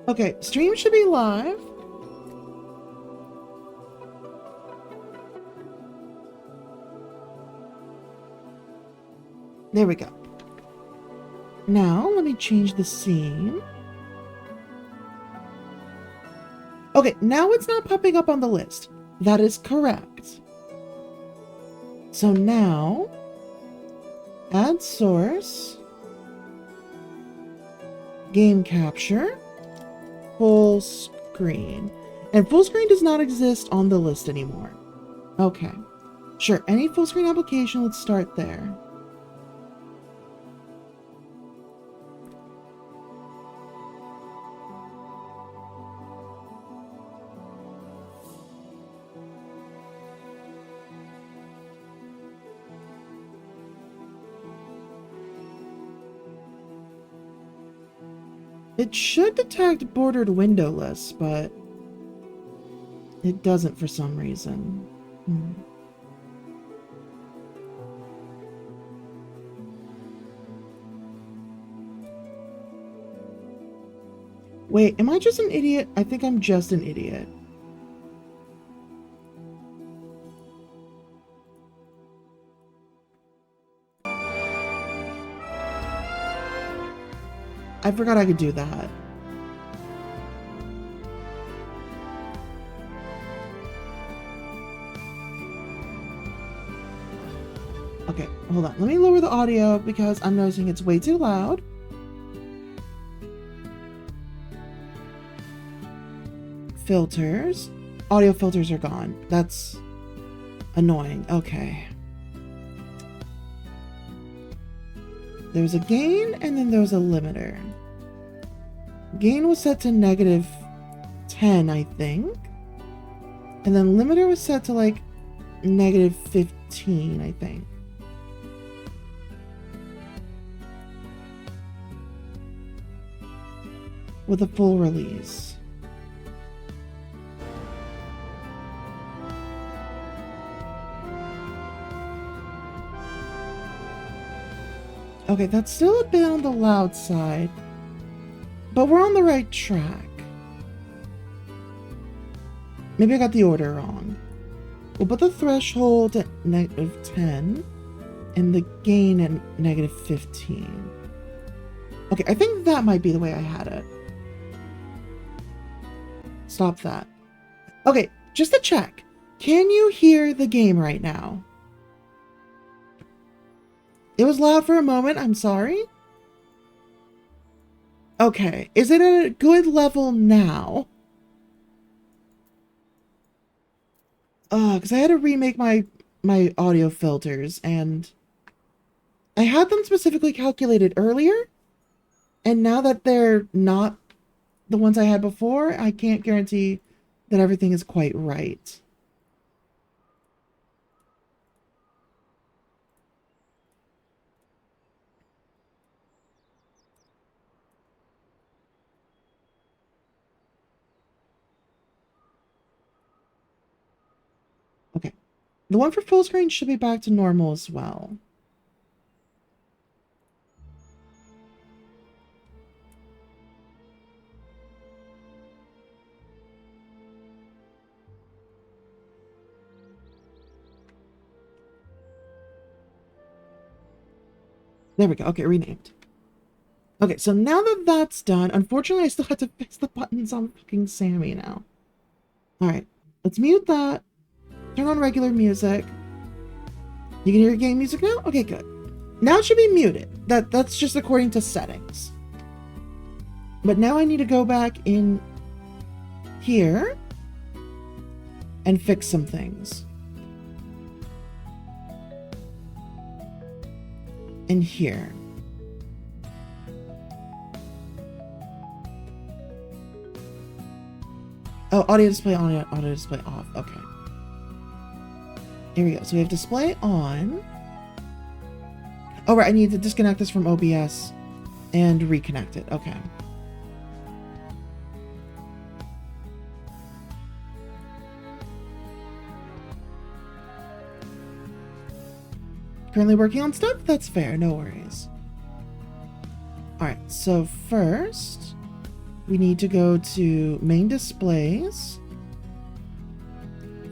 Okay, stream should be live. There we go. Now, let me change the scene. Okay, now it's not popping up on the list. That is correct. So now, add source, game capture, full screen. And full screen does not exist on the list anymore. Okay. Sure, any full screen application, let's start there. It should detect bordered windowless, but it doesn't for some reason. Wait, am I just an idiot? I think I'm just an idiot. I forgot I could do that. Okay, hold on. Let me lower the audio because I'm noticing it's way too loud. Filters. Audio filters are gone. That's annoying. Okay. There's a gain and then there's a limiter. Gain was set to -10, I think. And then limiter was set to like -15, I think. With a full release. Okay, that's still a bit on the loud side, but we're on the right track. Maybe I got the order wrong. We'll put the threshold at -10 and the gain at -15. Okay, I think that might be the way I had it. Stop that. Okay, just to check. Can you hear the game right now? It was loud for a moment, I'm sorry. Okay, is it at a good level now? Because I had to remake my audio filters, and I had them specifically calculated earlier, and now that they're not the ones I had before, I can't guarantee that everything is quite right. Okay. The one for full screen should be back to normal as well. There we go. Okay, renamed. Okay, so now that that's done, unfortunately I still had to fix the buttons on fucking Sammy now. Alright, let's mute that. Turn on regular music. You can hear your game music now? Okay, good. Now it should be muted. That's just according to settings. But now I need to go back in here and fix some things. In here. Oh, audio display on, audio display off. Okay. Here we go. So we have display on. Oh, right. I need to disconnect this from OBS and reconnect it. Okay. Currently working on stuff? That's fair. No worries. Alright, so first, we need to go to main displays,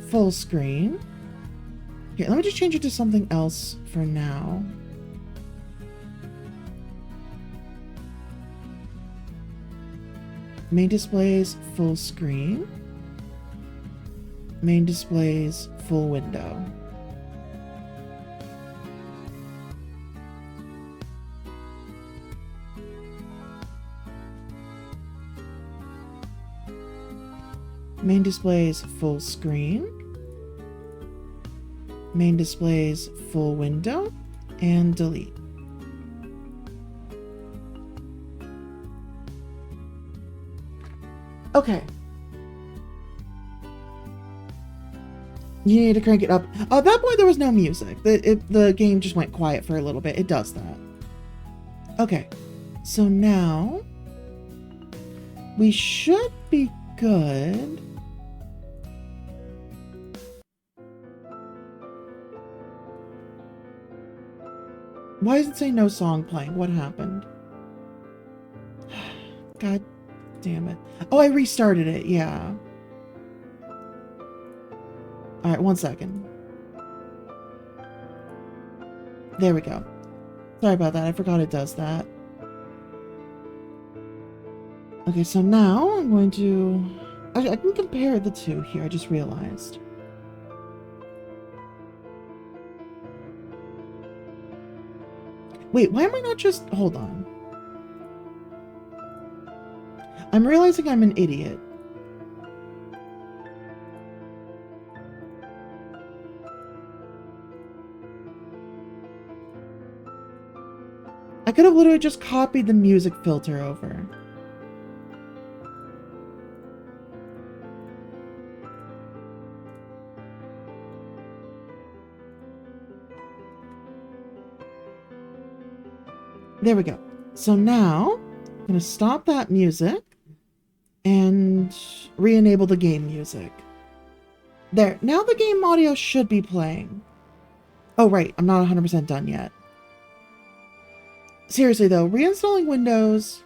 full screen. Here, let me just change it to something else for now. Main displays, full screen. Main displays, full window. Main displays, full screen. Main displays, full window, and delete. Okay. You need to crank it up. At that point, there was no music. The game just went quiet for a little bit. It does that. Okay. So now we should be good. Why does it say no song playing? What happened? God damn it. Oh, I restarted it. Yeah. All right, 1 second. There we go. Sorry about that. I forgot it does that. Okay, so now I'm going to... I can compare the two here. I just realized. Wait, why am I not just... Hold on. I'm realizing I'm an idiot. I could have literally just copied the music filter over. There we go. So now, I'm going to stop that music and re-enable the game music. There. Now the game audio should be playing. Oh, right. I'm not 100% done yet. Seriously, though, reinstalling Windows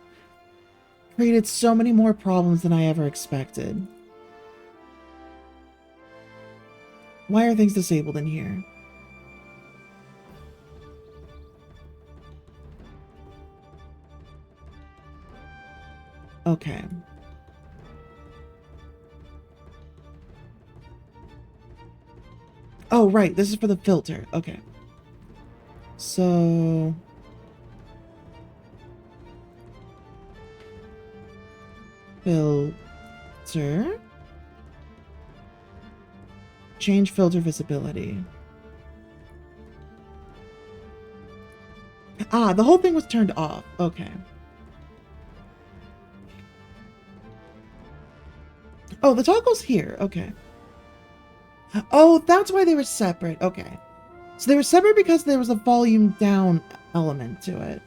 created so many more problems than I ever expected. Why are things disabled in here? Okay. Oh, right. This is for the filter. Okay. So... filter. Change filter visibility. Ah, the whole thing was turned off. Okay. Oh, the toggle's here. Okay. Oh, that's why they were separate. Okay. So they were separate because there was a volume down element to it.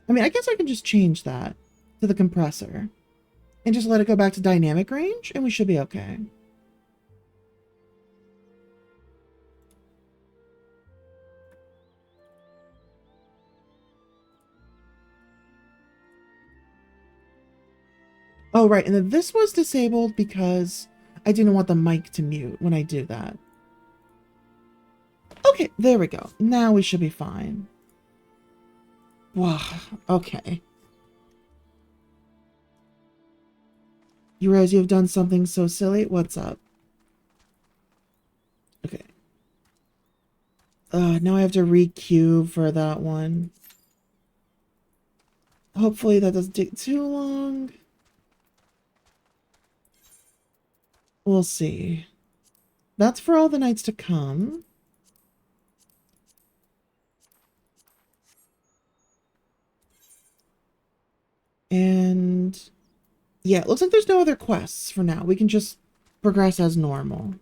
I mean, I guess I can just change that to the compressor and just let it go back to dynamic range and we should be okay. Oh, right. And then this was disabled because I didn't want the mic to mute when I do that. Okay, there we go. Now we should be fine. Wow. Okay. You realize you've done something so silly? What's up? Okay. Now I have to re-queue for that one. Hopefully that doesn't take too long. We'll see. That's for all the nights to come. And yeah, it looks like there's no other quests for now. We can just progress as normal.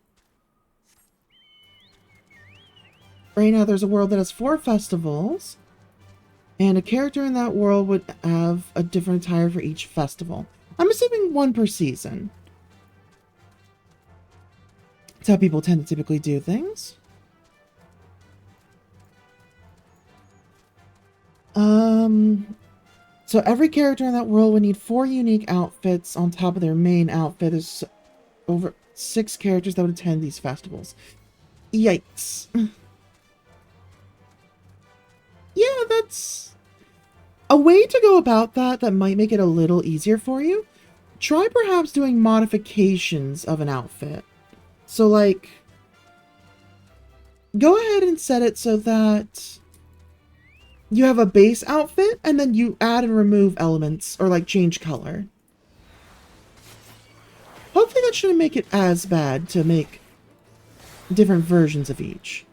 Right now there's a world that has 4 festivals. And a character in that world would have a different attire for each festival. I'm assuming 1 per season. That's how people tend to typically do things. So So every character in that world would need 4 unique outfits on top of their main outfit. There's over 6 characters that would attend these festivals. Yikes. Yeah, that's a way to go about that that might make it a little easier for you. Try perhaps doing modifications of an outfit. So, like, go ahead and set it so that you have a base outfit, and then you add and remove elements, or, like, change color. Hopefully that shouldn't make it as bad to make different versions of each.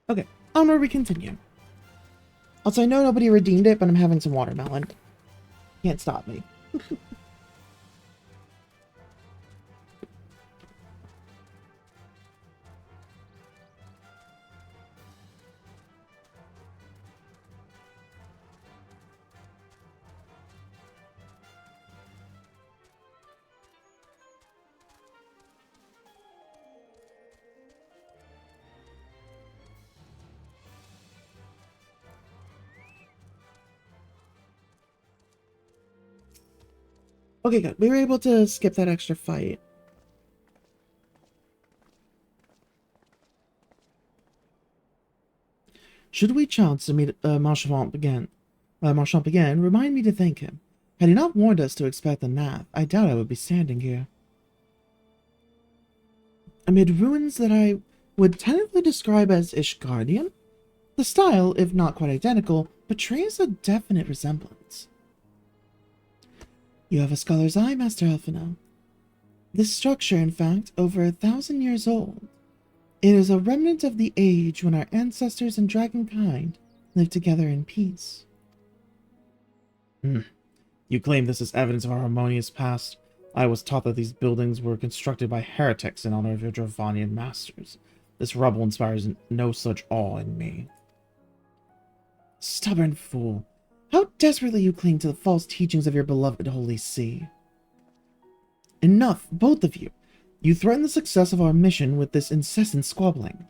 Okay, onward we continue. Also, I know nobody redeemed it, but I'm having some watermelon. Can't stop me. Okay, good. We were able to skip that extra fight. Should we chance to meet Marchand again, remind me to thank him. Had he not warned us to expect the Nath, I doubt I would be standing here. Amid ruins that I would tentatively describe as Ishgardian, the style, if not quite identical, betrays a definite resemblance. You have a scholar's eye, Master Elfino. This structure, in fact, over 1,000 years old. It is a remnant of the age when our ancestors and dragonkind lived together in peace. You claim this is evidence of our harmonious past. I was taught that these buildings were constructed by heretics in honor of your Dravanian masters. This rubble inspires no such awe in me. Stubborn fool. How desperately you cling to the false teachings of your beloved Holy See. Enough, both of you. You threaten the success of our mission with this incessant squabbling.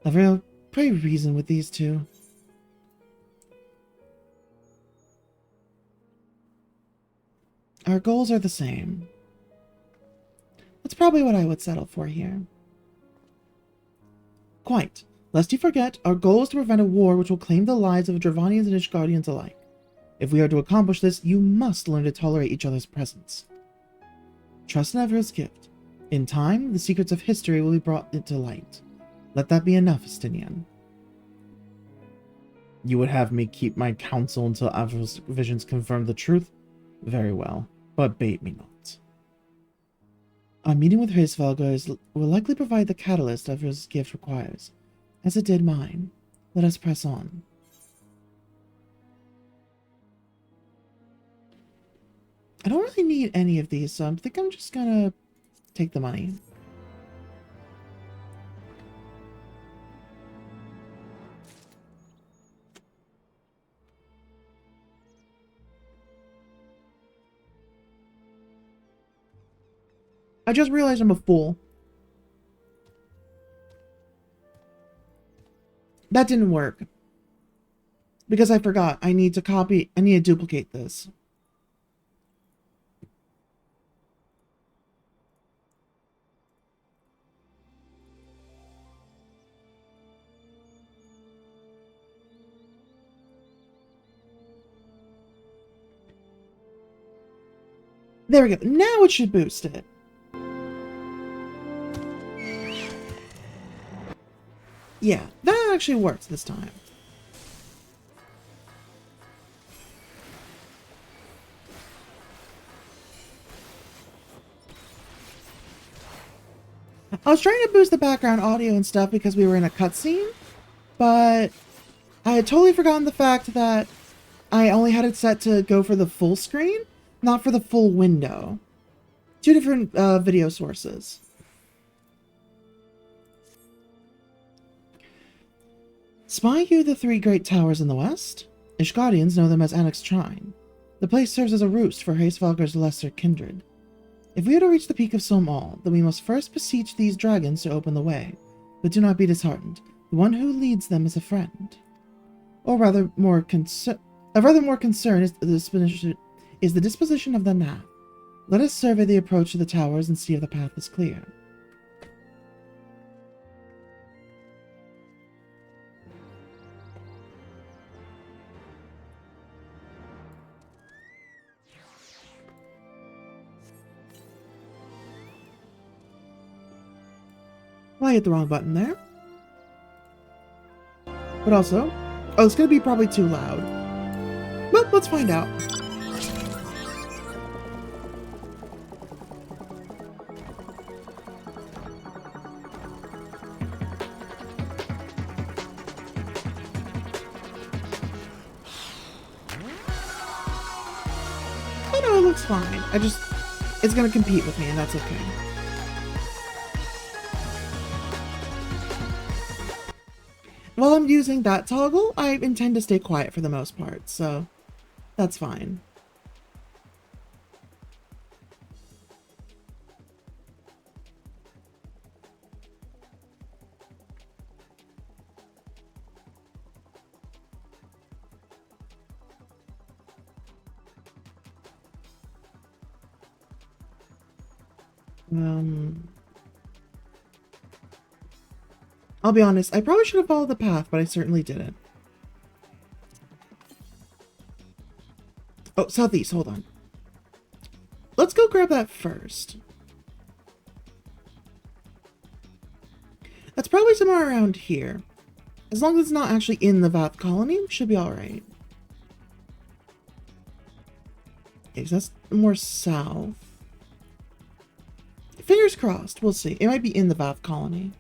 Lavriel, pray reason with these two. Our goals are the same. That's probably what I would settle for here. Quite. Lest you forget, our goal is to prevent a war which will claim the lives of Dravanians and Ishgardians alike. If we are to accomplish this, you must learn to tolerate each other's presence. Trust in Avril's gift. In time, the secrets of history will be brought into light. Let that be enough, Estinian. You would have me keep my counsel until Avril's visions confirm the truth? Very well, but bait me not. Our meeting with Hraesvelgr will likely provide the catalyst Avril's gift requires. As it did mine. Let us press on. I don't really need any of these, so I think I'm just gonna take the money. I just realized I'm a fool. That didn't work. Because I forgot. I need to duplicate this. There we go. Now it should boost it. Yeah, that actually works this time. I was trying to boost the background audio and stuff because we were in a cutscene, but I had totally forgotten the fact that I only had it set to go for the full screen, not for the full window. Two different video sources. Spy you the three great towers in the west? Ishgaudians know them as Annex Shrine. The place serves as a roost for Hraesvelgur's lesser kindred. If we are to reach the peak of Somall, then we must first beseech these dragons to open the way. But do not be disheartened. The one who leads them is a friend. Or rather more concern is the disposition of the Nath. Let us survey the approach to the towers and see if the path is clear. Well, I hit the wrong button there. But also, oh, it's going to be probably too loud. Well, let's find out. Oh no, it looks fine. It's going to compete with me, and that's okay. While I'm using that toggle, I intend to stay quiet for the most part, so that's fine. I'll be honest, I probably should have followed the path, but I certainly didn't. Oh, southeast, hold on. Let's go grab that first. That's probably somewhere around here. As long as it's not actually in the Vath colony, we should be alright. Okay, so that's more south. Fingers crossed, we'll see. It might be in the Vath colony.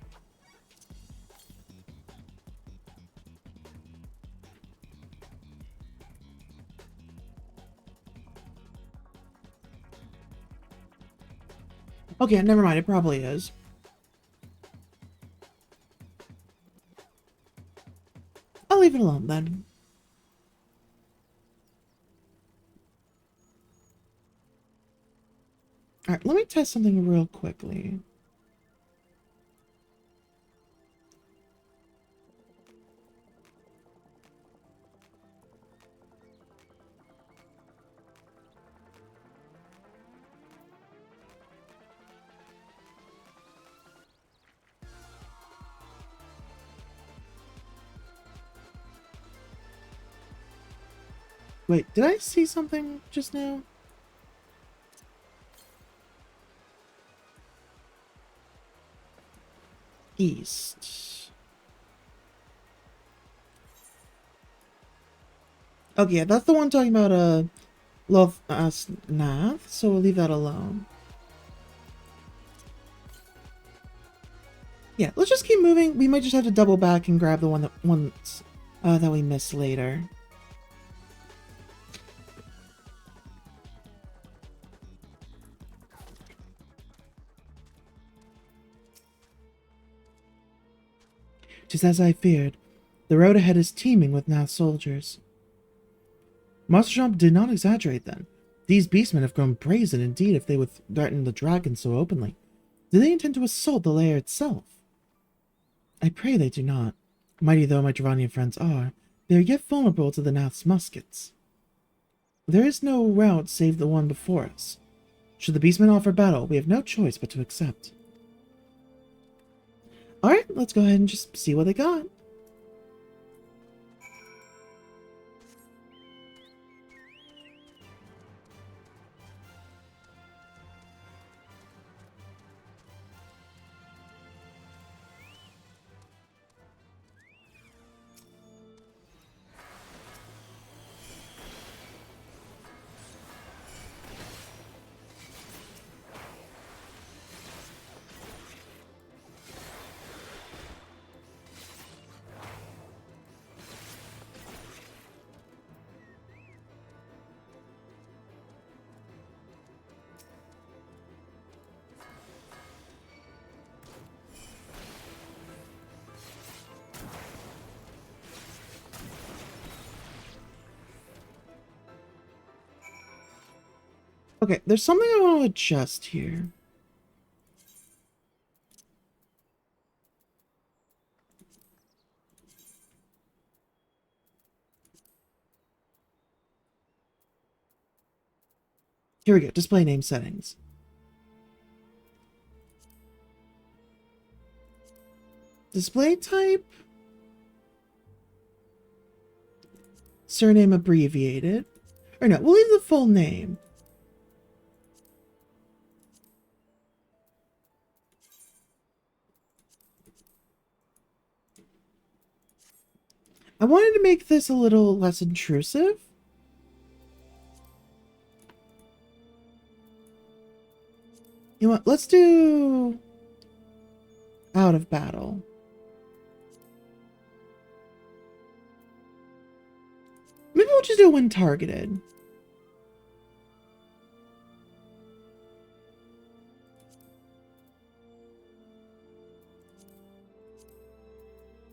Okay, never mind, it probably is. I'll leave it alone then. Alright, let me test something real quickly. Wait, did I see something just now? East. Okay, yeah, that's the one talking about Love Nath, so we'll leave that alone. Yeah, let's just keep moving. We might just have to double back and grab the one that we missed later. Just as I feared, the road ahead is teeming with Nath soldiers. Master Jean did not exaggerate then. These beastmen have grown brazen indeed if they would threaten the dragon so openly. Do they intend to assault the lair itself? I pray they do not. Mighty though my Dravanian friends are, they are yet vulnerable to the Nath's muskets. There is no route save the one before us. Should the beastmen offer battle, we have no choice but to accept. Alright, let's go ahead and just see what they got. Okay, there's something I want to adjust here. Here we go, display name settings. Display type. Surname abbreviated. Or no, we'll leave the full name. I wanted to make this a little less intrusive. You know what? Let's do out of battle. Maybe we'll just do when targeted.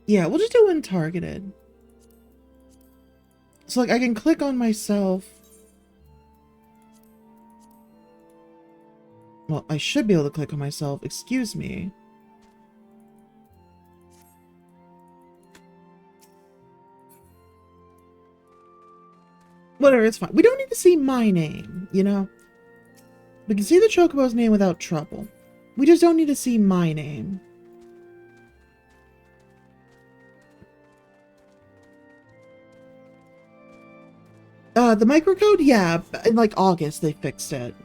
Yeah, we'll just do when targeted. So, like, I can click on myself. Well, I should be able to click on myself. Excuse me. Whatever, it's fine. We don't need to see my name, you know? We can see the Chocobo's name without trouble. We just don't need to see my name. The microcode? Yeah, in like August they fixed it.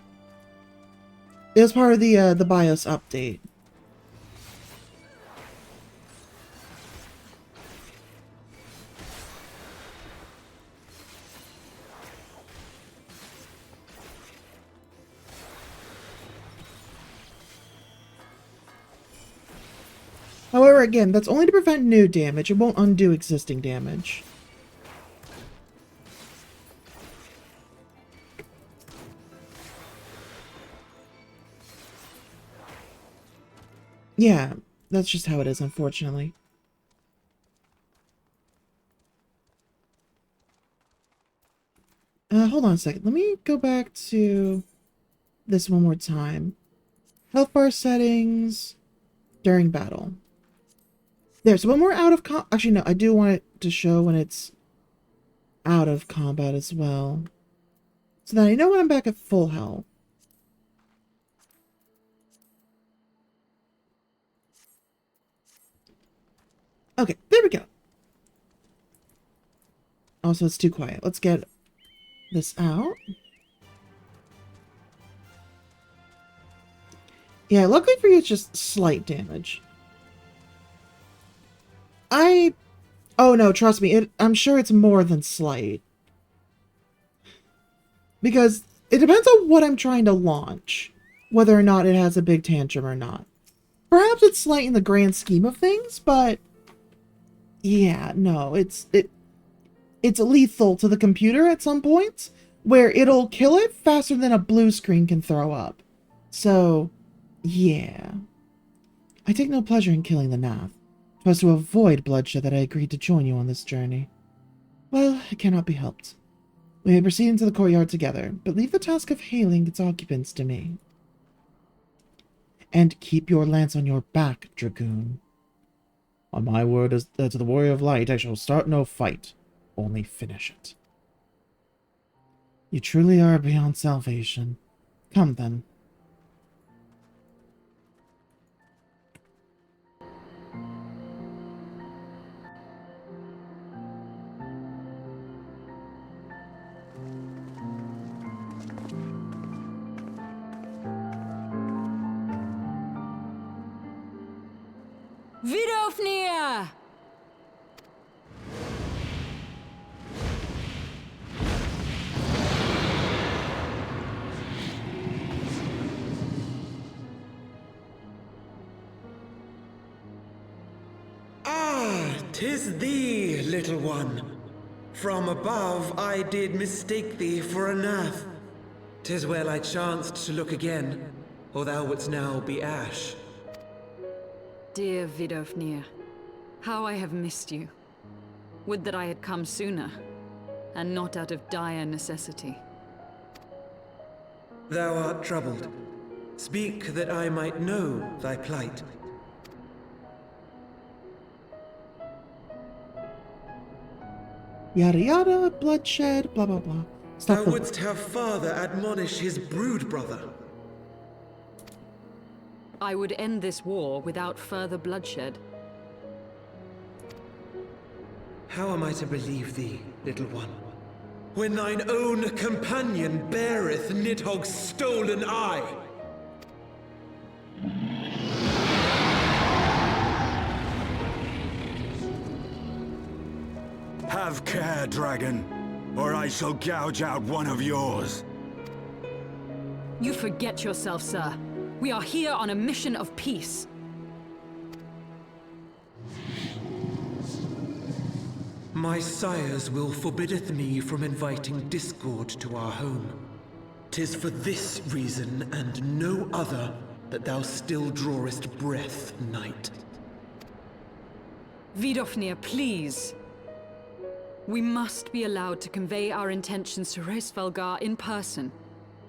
It was part of the BIOS update. However, again, that's only to prevent new damage. It won't undo existing damage. Yeah, that's just how it is, unfortunately. Hold on a second. Let me go back to this one more time. Health bar settings during battle. There, so when we're out of actually, no, I do want it to show when it's out of combat as well. So that I know when I'm back at full health. Okay, there we go. Also, it's too quiet. Let's get this out. Yeah, luckily for you, it's just slight damage. Oh no, trust me, I'm sure it's more than slight. Because it depends on what I'm trying to launch, whether or not it has a big tantrum or not. Perhaps it's slight in the grand scheme of things, but yeah, no, it's lethal to the computer at some points, where it'll kill it faster than a blue screen can throw up. So, yeah. I take no pleasure in killing the Nath. 'Twas to avoid bloodshed that I agreed to join you on this journey. Well, it cannot be helped. We may proceed into the courtyard together, but leave the task of hailing its occupants to me. And keep your lance on your back, Dragoon. On my word as to the Warrior of Light, I shall start no fight, only finish it. You truly are beyond salvation. Come then. Vidofnir! Ah, 'tis thee, little one. From above I did mistake thee for a Nath. 'Tis well I chanced to look again, or thou wouldst now be ash. Dear Vidofnir, how I have missed you. Would that I had come sooner, and not out of dire necessity. Thou art troubled. Speak that I might know thy plight. Yada yada, bloodshed, blah blah blah. Stop Thou the wouldst have father admonish his brood brother. I would end this war without further bloodshed. How am I to believe thee, little one, when thine own companion beareth Nidhogg's stolen eye? Have care, dragon, or I shall gouge out one of yours. You forget yourself, sir. We are here on a mission of peace. My sire's will forbiddeth me from inviting discord to our home. 'Tis for this reason and no other that thou still drawest breath, knight. Vidofnir, please. We must be allowed to convey our intentions to Hraesvelgar in person,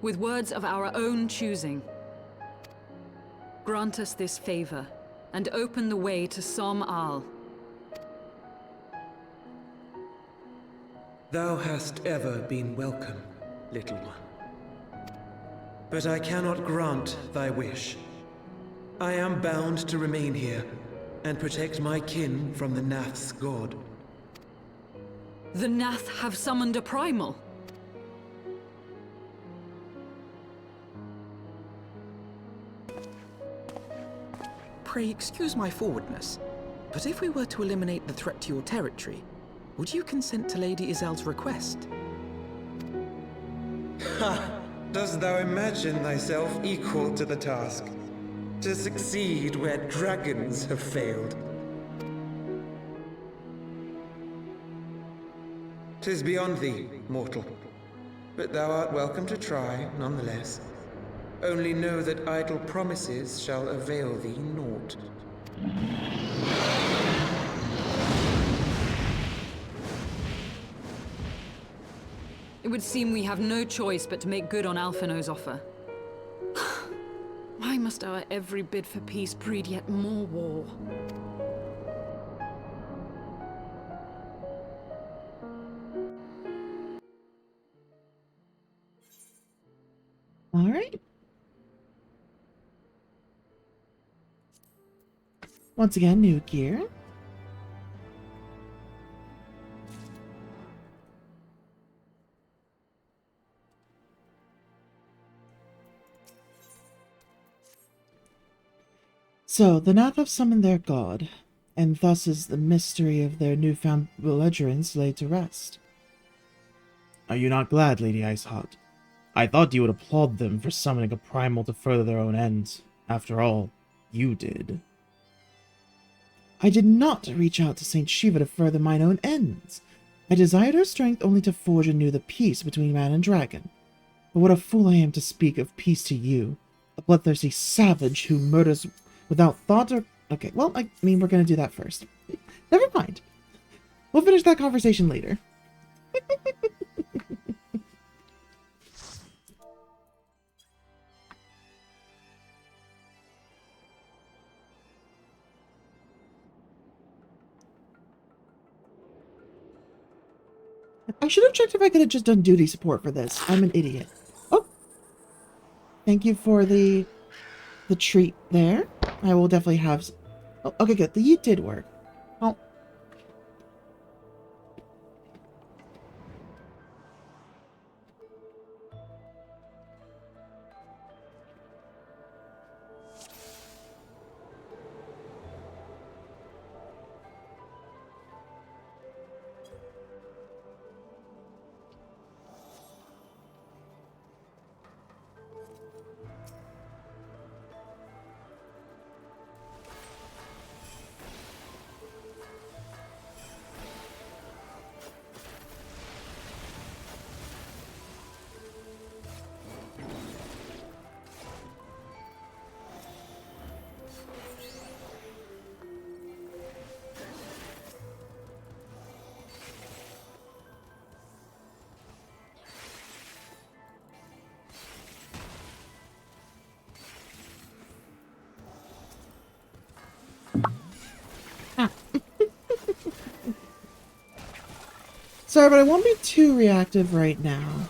with words of our own choosing. Grant us this favor, and open the way to Som Al. Thou hast ever been welcome, little one. But I cannot grant thy wish. I am bound to remain here, and protect my kin from the Nath's god. The Nath have summoned a primal. Pray excuse my forwardness, but if we were to eliminate the threat to your territory, would you consent to Lady Izel's request? Ha! Dost thou imagine thyself equal to the task? To succeed where dragons have failed? 'Tis beyond thee, mortal. But thou art welcome to try, nonetheless. Only know that idle promises shall avail thee naught. It would seem we have no choice but to make good on Alphino's offer. Why must our every bid for peace breed yet more war? All right. Once again, new gear. So, the Nath have summoned their god, and thus is the mystery of their newfound belligerence laid to rest. Are you not glad, Lady Iceheart? I thought you would applaud them for summoning a primal to further their own ends. After all, you did. I did not reach out to Saint Shiva to further mine own ends. I desired her strength only to forge anew the peace between man and dragon. But what a fool I am to speak of peace to you, a bloodthirsty savage who murders without thought or... Okay, well, I mean, we're gonna do that first. Never mind. We'll finish that conversation later. I should have checked if I could have just done duty support for this. I'm an idiot. Oh! Thank you for the treat there. I will definitely have... Oh, okay, good. The yeet did work. Oh. Sorry, but I won't be too reactive right now.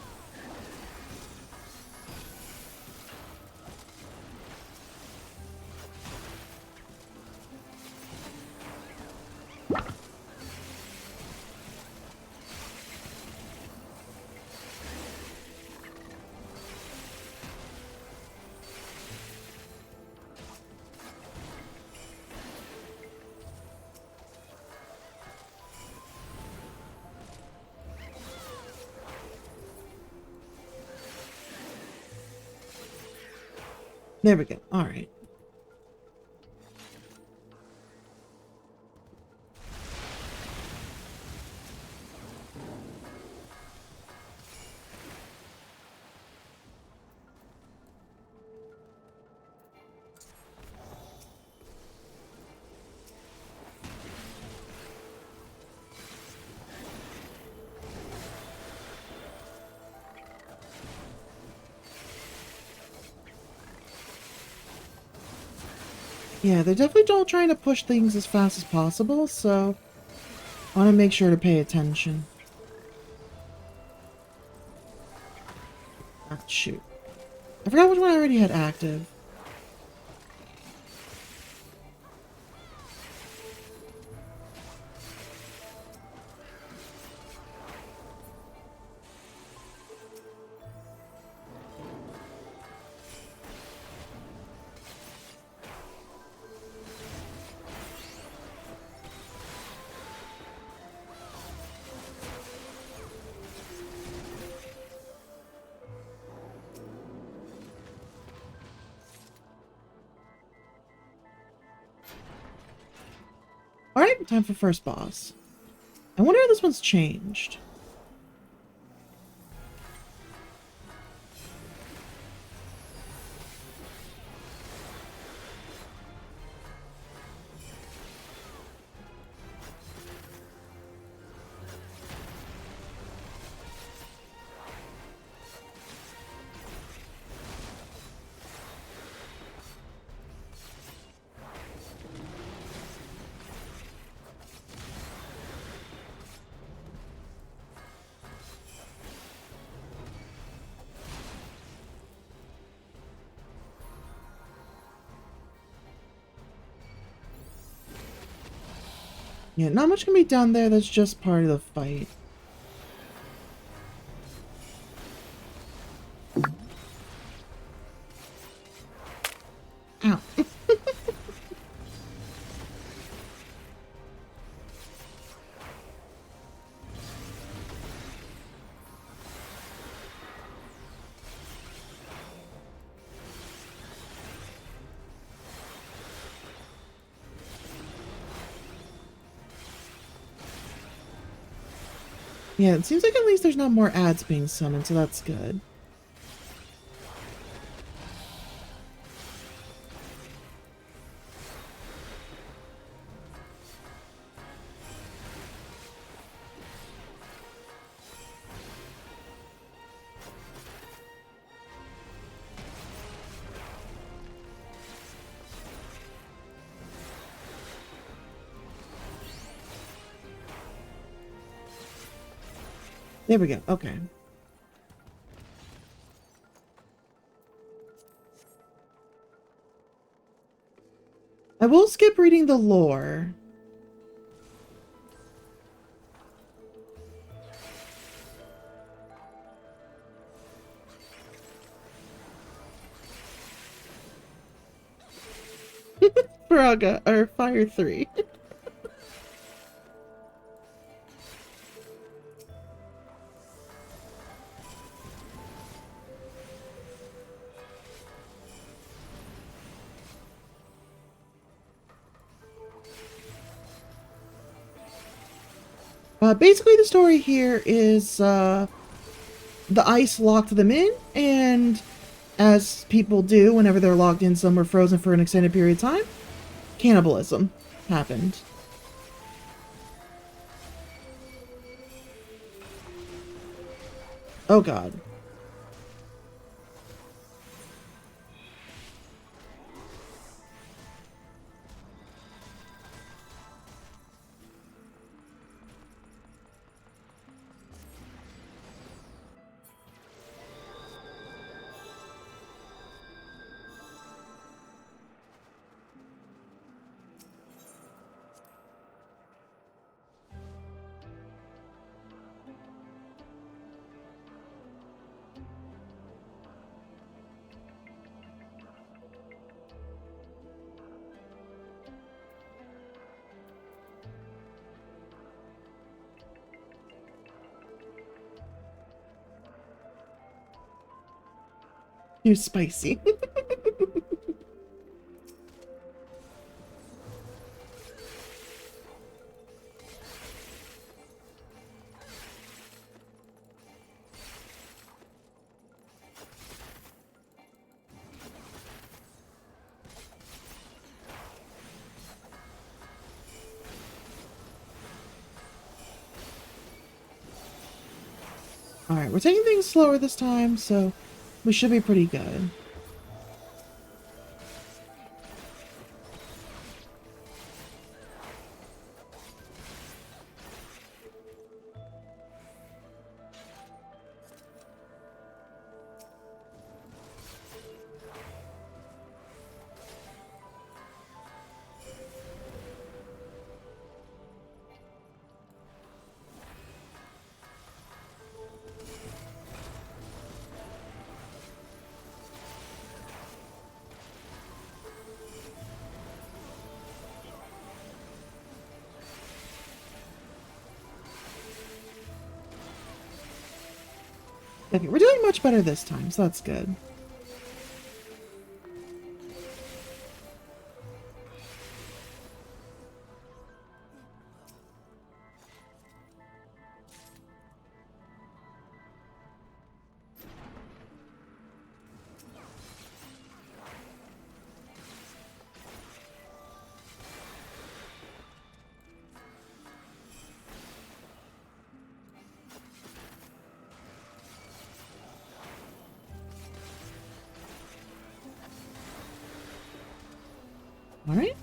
There we go. All right. Yeah, they're definitely all trying to push things as fast as possible, so I want to make sure to pay attention. Ah, shoot. I forgot which one I already had active. Alright, time for first boss. I wonder how this one's changed. Yeah, not much can be done there, that's just part of the fight. Ow. Yeah, it seems like at least there's not more ads being summoned, so that's good. There we go, okay. I will skip reading the lore. Braga, or Fire 3. Basically, the story here is the ice locked them in, and as people do whenever they're locked in somewhere frozen for an extended period of time, cannibalism happened. Oh god. You're spicy. Alright, we're taking things slower this time, so we should be pretty good. Okay, we're doing much better this time, so that's good. Alright.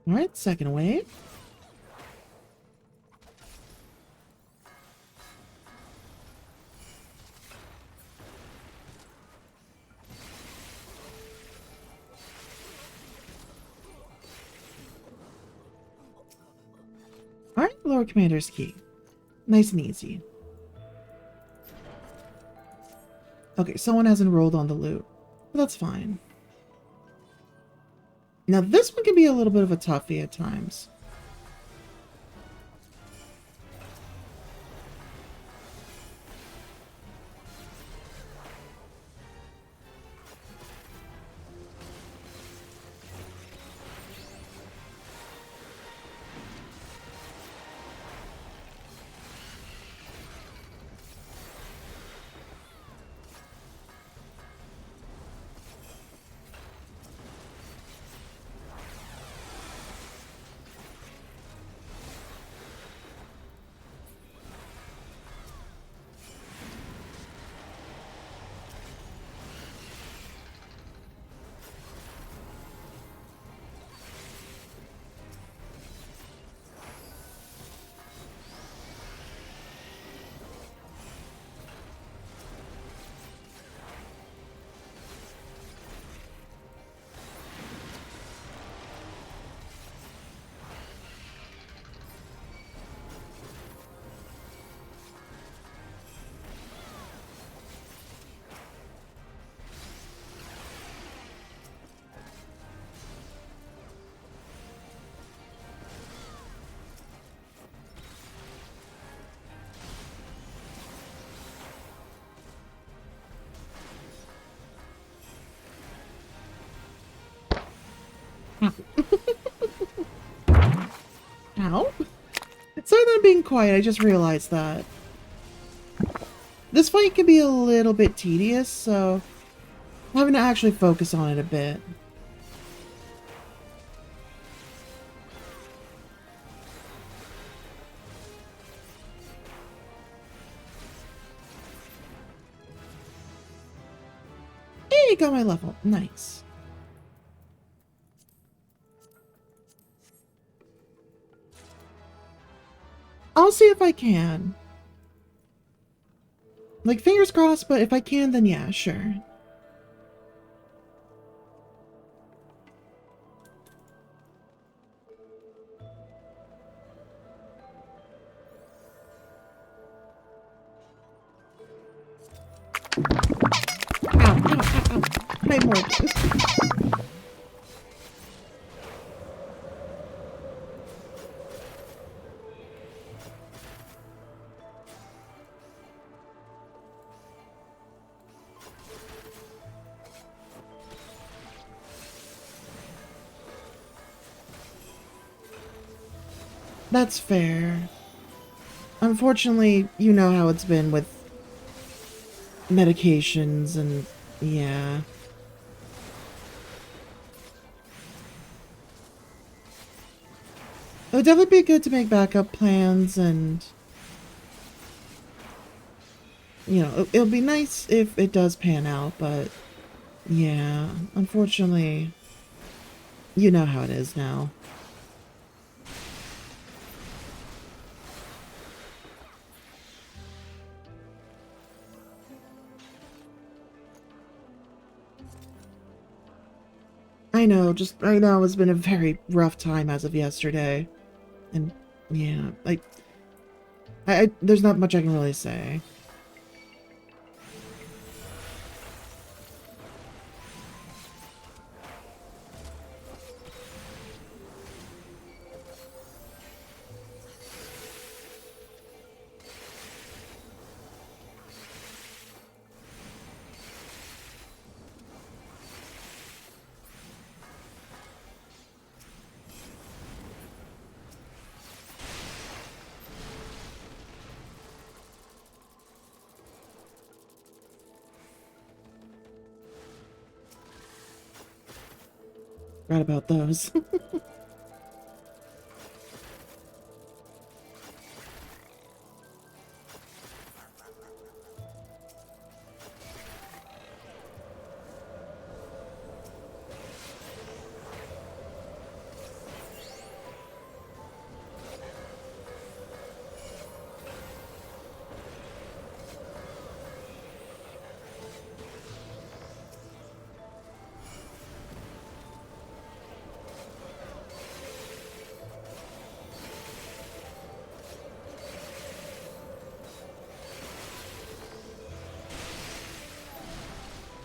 Alright, second wave. Alright, lower commander's key. Nice and easy. Okay, someone hasn't rolled on the loot. But that's fine. Now this one can be a little bit of a toughie at times. Ow. Sorry that I'm being quiet, I just realized that. This fight can be a little bit tedious, so I'm having to actually focus on it a bit. Hey, got my level. Nice. I'll see if I can. Like, fingers crossed, but if I can, then yeah, sure. Ow, ow, ow, ow. My more. That's fair. Unfortunately, you know how it's been with medications and yeah. It would definitely be good to make backup plans and you know, it'll be nice if it does pan out, but yeah, unfortunately, you know how it is now. I know, just right now it's been a very rough time as of yesterday. And yeah, like, there's not much I can really say. Right about those.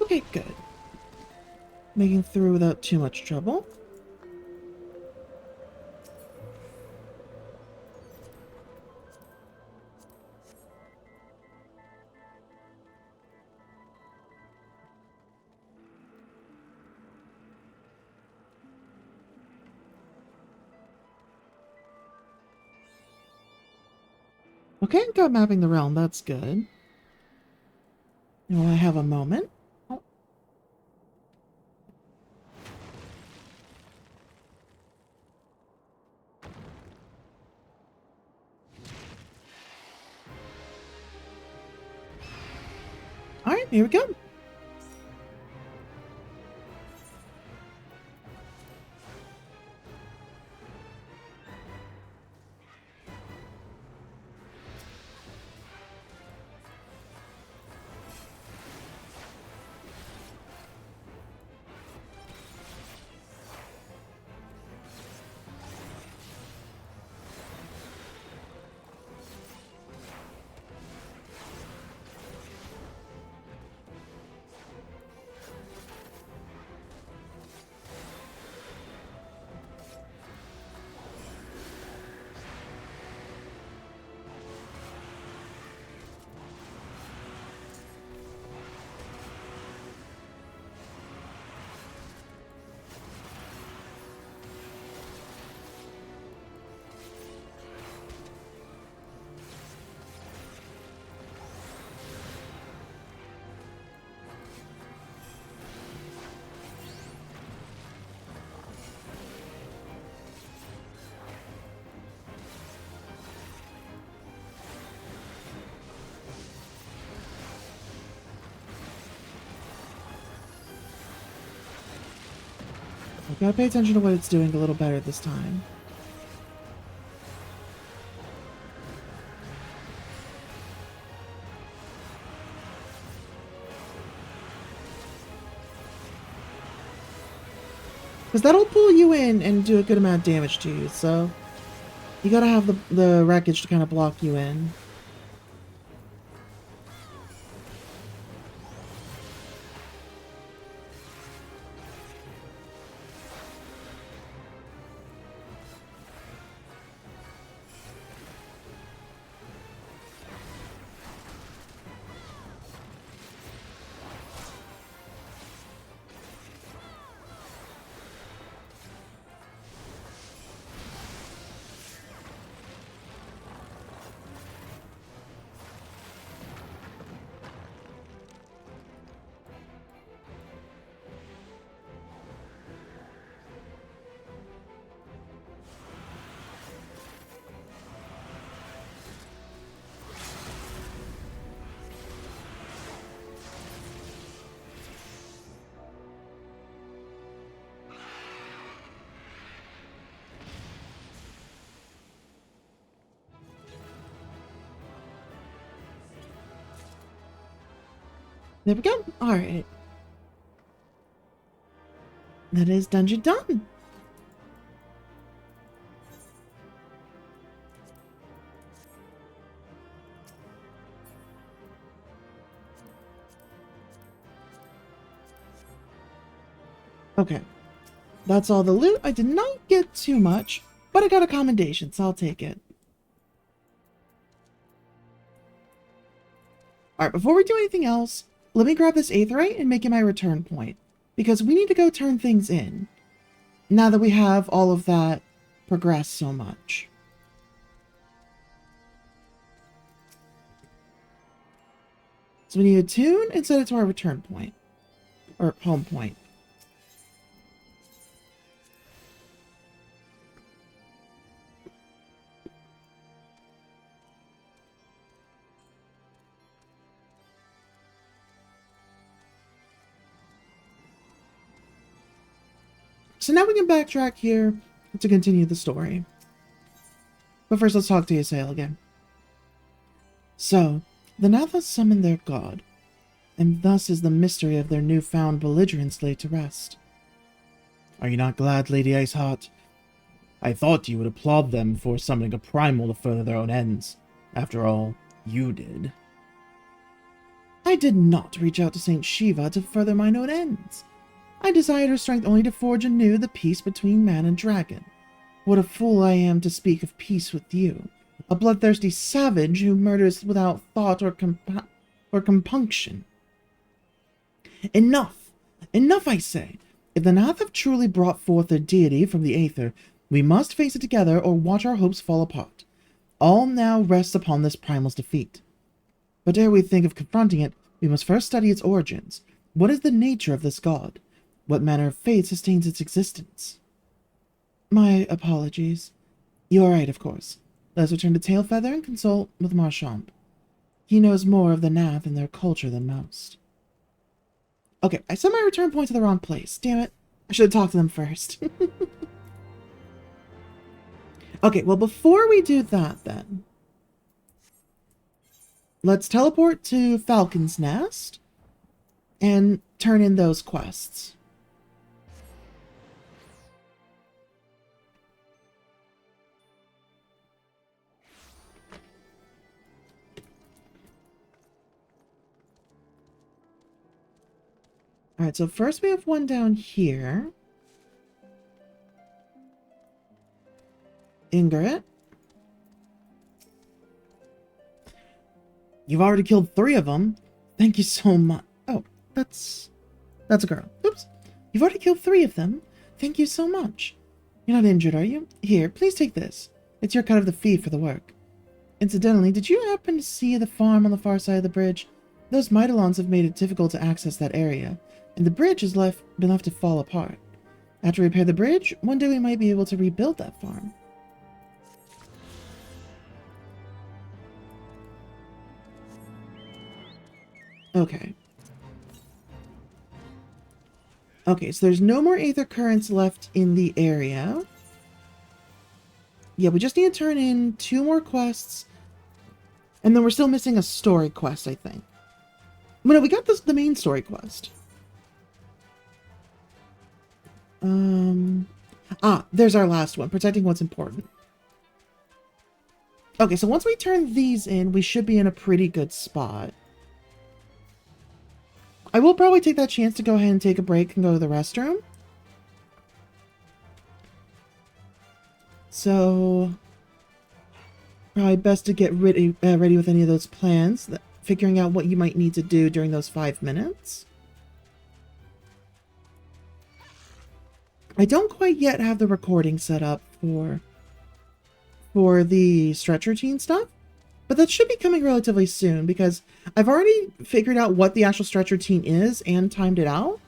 Okay, good. Making through without too much trouble. Okay, got mapping the realm, that's good. Will I have a moment? Oh. Alright, here we go. I've got to pay attention to what it's doing a little better this time. Because that'll pull you in and do a good amount of damage to you, so you gotta have the wreckage to kind of block you in. There we go. Alright. That is dungeon done. Okay. That's all the loot. I did not get too much, but I got a commendation, so I'll take it. Alright, before we do anything else, let me grab this aetheryte and make it my return point. Because we need to go turn things in. Now that we have all of that progressed so much. So we need to tune and set it to our return point. Or home point. So now we can backtrack here to continue the story. But first, let's talk to Ysael again. So, the Nathas summoned their god, and thus is the mystery of their newfound belligerence laid to rest. Are you not glad, Lady Iceheart? I thought you would applaud them for summoning a primal to further their own ends. After all, you did. I did not reach out to Saint Shiva to further mine own ends. I desired her strength only to forge anew the peace between man and dragon. What a fool I am to speak of peace with you, a bloodthirsty savage who murders without thought or compunction. Enough! Enough, I say! If the Nath have truly brought forth their deity from the aether, we must face it together or watch our hopes fall apart. All now rests upon this primal's defeat. But ere we think of confronting it, we must first study its origins. What is the nature of this god? What manner of fate sustains its existence? My apologies. You are right, of course. Let us return to Tailfeather and consult with Marchamp. He knows more of the Nath and their culture than most. Okay, I set my return point to the wrong place. Damn it. I should have talked to them first. Okay, well, before we do that, then, let's teleport to Falcon's Nest and turn in those quests. Alright, so first we have one down here. Ingrid. You've already killed 3 of them. Thank you so much. Oh, that's a girl. Oops. You've already killed 3 of them. Thank you so much. You're not injured, are you? Here, please take this. It's your cut of the fee for the work. Incidentally, did you happen to see the farm on the far side of the bridge? Those Mydalons have made it difficult to access that area, and the bridge has been left to fall apart. After we repair the bridge, one day we might be able to rebuild that farm. Okay. Okay, so there's no more Aether Currents left in the area. Yeah, we just need to turn in 2 more quests. And then we're still missing a story quest, I think. Well, no, we got the main story quest. There's our last one. Protecting what's important. Okay, so once we turn these in, we should be in a pretty good spot. I will probably take that chance to go ahead and take a break and go to the restroom. So, probably best to get ready with any of those plans. Figuring out what you might need to do during those 5 minutes. I don't quite yet have the recording set up for the stretch routine stuff. But that should be coming relatively soon, because I've already figured out what the actual stretch routine is and timed it out.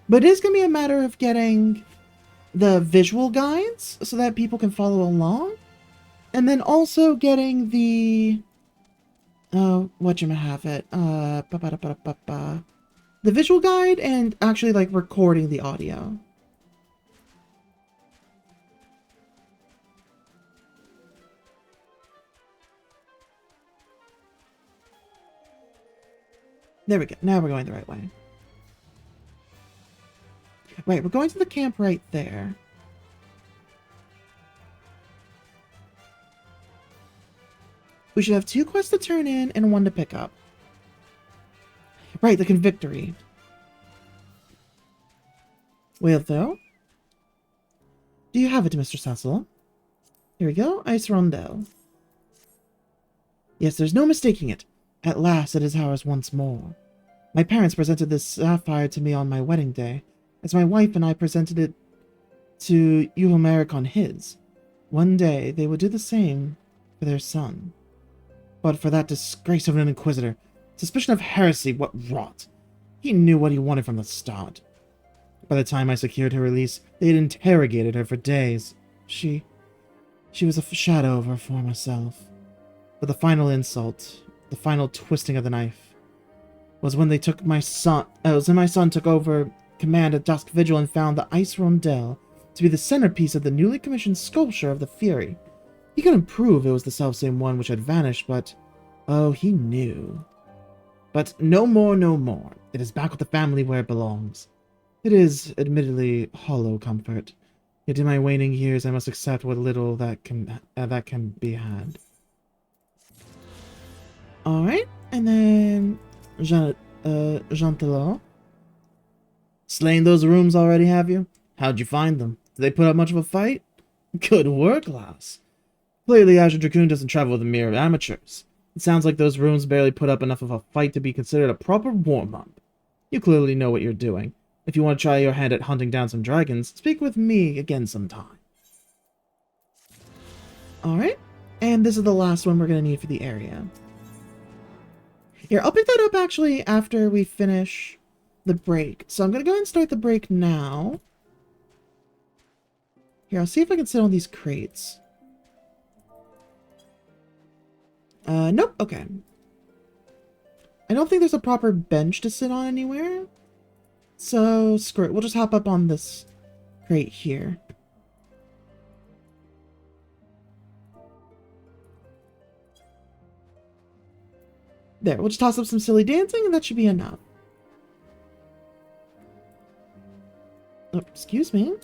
But it is going to be a matter of getting the visual guides so that people can follow along. And then also getting the... whatchamahave-it? The visual guide and actually, like, recording the audio. There we go. Now we're going the right way. Right, we're going to the camp right there. We should have 2 quests to turn in and 1 to pick up. Right, the Convictory. Well, though. Do you have it, Mr. Cecil? Here we go. Ice Rondelle. Yes, there's no mistaking it. At last, it is ours once more. My parents presented this sapphire to me on my wedding day, as my wife and I presented it to Eulemeric on his. One day, they would do the same for their son. But for that disgrace of an inquisitor, suspicion of heresy, what rot. He knew what he wanted from the start. By the time I secured her release, they had interrogated her for days. She was a shadow of her former self. But the final insult, the final twisting of the knife, was when they took my son. My son took over command at Dusk Vigil and found the Ice Rondelle to be the centerpiece of the newly commissioned sculpture of the Fury. He couldn't prove it was the selfsame one which had vanished, but oh, he knew. But no more, no more. It is back with the family where it belongs. It is, admittedly, hollow comfort. Yet in my waning years, I must accept what little that can be had. Alright, and then Jean-Telot. Slain those rooms already, have you? How'd you find them? Did they put up much of a fight? Good work, lass. Clearly, Azure Dragoon doesn't travel with a mere amateurs. It sounds like those rooms barely put up enough of a fight to be considered a proper warm-up. You clearly know what you're doing. If you want to try your hand at hunting down some dragons, speak with me again sometime. Alright, and this is the last one we're going to need for the area. Here, I'll pick that up actually after we finish the break. So I'm going to go ahead and start the break now. Here, I'll see if I can sit on these crates. Nope, okay. I don't think there's a proper bench to sit on anywhere. So, screw it. We'll just hop up on this crate here. There, we'll just toss up some silly dancing and that should be enough. Oh, excuse me.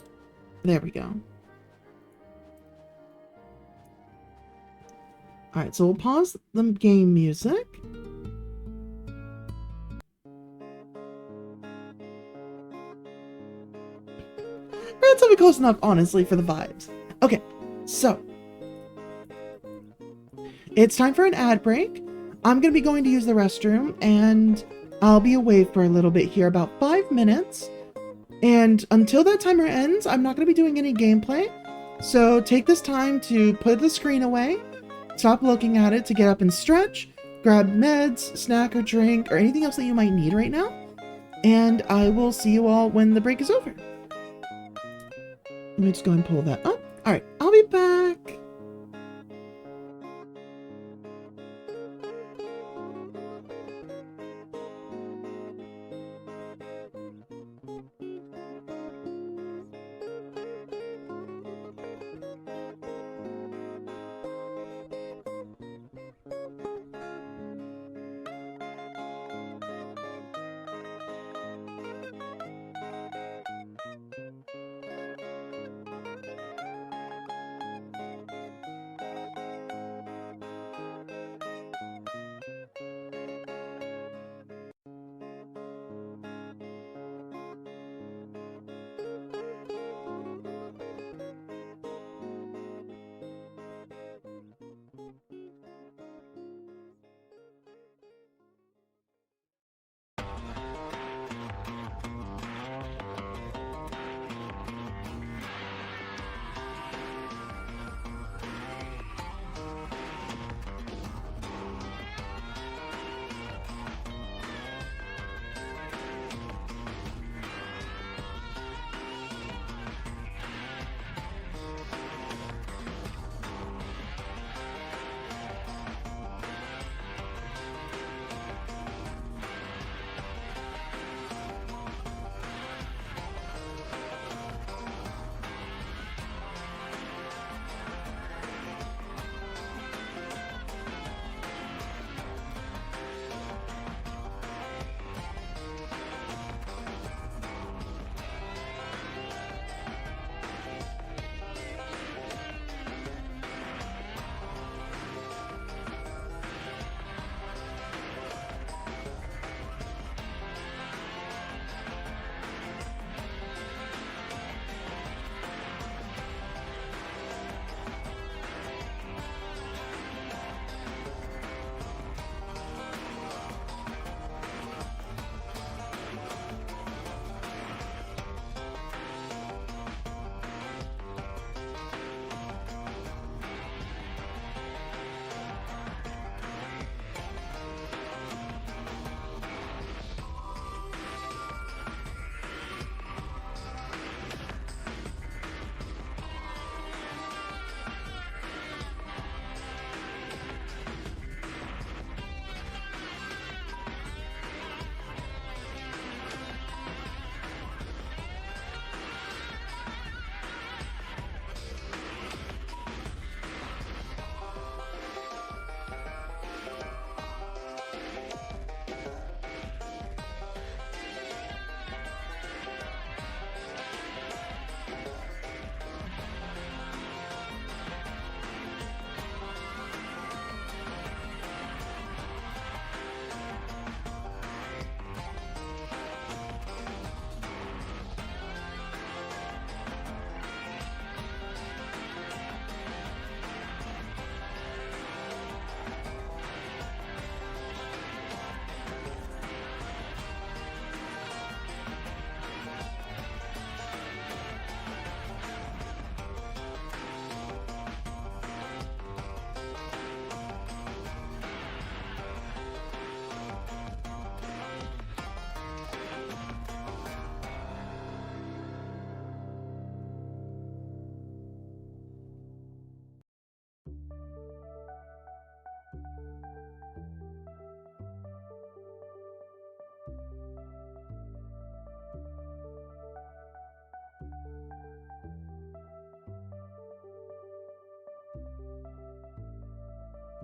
There we go. Alright, so we'll pause the game music. Relatively close enough, honestly, for the vibes. Okay, so it's time for an ad break. I'm going to be going to use the restroom, and I'll be away for a little bit here, about 5 minutes. And until that timer ends, I'm not going to be doing any gameplay. So take this time to put the screen away, stop looking at it to get up and stretch, grab meds, snack or drink, or anything else that you might need right now. And I will see you all when the break is over. Let me just go and pull that up. Alright, I'll be back.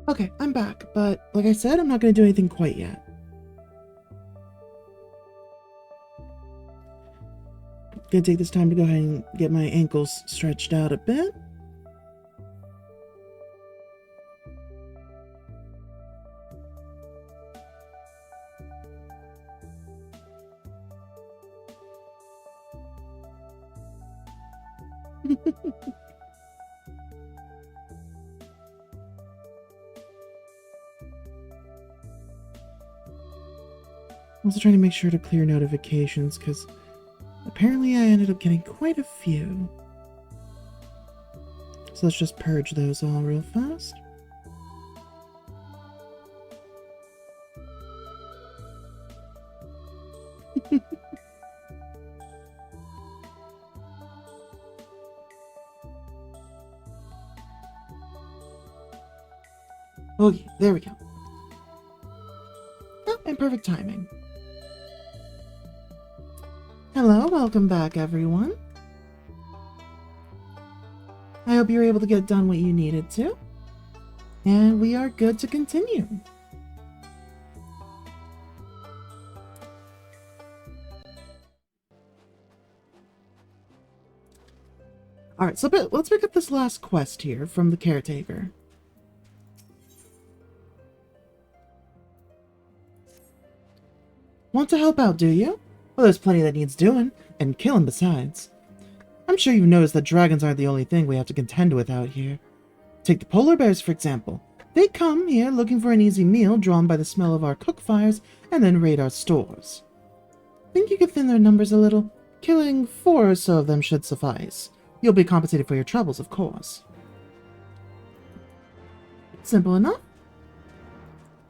Okay, I'm back, but like I said, I'm not going to do anything quite yet. Gonna take this time to go ahead and get my ankles stretched out a bit. Also trying to make sure to clear notifications, because apparently I ended up getting quite a few. So let's just purge those all real fast. Okay, there we go. Oh, and perfect timing. Hello, welcome back, everyone. I hope you were able to get done what you needed to. And we are good to continue. Alright, so let's pick up this last quest here from the caretaker. Want to help out, do you? Well, there's plenty that needs doing, and killing besides. I'm sure you've noticed that dragons aren't the only thing we have to contend with out here. Take the polar bears, for example. They come here looking for an easy meal drawn by the smell of our cook fires, and then raid our stores. Think you could thin their numbers a little? Killing 4 or so of them should suffice. You'll be compensated for your troubles, of course. Simple enough.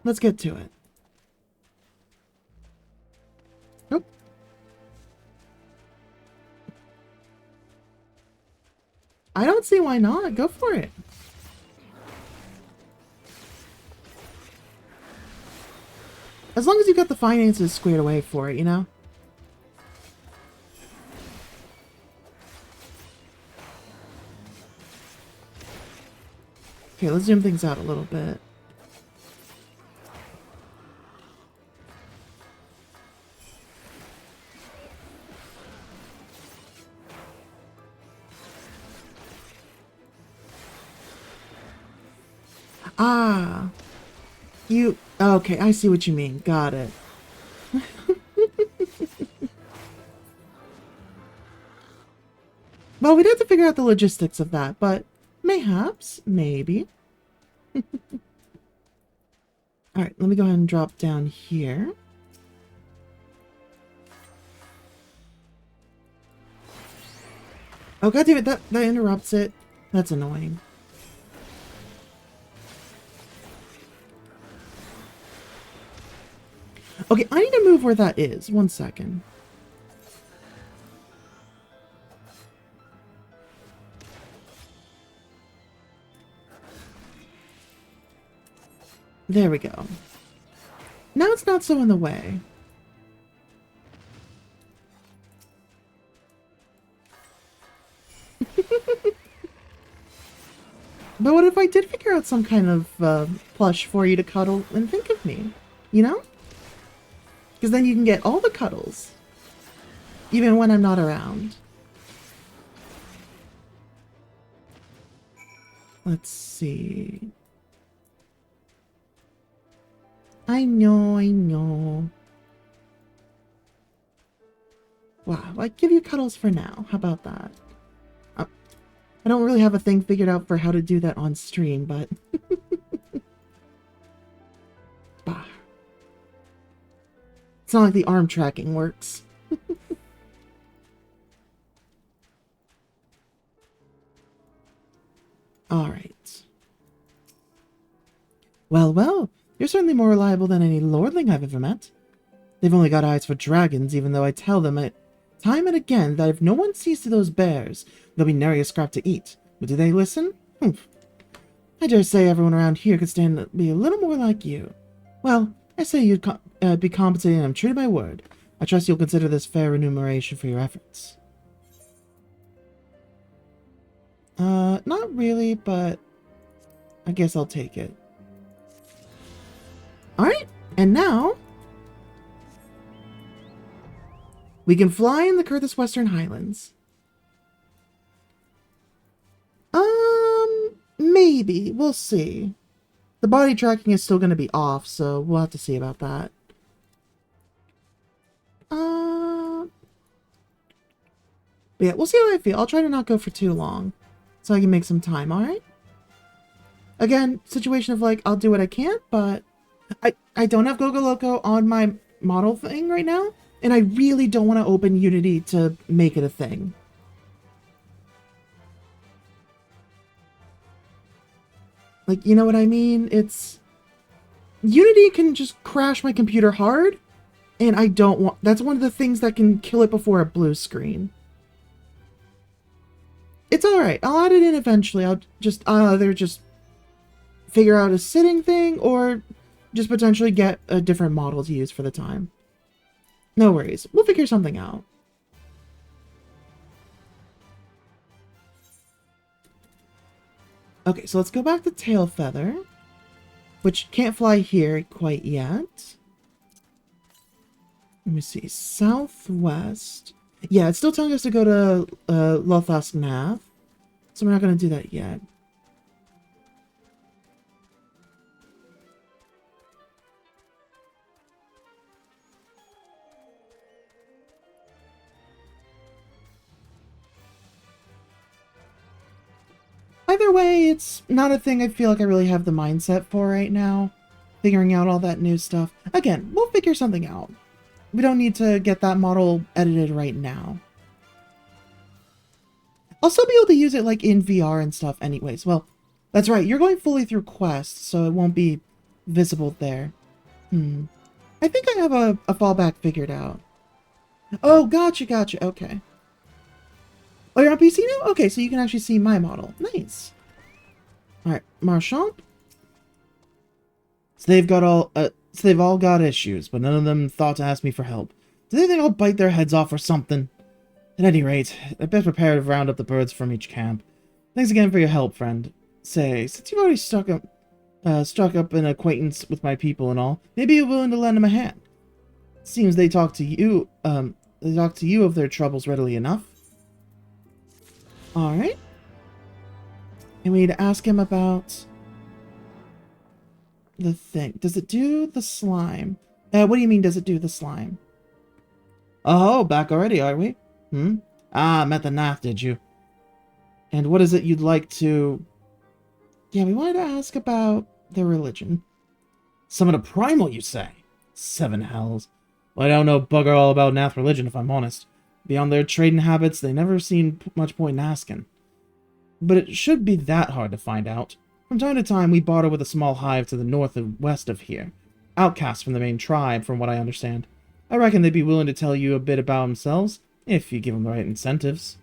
Let's get to it. Nope. I don't see why not. Go for it. As long as you got the finances squared away for it, you know? Okay, let's zoom things out a little bit. Ah. You... Okay, I see what you mean. Got it. Well, we'd have to figure out the logistics of that, but mayhaps, maybe. Alright, let me go ahead and drop down here. Oh, god damn it, that interrupts it. That's annoying. Okay, I need to move where that is. 1 second. There we go. Now it's not so in the way. But what if I did figure out some kind of plush for you to cuddle and think of me? You know? Because then you can get all the cuddles. Even when I'm not around. Let's see. I know. Wow, I give you cuddles for now. How about that? I don't really have a thing figured out for how to do that on stream, but... Bah. It's not like the arm tracking works. Alright. Well, you're certainly more reliable than any lordling I've ever met. They've only got eyes for dragons, even though I tell them time and again that if no one sees to those bears, there'll be nary a scrap to eat. But do they listen? Humph. I dare say everyone around here could stand to be a little more like you. Well, I say you'd be compensated, and I'm true to my word. I trust you'll consider this fair remuneration for your efforts. Not really, but I guess I'll take it. Alright, and now we can fly in the Kurthus Western Highlands. Maybe. We'll see. The body tracking is still going to be off, so we'll have to see about that. But yeah, we'll see how I feel. I'll try to not go for too long, so I can make some time, alright? Again, situation of like, I'll do what I can, but I don't have Gogo Loco on my model thing right now, and I really don't want to open Unity to make it a thing. Like, you know what I mean? It's... Unity can just crash my computer hard, and I don't want... That's one of the things that can kill it before a blue screen. It's alright. I'll add it in eventually. I'll either just figure out a sitting thing, or just potentially get a different model to use for the time. No worries. We'll figure something out. Okay, so let's go back to Tail Feather, which can't fly here quite yet. Let me see. Southwest. Yeah, it's still telling us to go to Lothos Nath, so we're not going to do that yet. Either way, it's not a thing I feel like I really have the mindset for right now. Figuring out all that new stuff. Again, we'll figure something out. We don't need to get that model edited right now. I'll still be able to use it like in VR and stuff anyways. Well, that's right, you're going fully through Quest, so it won't be visible there. I think I have a fallback figured out. Oh, gotcha, okay. Oh, you're on PC now? Okay, so you can actually see my model. Nice. Alright, Marchand. So they've all got issues, but none of them thought to ask me for help. Do they think I'll bite their heads off or something? At any rate, I'd best prepare to round up the birds from each camp. Thanks again for your help, friend. Say, since you've already struck up an acquaintance with my people and all, maybe you're willing to lend them a hand. Seems they talk to you of their troubles readily enough. Alright. And we need to ask him about the thing. Does it do the slime? What do you mean, does it do the slime? Oh, back already, are we? Met the Nath, did you? And what is it you'd like to... Yeah, we wanted to ask about their religion. Summon a primal, you say? Seven hells. Well, I don't know bugger all about Nath religion, if I'm honest. Beyond their trading habits, they never seemed much point in asking. But it should be that hard to find out. From time to time, we barter with a small hive to the north and west of here. Outcasts from the main tribe, from what I understand. I reckon they'd be willing to tell you a bit about themselves, if you give them the right incentives.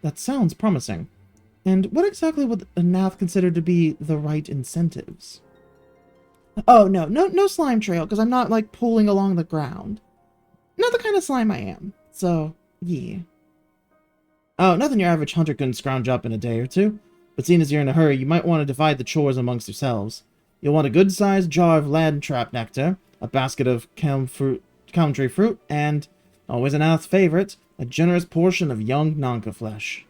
That sounds promising. And what exactly would a Nath consider to be the right incentives? Oh, no slime trail, because I'm not, like, pulling along the ground. Not the kind of slime I am, so... yeah. Oh, nothing your average hunter couldn't scrounge up in a day or two. But seeing as you're in a hurry, you might want to divide the chores amongst yourselves. You'll want a good-sized jar of land trap nectar, a basket of country fruit, and, always an Nath's favorite, a generous portion of young Nanka flesh.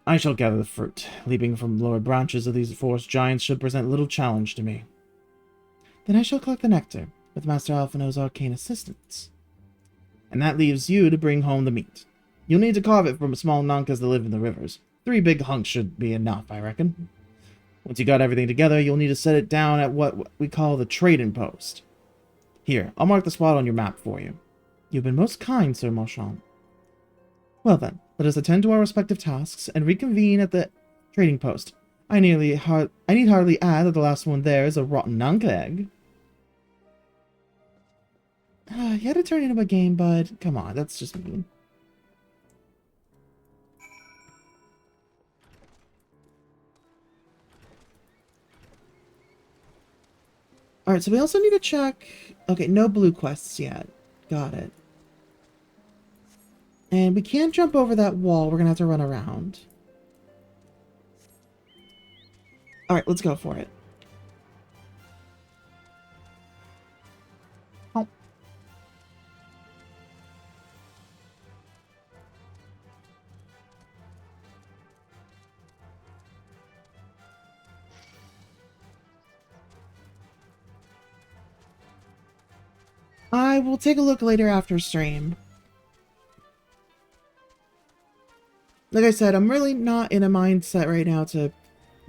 I shall gather the fruit. Leaping from lower branches of these forest giants should present little challenge to me. Then I shall collect the nectar, with Master Alphino's arcane assistance. And that leaves you to bring home the meat. You'll need to carve it from small Nankas that live in the rivers. 3 big hunks should be enough, I reckon. Once you got everything together, you'll need to set it down at what we call the trading post. Here, I'll mark the spot on your map for you. You've been most kind, Sir Marchand. Well then, let us attend to our respective tasks and reconvene at the trading post. I need hardly add that the last one there is a rotten Nanka egg. You had to turn into a game, bud. Come on, that's just mean. Alright, so we also need to check... Okay, no blue quests yet. Got it. And we can't jump over that wall. We're gonna have to run around. Alright, let's go for it. Oh. I will take a look later after stream. Like I said, I'm really not in a mindset right now to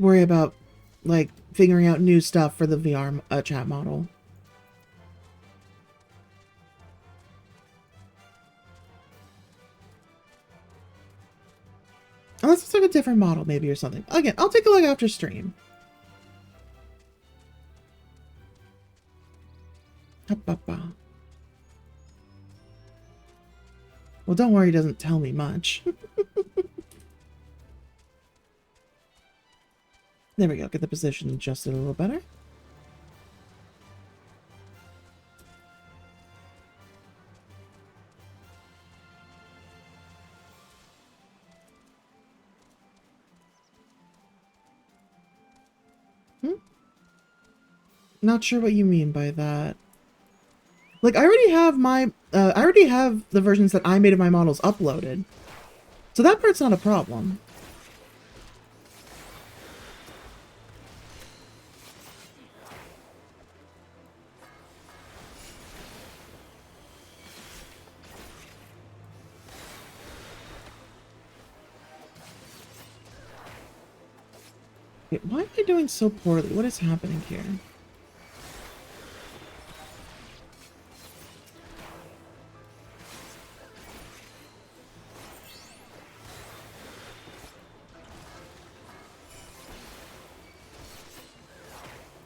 worry about, like, figuring out new stuff for the VR chat model. Unless it's like a different model, maybe, or something. Again, I'll take a look after stream. Well, don't worry, it doesn't tell me much. There we go, get the position adjusted a little better. Not sure what you mean by that. Like, I already have the versions that I made of my models uploaded. So that part's not a problem. Wait, why am I doing so poorly? What is happening here?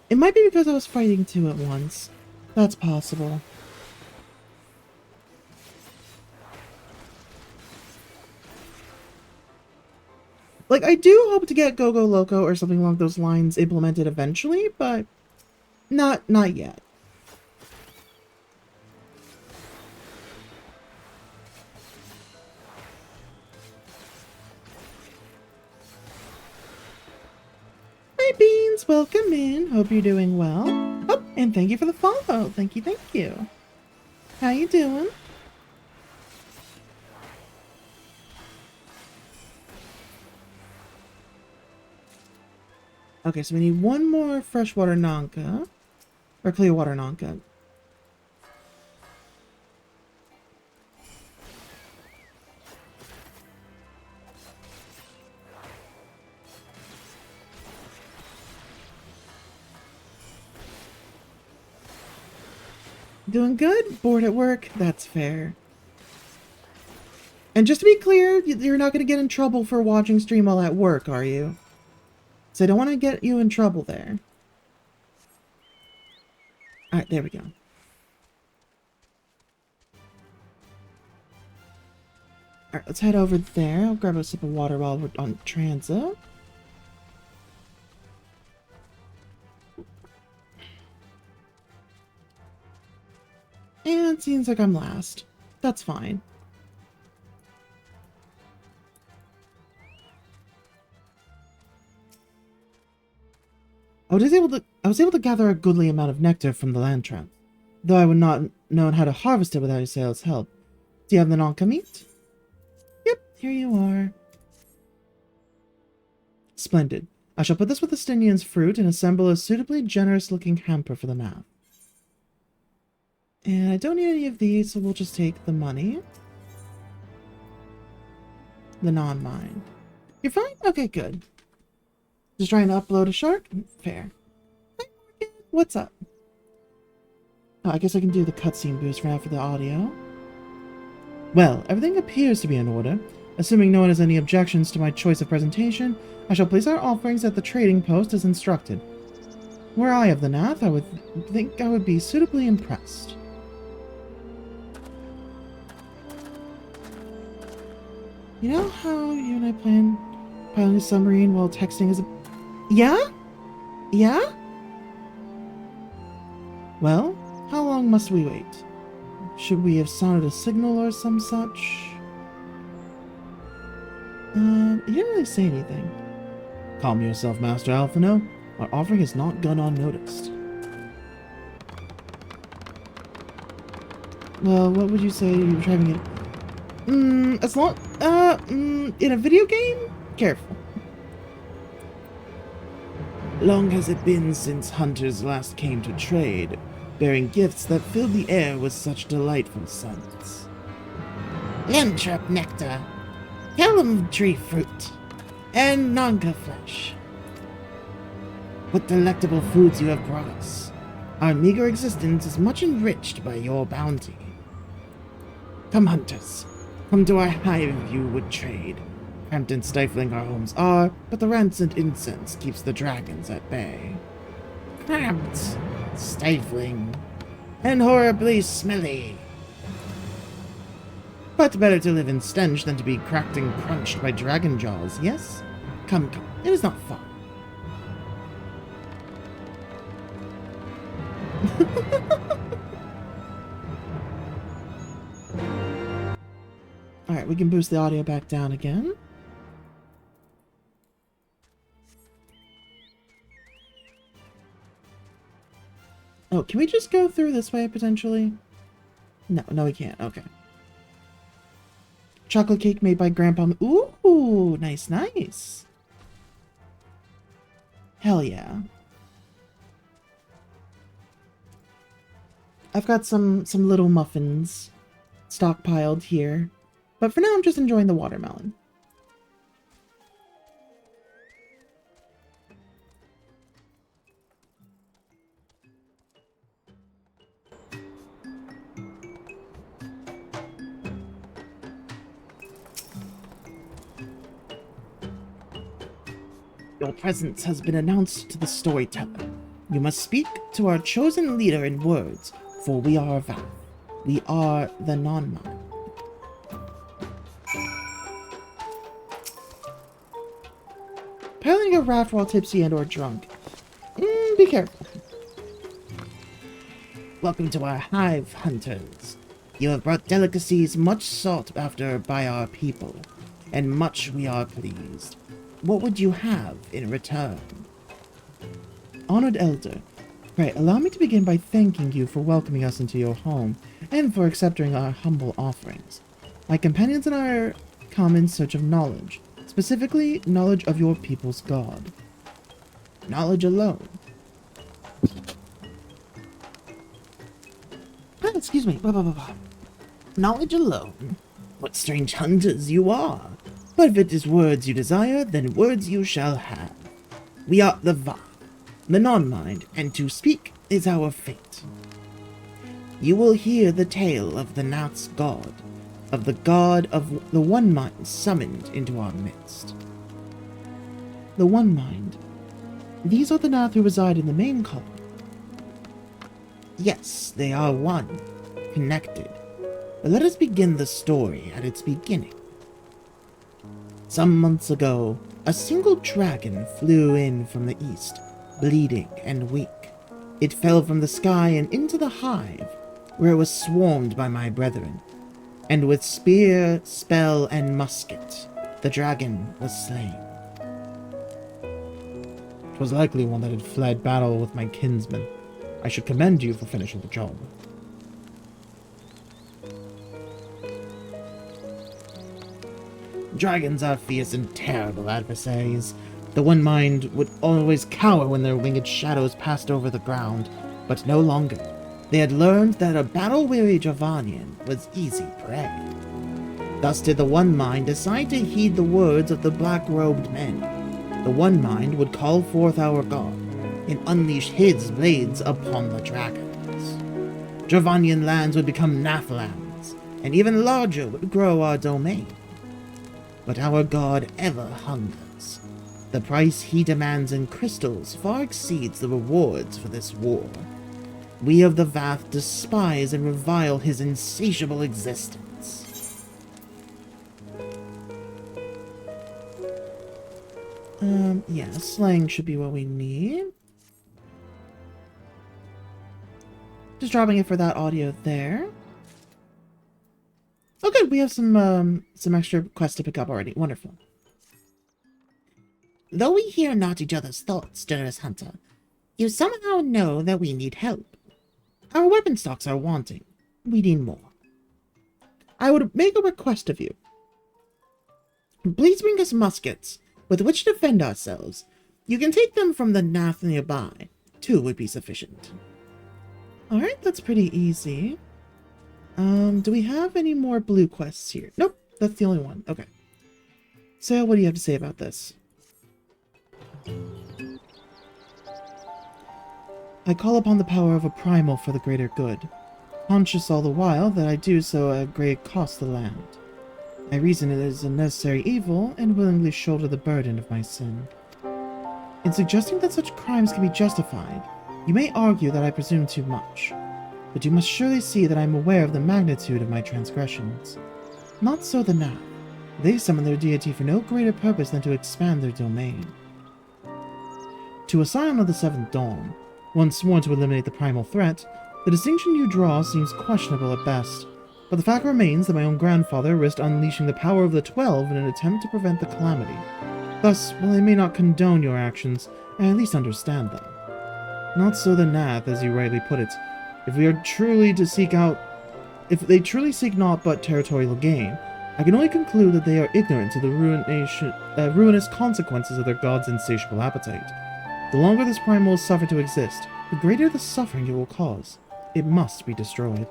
It might be because I was fighting two at once. That's possible. Like, I do hope to get Go Go Loco or something along those lines implemented eventually, but not yet. Hi, Beans! Welcome in. Hope you're doing well. Oh, and thank you for the follow. Thank you, thank you. How you doing? Okay, so we need one more freshwater Nanka. Or clear water Nanka. Doing good? Bored at work? That's fair. And just to be clear, you're not going to get in trouble for watching stream while at work, are you? So I don't want to get you in trouble there. Alright, there we go. Alright, let's head over there. I'll grab a sip of water while we're on transit. And it seems like I'm last. That's fine. I was able to gather a goodly amount of nectar from the land trap, though I would not known how to harvest it without Ysael's help. Do you have the Nonka meat? Yep, here you are. Splendid. I shall put this with the Stynian's fruit and assemble a suitably generous-looking hamper for the math. And I don't need any of these, so we'll just take the money. The non-mine. You're fine? Okay, good. Just trying to upload a shark? Fair. Hi, Morgan. What's up? Oh, I guess I can do the cutscene boost right now for the audio. Well, everything appears to be in order. Assuming no one has any objections to my choice of presentation, I shall place our offerings at the trading post as instructed. Were I of the Nath, I would think I would be suitably impressed. You know how you and I planned piloting a submarine while texting is a... Yeah? Yeah? Well, how long must we wait? Should we have sounded a signal or some such? You didn't really say anything. Calm yourself, Master Alphino. Our offering has not gone unnoticed. Well, what would you say you're driving it? As long, in a video game? Careful. Long has it been since hunters last came to trade, bearing gifts that filled the air with such delightful scents. Lemtrap nectar, Pelham tree fruit, and Nanga flesh. What delectable foods you have brought us. Our meager existence is much enriched by your bounty. Come, hunters. Come to our hive if you would trade. Cramped and stifling our homes are, but the rancid incense keeps the dragons at bay. Cramped, stifling, and horribly smelly. But better to live in stench than to be cracked and crunched by dragon jaws, yes? Come, come, it is not fun. Alright, we can boost the audio back down again. Oh, can we just go through this way, potentially? No, we can't. Okay. Chocolate cake made by Grandpa. Ooh, nice, nice. Hell yeah. I've got some little muffins stockpiled here. But for now, I'm just enjoying the watermelon. Your presence has been announced to the storyteller. You must speak to our chosen leader in words, for we are Vath. We are the non-mind. Piloting a raft while tipsy and or drunk. Be careful. Welcome to our hive, hunters. You have brought delicacies much sought after by our people, and much we are pleased. What would you have in return? Honored Elder, pray allow me to begin by thanking you for welcoming us into your home, and for accepting our humble offerings. My companions and I are come in search of knowledge. Specifically, knowledge of your people's god. Knowledge alone. Excuse me. Knowledge alone. What strange hunters you are. But if it is words you desire, then words you shall have. We are the Va, the non-mind, and to speak is our fate. You will hear the tale of the Nath's god, of the god of the One Mind summoned into our midst. The One Mind. These are the Nath who reside in the main column. Yes, they are one, connected. But let us begin the story at its beginning. Some months ago, a single dragon flew in from the east, bleeding and weak. It fell from the sky and into the hive, where it was swarmed by my brethren. And with spear, spell, and musket, the dragon was slain. 'Twas likely one that had fled battle with my kinsmen. I should commend you for finishing the job. Dragons are fierce and terrible adversaries. The One Mind would always cower when their winged shadows passed over the ground, but no longer. They had learned that a battle-weary Javanian was easy prey. Thus did the One Mind decide to heed the words of the black-robed men. The One Mind would call forth our god, and unleash his blades upon the dragons. Javanian lands would become Nath lands, and even larger would grow our domain. But our god ever hungers. The price he demands in crystals far exceeds the rewards for this war. We of the Vath despise and revile his insatiable existence. Yeah, slang should be what we need. Just dropping it for that audio there. Oh good, we have some extra quests to pick up already. Wonderful. Though we hear not each other's thoughts, generous hunter, you somehow know that we need help. Our weapon stocks are wanting. We need more. I would make a request of you. Please bring us muskets with which to defend ourselves. You can take them from the Nath nearby. 2 would be sufficient. Alright, that's pretty easy. Do we have any more blue quests here? Nope, that's the only one. Okay. So, what do you have to say about this? I call upon the power of a primal for the greater good, conscious all the while that I do so at great cost to the land. I reason it is a necessary evil, and willingly shoulder the burden of my sin. In suggesting that such crimes can be justified, you may argue that I presume too much, but you must surely see that I am aware of the magnitude of my transgressions. Not so the Nath. They summon their deity for no greater purpose than to expand their domain. To a scion of the Seventh Dawn, one sworn to eliminate the primal threat, the distinction you draw seems questionable at best, but the fact remains that my own grandfather risked unleashing the power of the 12 in an attempt to prevent the calamity. Thus, while I may not condone your actions, I at least understand them. Not so the Nath, as you rightly put it. If they truly seek naught but territorial gain, I can only conclude that they are ignorant to the ruinous consequences of their god's insatiable appetite. The longer this primal is suffered to exist, the greater the suffering it will cause. It must be destroyed.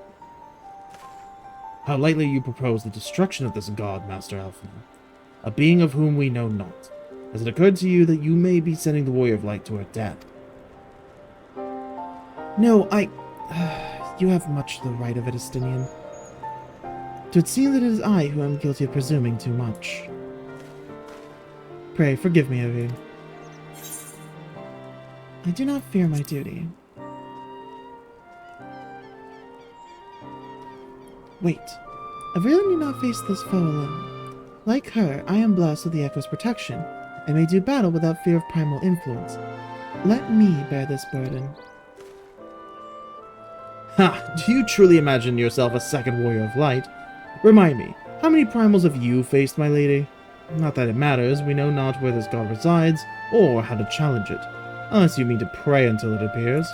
How lightly you propose the destruction of this god, Master Alphen, a being of whom we know not. Has it occurred to you that you may be sending the Warrior of Light to her death? No, you have much the right of it, Estinian. It would seem that it is I who am guilty of presuming too much. Pray, forgive me, Evie. I do not fear my duty. Wait, I really need not face this foe alone. Like her, I am blessed with the Echo's protection, and may do battle without fear of primal influence. Let me bear this burden. Ha! Do you truly imagine yourself a second Warrior of Light? Remind me, how many primals have you faced, my lady? Not that it matters, we know not where this god resides, or how to challenge it. Unless you mean to pray until it appears.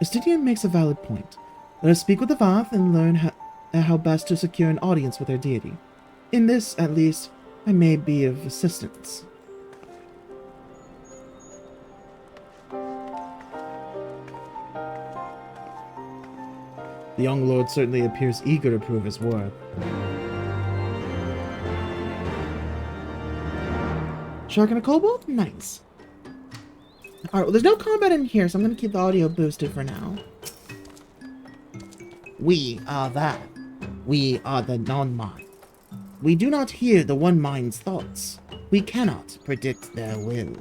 Estinian makes a valid point. Let us speak with the Vath and learn how best to secure an audience with their deity. In this, at least, I may be of assistance. The young lord certainly appears eager to prove his worth. Shark and a kobold? Nice. Alright, well there's no combat in here, so I'm gonna keep the audio boosted for now. We are that. We are the non-mind. We do not hear the one mind's thoughts. We cannot predict their will.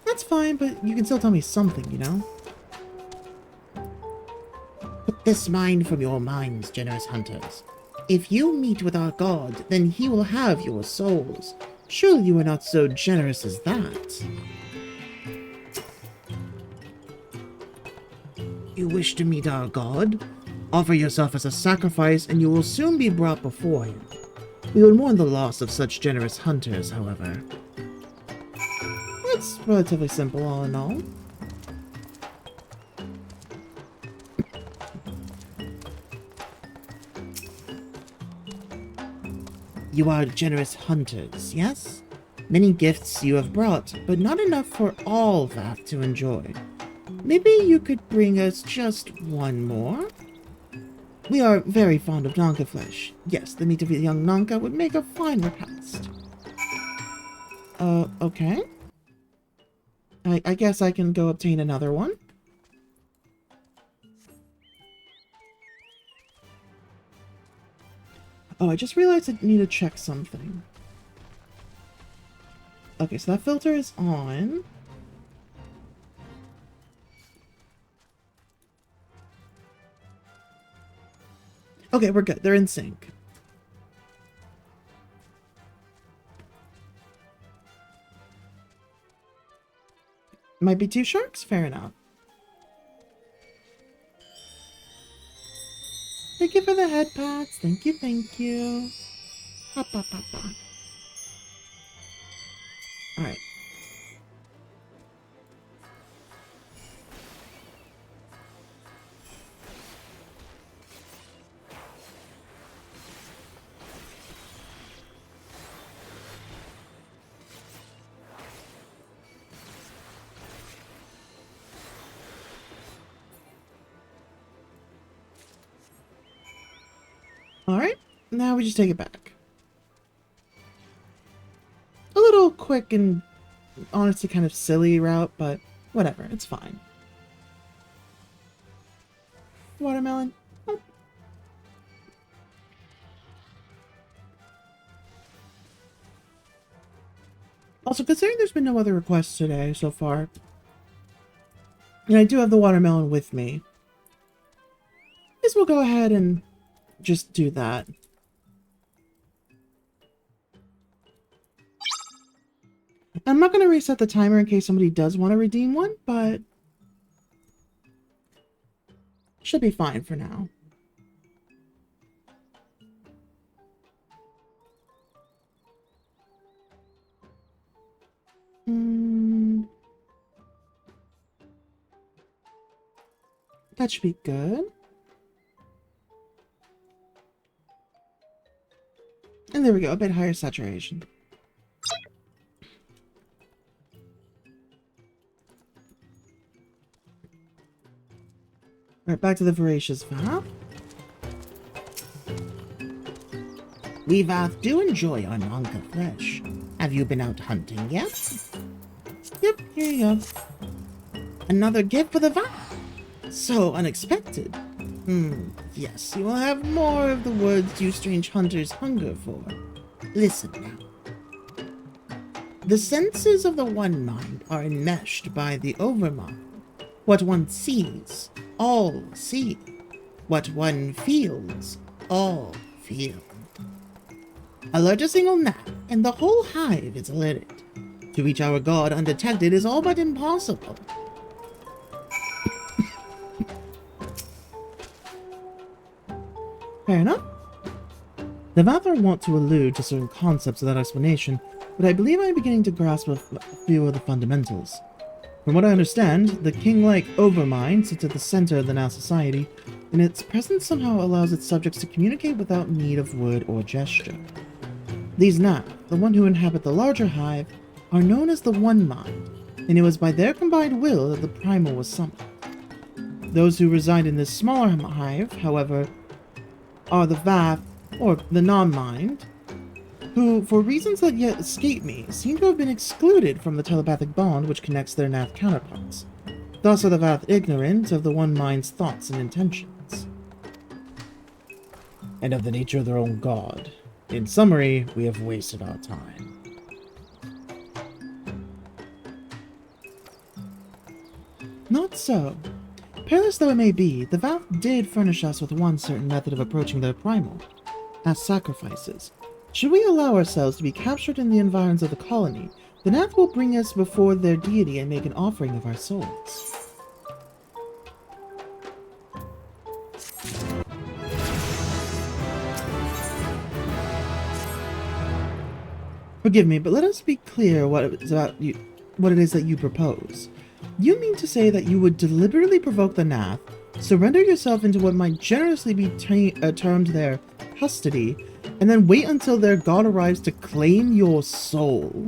That's fine, but you can still tell me something, you know? Put this mind from your minds, generous hunters. If you meet with our god, then he will have your souls. Surely you are not so generous as that. You wish to meet our god? Offer yourself as a sacrifice, and you will soon be brought before him. We would mourn the loss of such generous hunters, however. It's relatively simple, all in all. You are generous hunters, yes? Many gifts you have brought, but not enough for all that to enjoy. Maybe you could bring us just one more? We are very fond of Nanka flesh. Yes, the meat of a young Nanka would make a fine repast. Okay. I guess I can go obtain another one. Oh, I just realized I need to check something. Okay, so that filter is on. Okay, we're good. They're in sync. Might be 2 sharks? Fair enough. Thank you for the head pats. Thank you, thank you. Hop, hop, hop, hop. Alright. Alright, now we just take it back. A little quick and honestly kind of silly route, but whatever, it's fine. Watermelon. Oh. Also, considering there's been no other requests today so far, and I do have the watermelon with me, I guess we'll go ahead and just do that. I'm not going to reset the timer in case somebody does want to redeem one, but should be fine for now. That should be good. And there we go, a bit higher saturation. Alright, back to the voracious Vath. We Vath do enjoy our Nanka flesh. Have you been out hunting yet? Yep, here you go. Another gift for the Vath? So unexpected. Yes, you will have more of the woods you strange hunters hunger for. Listen now. The senses of the one mind are enmeshed by the overmind. What one sees, all see. What one feels, all feel. Alert a single gnat, and the whole hive is alerted. To reach our god undetected is all but impossible. Fair enough. The Vathar want to allude to certain concepts of that explanation, but I believe I'm beginning to grasp a few of the fundamentals. From what I understand, the king-like overmind sits at the center of the now society, and its presence somehow allows its subjects to communicate without need of word or gesture. These Nat, the one who inhabit the larger hive, are known as the One Mind, and it was by their combined will that the Primal was summoned. Those who reside in this smaller hive, however, are the Vath, or the non-mind, who, for reasons that yet escape me, seem to have been excluded from the telepathic bond which connects their Nath counterparts. Thus are the Vath ignorant of the One Mind's thoughts and intentions, and of the nature of their own god. In summary, we have wasted our time. Not so. Perilous though it may be, the Vath did furnish us with one certain method of approaching their primal, as sacrifices. Should we allow ourselves to be captured in the environs of the colony, the Nath will bring us before their deity and make an offering of our souls. Forgive me, but let us be clear what it is that you propose. You mean to say that you would deliberately provoke the Nath, surrender yourself into what might generously be termed their custody, and then wait until their god arrives to claim your soul?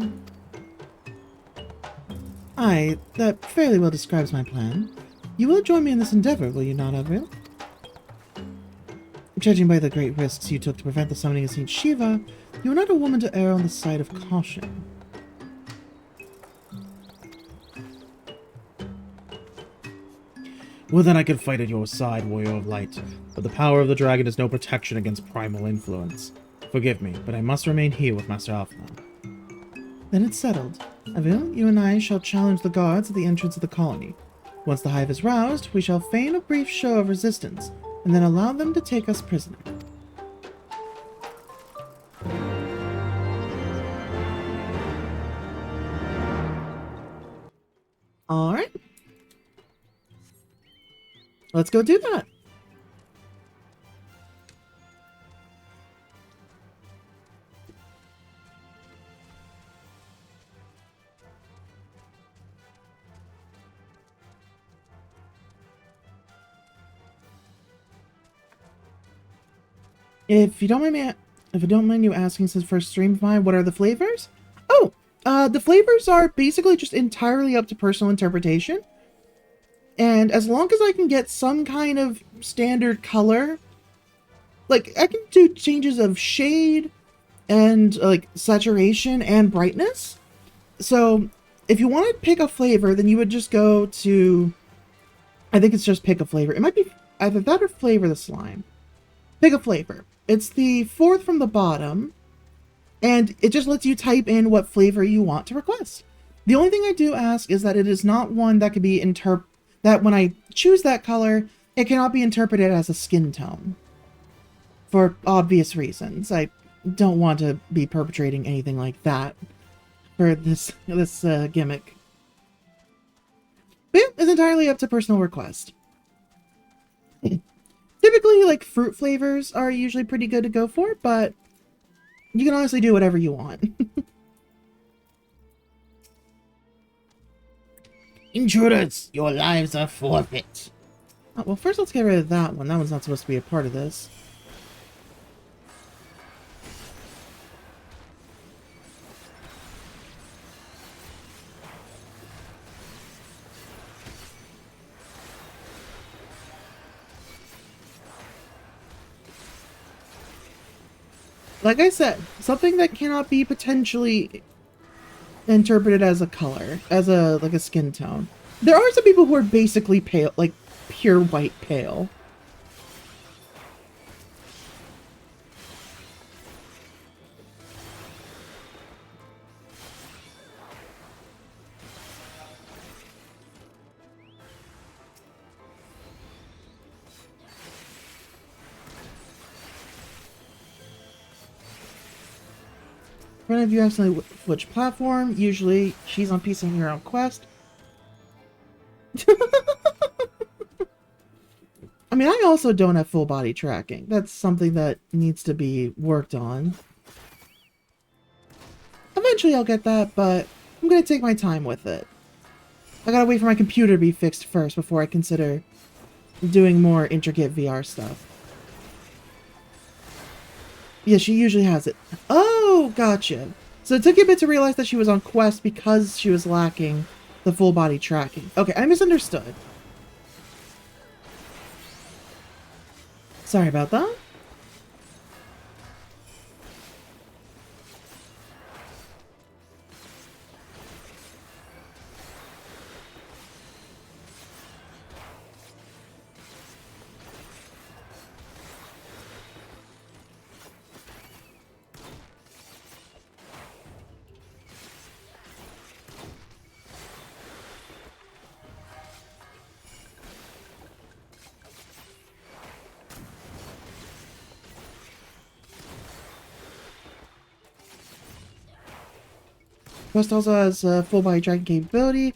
Aye, that fairly well describes my plan. You will join me in this endeavor, will you not, Avril? Judging by the great risks you took to prevent the summoning of Saint Shiva, you are not a woman to err on the side of caution. Well, then I could fight at your side, Warrior of Light, but the power of the dragon is no protection against primal influence. Forgive me, but I must remain here with Master Alphna. Then it's settled. Avril, you and I shall challenge the guards at the entrance of the colony. Once the hive is roused, we shall feign a brief show of resistance, and then allow them to take us prisoner. Alright. Let's go do that. If you don't mind me, if you don't mind you asking, since first stream of mine, what are the flavors? Oh, the flavors are basically just entirely up to personal interpretation. And as long as I can get some kind of standard color, like I can do changes of shade and like saturation and brightness. So if you want to pick a flavor, then you would just go to, I think it's just pick a flavor. It might be either that or flavor the slime. Pick a flavor. It's the fourth from the bottom, and it just lets you type in what flavor you want to request. The only thing I do ask is that it is not one that could be that when I choose that color, it cannot be interpreted as a skin tone. For obvious reasons. I don't want to be perpetrating anything like that for this gimmick. But yeah, it's entirely up to personal request. Typically, like, fruit flavors are usually pretty good to go for, but you can honestly do whatever you want. Intruders, your lives are forfeit. Oh, well, first let's get rid of that one. That one's not supposed to be a part of this. Like I said, something that cannot be potentially interpreted as a color, as a like a skin tone. There are some people who are basically pale, like pure white pale. One of you accidentally switch platform. Usually, she's on PC and you're on Quest. I mean, I also don't have full body tracking. That's something that needs to be worked on. Eventually I'll get that, but I'm gonna take my time with it. I gotta wait for my computer to be fixed first before I consider doing more intricate VR stuff. Yeah, she usually has it. Oh, gotcha. So it took you a bit to realize that she was on Quest because she was lacking the full body tracking. Okay, I misunderstood. Sorry about that. Quest also has full body tracking capability.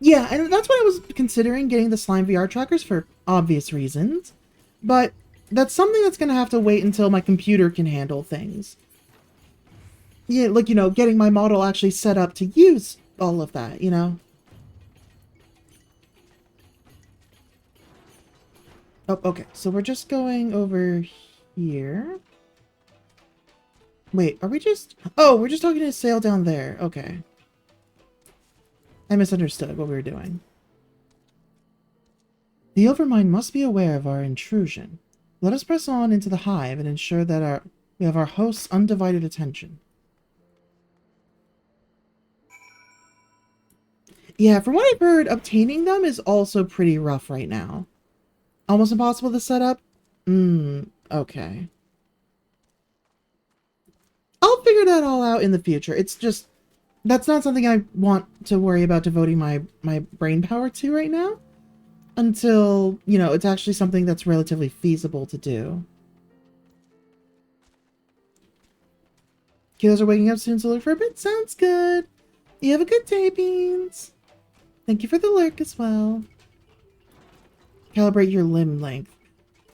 Yeah, and that's what I was considering, getting the Slime VR trackers for obvious reasons. But that's something that's going to have to wait until my computer can handle things. Yeah, like, you know, getting my model actually set up to use all of that, you know? Oh, okay, so we're just going over here. Wait, are we just... Oh, we're just talking to Sail down there. Okay. I misunderstood what we were doing. The Overmind must be aware of our intrusion. Let us press on into the hive and ensure that we have our host's undivided attention. Yeah, from what I've heard, obtaining them is also pretty rough right now. Almost impossible to set up? Okay. I'll figure that all out in the future. It's just, that's not something I want to worry about devoting my brain power to right now. Until, you know, it's actually something that's relatively feasible to do. Kiddos are waking up soon, so look for a bit. Sounds good. You have a good day, Beans. Thank you for the lurk as well. Calibrate your limb length.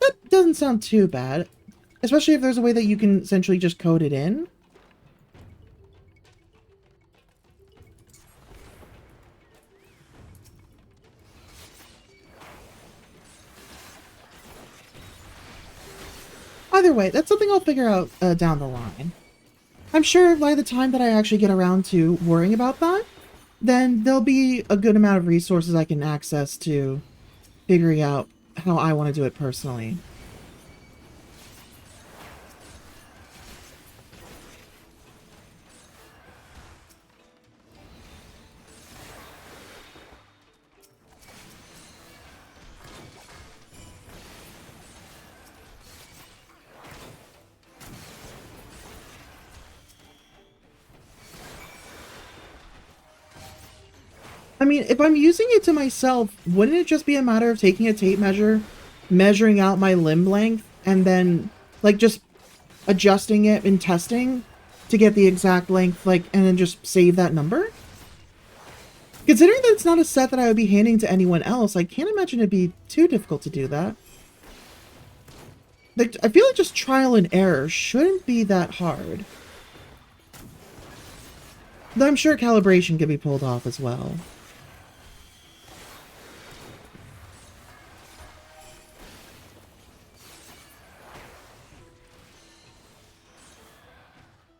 That doesn't sound too bad. Especially if there's a way that you can essentially just code it in. either way, that's something I'll figure out down the line. I'm sure by the time that I actually get around to worrying about that, then there'll be a good amount of resources I can access to figuring out how I want to do it personally. I mean, if I'm using it to myself, wouldn't it just be a matter of taking a tape measure, measuring out my limb length, and then, like, just adjusting it and testing to get the exact length, like, and then just save that number? Considering that it's not a set that I would be handing to anyone else, I can't imagine it'd be too difficult to do that. Like, I feel like just trial and error shouldn't be that hard. Though I'm sure calibration can be pulled off as well.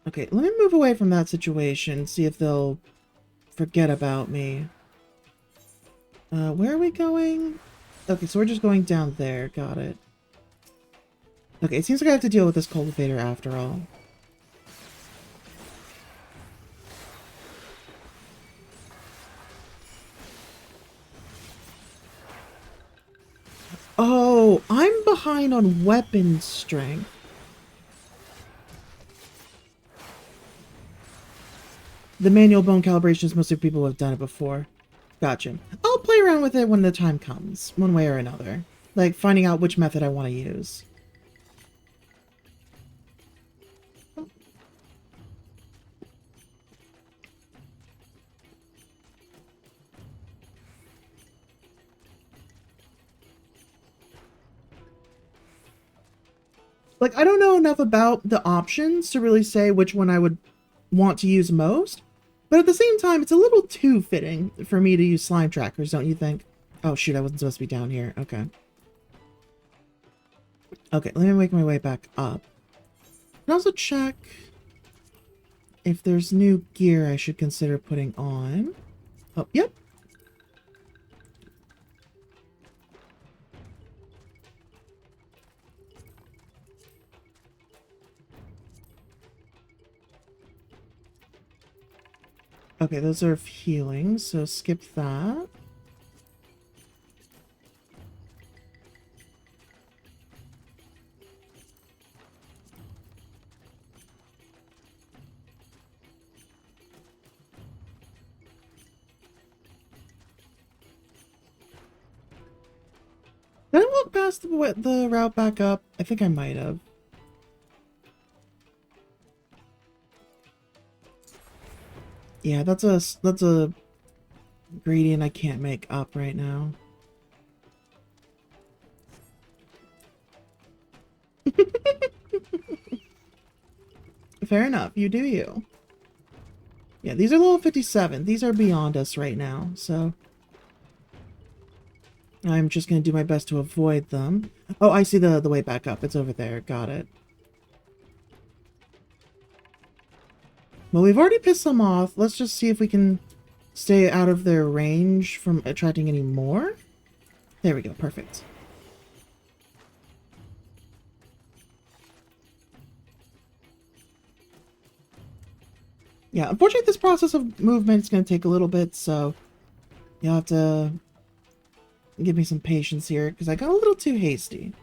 Okay, let me move away from that situation, see if they'll forget about me. Where are we going? Okay, so we're just going down there. Got it. Okay, it seems like I have to deal with this cultivator after all. Oh, I'm behind on weapon strength. The manual bone calibration is mostly people who have done it before. Gotcha. I'll play around with it when the time comes, one way or another. Like, finding out which method I want to use. Like, I don't know enough about the options to really say which one I would want to use most. But at the same time, it's a little too fitting for me to use slime trackers, don't you think? Oh, shoot, I wasn't supposed to be down here. Okay. Okay, let me make my way back up. And also check if there's new gear I should consider putting on. Oh, yep. Okay, those are healing, so skip that. Did I walk past the route back up? I think I might have. Yeah, that's a gradient I can't make up right now. Fair enough, you do you. Yeah, these are level 57. These are beyond us right now, so I'm just gonna do my best to avoid them. Oh, I see the way back up. It's over there. Got it. Well, we've already pissed them off. Let's just see if we can stay out of their range from attracting any more. There we go. Perfect. Yeah, unfortunately, this process of movement is going to take a little bit, so you'll have to give me some patience here, because I got a little too hasty.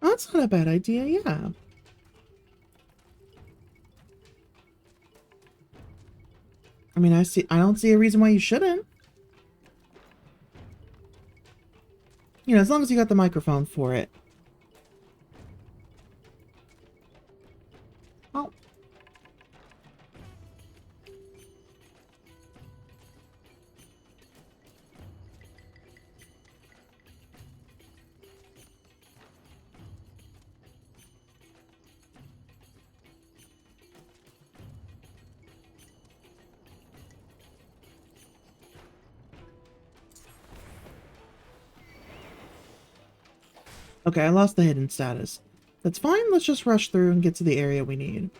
Oh, that's not a bad idea, yeah. I mean, I don't see a reason why you shouldn't. You know, as long as you got the microphone for it. Oh. Okay, I lost the hidden status. That's fine, let's just rush through and get to the area we need.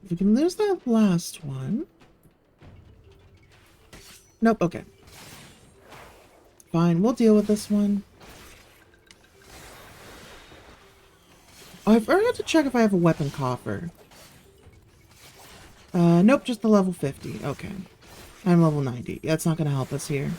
If we can lose that last one... Nope, okay. Fine, we'll deal with this one. Oh, I forgot to check if I have a weapon coffer. Nope, just the level 50. Okay. I'm level 90. That's not gonna help us here.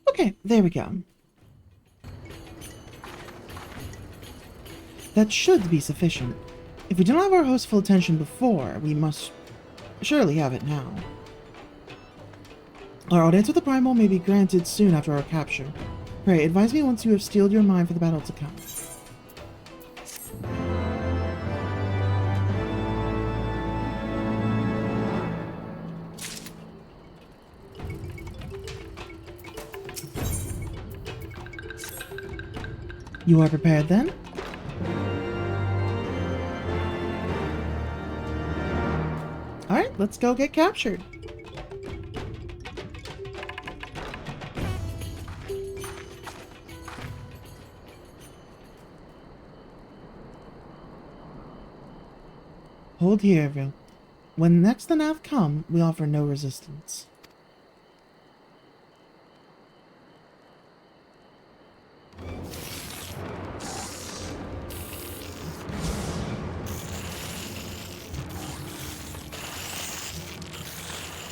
Okay, there we go. That should be sufficient. If we didn't have our host's full attention before, we must surely have it now. Our audience with the Primal may be granted soon after our capture. Pray, advise me once you have steeled your mind for the battle to come. You are prepared then? Alright, let's go get captured. Hold here, everyone. When next the Nav come, we offer no resistance.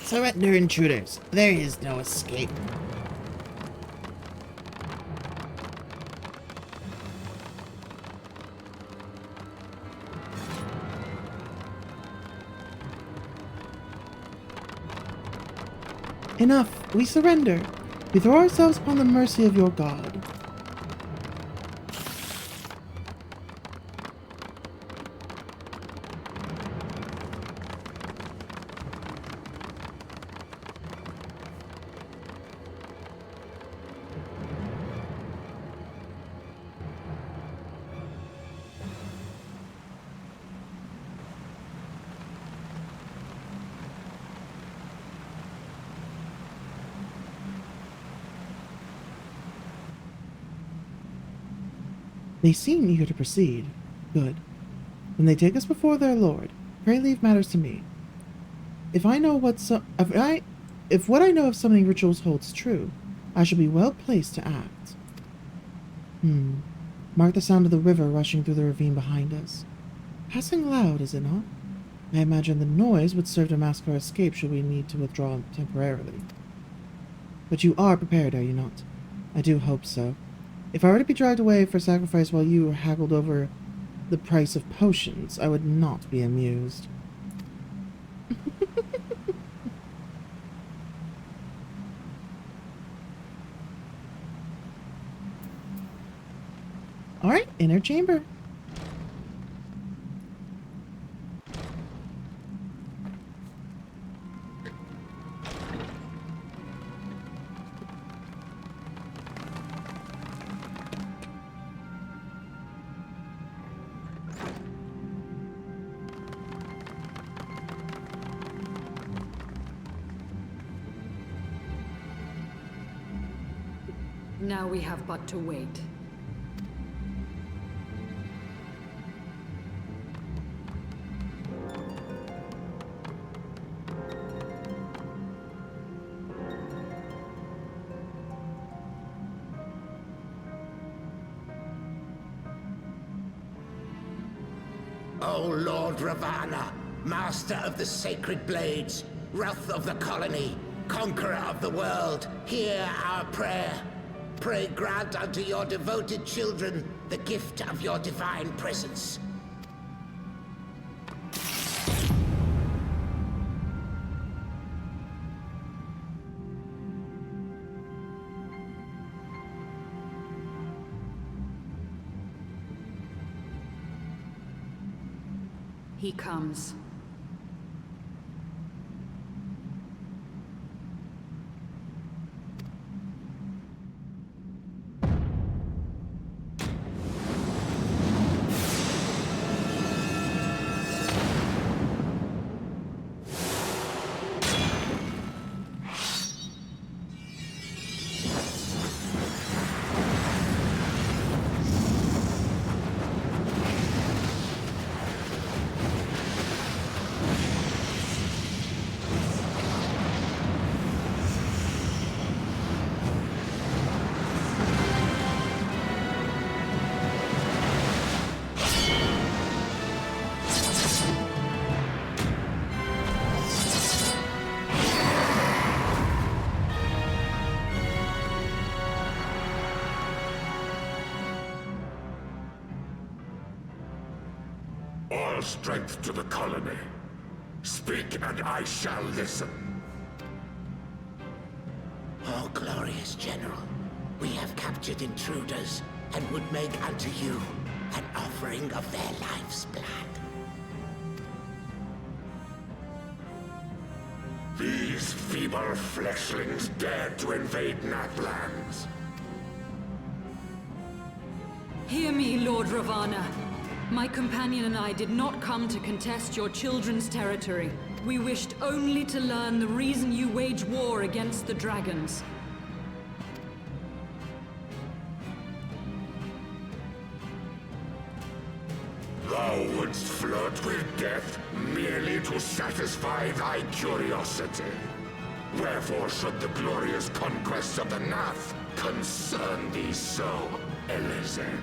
Surrender, intruders. There is no escape. Enough. We surrender. We throw ourselves upon the mercy of your God. They seem eager to proceed. Good. When they take us before their lord, pray leave matters to me. If what I know of summoning rituals holds true, I shall be well placed to act. Mark the sound of the river rushing through the ravine behind us. Passing loud, is it not? I imagine the noise would serve to mask our escape should we need to withdraw temporarily. But you are prepared, are you not? I do hope so. If I were to be dragged away for sacrifice while you haggled over the price of potions, I would not be amused. Alright, inner chamber. Now we have but to wait. O Lord Ravana, master of the sacred blades, wrath of the colony, conqueror of the world, hear our prayer. Pray grant unto your devoted children the gift of your divine presence. He comes. strength to the colony. Speak and I shall listen. Oh, glorious General, we have captured intruders and would make unto you an offering of their life's blood. These feeble fleshlings dared to invade Nathlands. Hear me, Lord Ravana. My companion and I did not come to contest your children's territory. We wished only to learn the reason you wage war against the dragons. Thou wouldst flirt with death merely to satisfy thy curiosity. Wherefore should the glorious conquests of the Nath concern thee so, Elezen?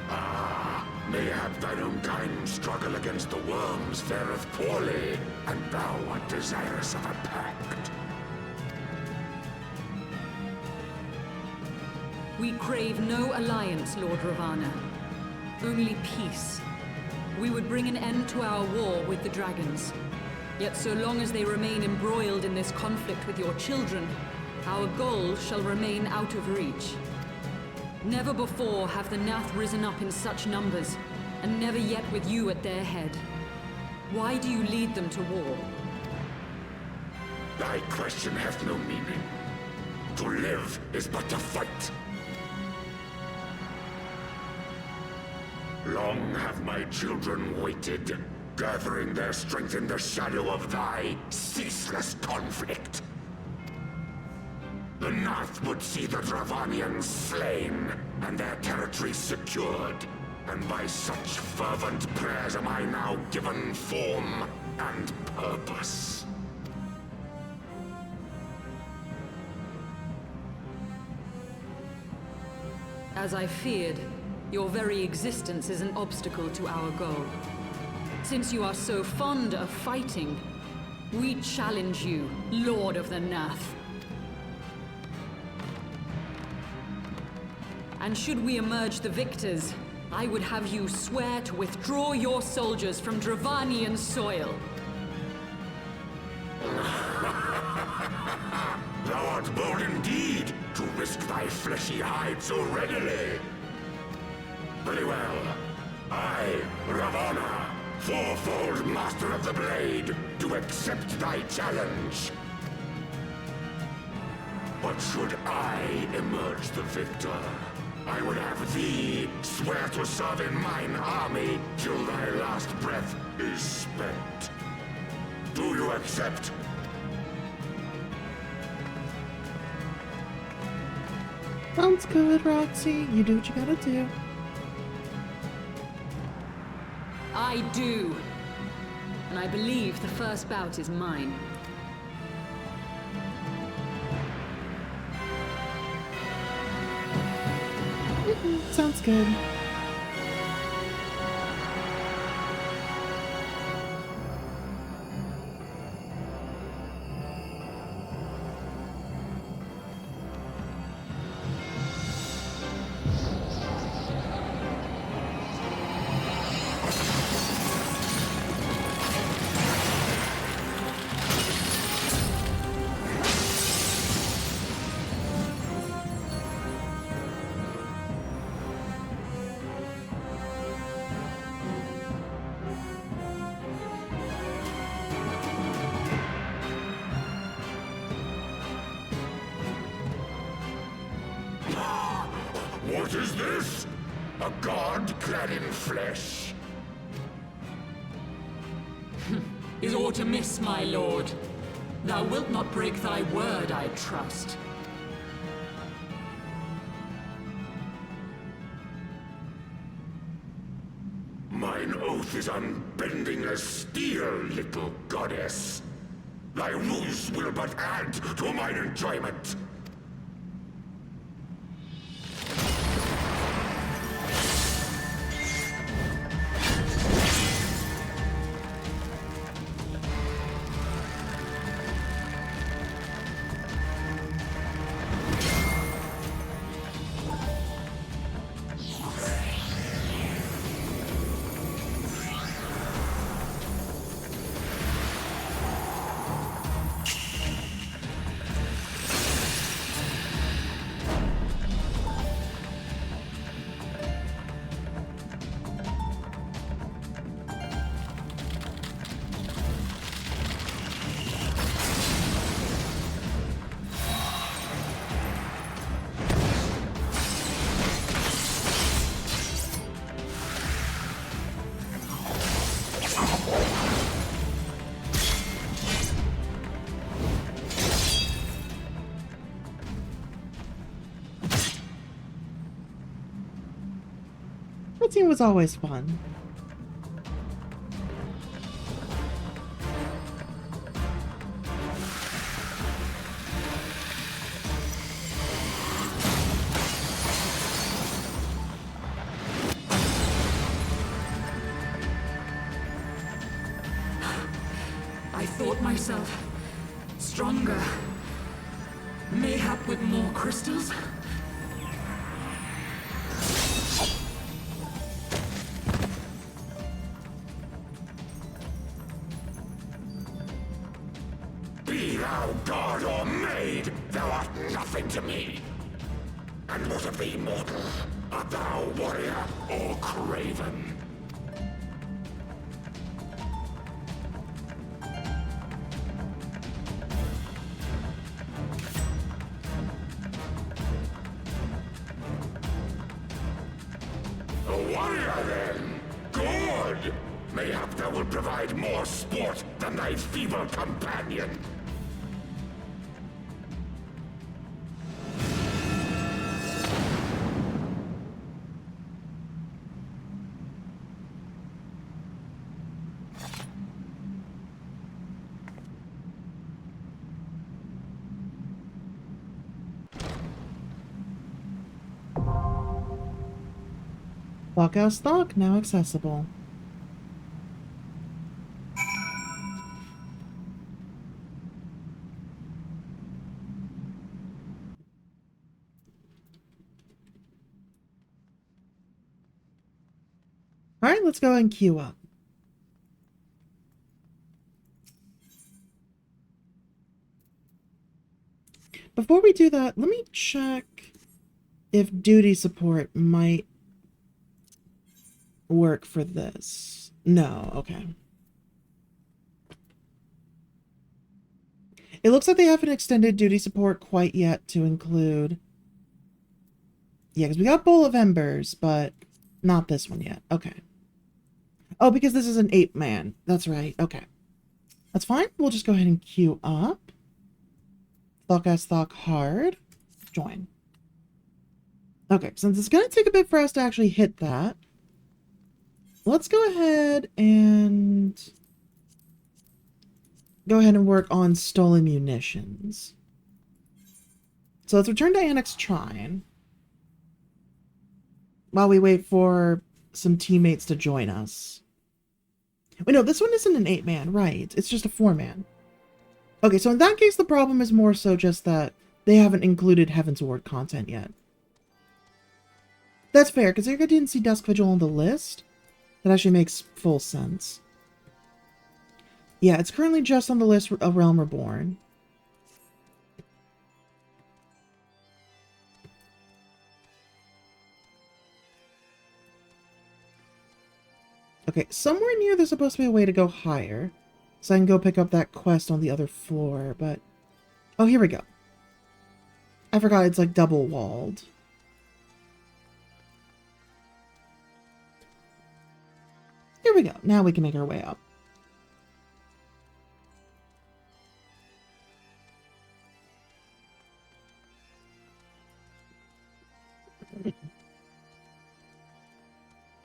Ah, mayhap thine own kind struggle against the worms fareth poorly, and thou art desirous of a pact. We crave no alliance, Lord Ravana. Only peace. We would bring an end to our war with the dragons. Yet so long as they remain embroiled in this conflict with your children, our goal shall remain out of reach. Never before have the Nath risen up in such numbers, and never yet with you at their head. Why do you lead them to war? Thy question hath no meaning. To live is but to fight. Long have my children waited, gathering their strength in the shadow of thy ceaseless conflict. The Nath would see the Dravanians slain, and their territory secured. And by such fervent prayers am I now given form and purpose. As I feared, your very existence is an obstacle to our goal. Since you are so fond of fighting, we challenge you, Lord of the Nath. And should we emerge the victors, I would have you swear to withdraw your soldiers from Dravanian soil. Thou art bold indeed to risk thy fleshy hide so readily. Very well. I, Ravana, fourfold Master of the Blade, do accept thy challenge. But should I emerge the victor, I would have thee swear to serve in mine army till thy last breath is spent. Do you accept? Sounds good, Roxy. You do what you gotta do. I do. And I believe the first bout is mine. Sounds good. What is this? A god clad in flesh? Is aught amiss, my lord? Thou wilt not break thy word, I trust. Mine oath is unbending as steel, little goddess. Thy ruse will but add to mine enjoyment. Palpatine was always fun. I thought myself stronger. Mayhap with more crystals? Be thou god or maid, thou art nothing to me. And what of thee, mortal? Art thou warrior or craven? A warrior, then? Good! Mayhap thou will provide more sport than thy feeble companion. Blockhouse Dock now accessible. Alright, let's go ahead and queue up. Before we do that, let me check if duty support might work for this. No, okay. It looks like they haven't extended duty support quite yet to include... Yeah, because we got Bowl of Embers, but not this one yet. Okay. Oh, because this is an 8-man. That's right. Okay. That's fine. We'll just go ahead and queue up. Thok hard. Join. Okay, since it's going to take a bit for us to actually hit that, let's go ahead and work on stolen munitions. So let's return to Annex Trine while we wait for some teammates to join us. Wait, no, this one isn't an 8-man, right? It's just a 4-man. Okay, so in that case, the problem is more so just that they haven't included Heaven's Ward content yet. That's fair, because I didn't see Dusk Vigil on the list. That actually makes full sense. Yeah, it's currently just on the list of Realm Reborn. Okay, somewhere near there's supposed to be a way to go higher. So I can go pick up that quest on the other floor, but... Oh, here we go. I forgot it's like double-walled. Here we go. Now we can make our way up.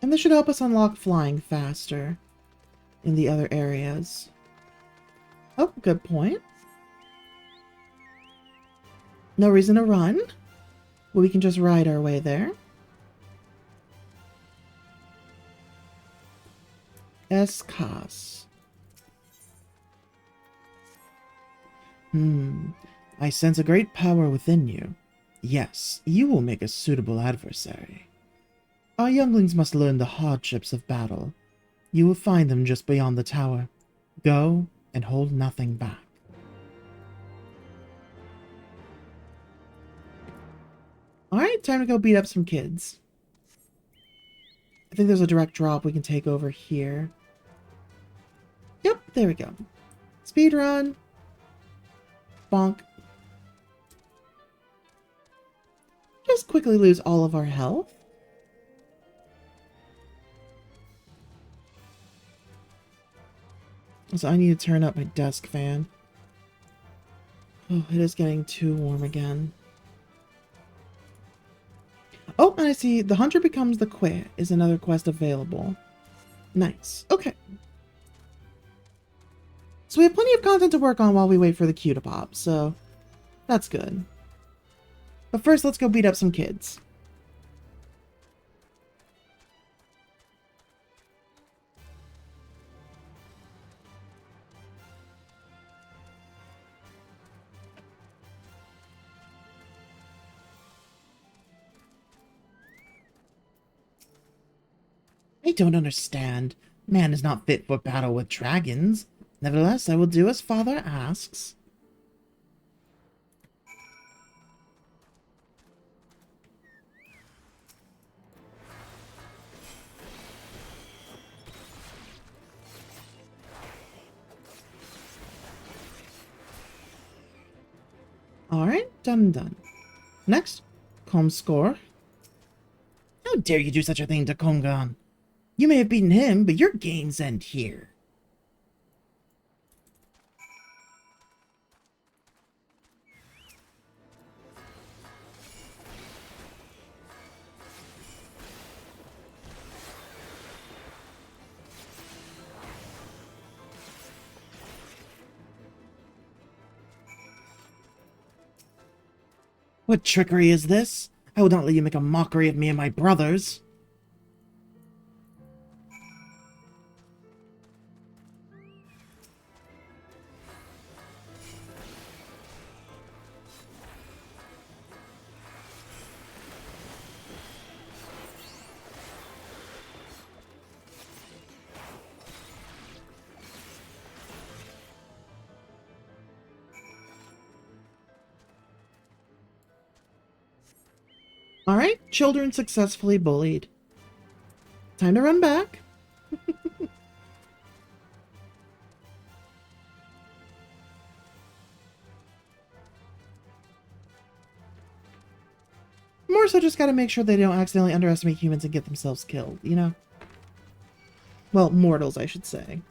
And this should help us unlock flying faster in the other areas. Oh, good point. No reason to run. Well, we can just ride our way there. Escas. I sense a great power within you. Yes, you will make a suitable adversary. Our younglings must learn the hardships of battle. You will find them just beyond the tower. Go and hold nothing back. Alright, time to go beat up some kids. I think there's a direct drop we can take over here. Yep, there we go. Speed run. Bonk. Just quickly lose all of our health. So I need to turn up my desk fan. Oh, it is getting too warm again. Oh, and I I see the hunter becomes the queer is another quest available. Nice. Okay. So we have plenty of content to work on while we wait for the queue to pop, so that's good. But first, let's go beat up some kids. I don't understand. Man is not fit for battle with dragons. Nevertheless, I will do as father asks. Alright, done. Next, Comscore. How dare you do such a thing to Kongan? You may have beaten him, but your games end here. What trickery is this? I will not let you make a mockery of me and my brothers. Alright, children successfully bullied. Time to run back. More so just gotta make sure they don't accidentally underestimate humans and get themselves killed, you know? Well, mortals, I should say.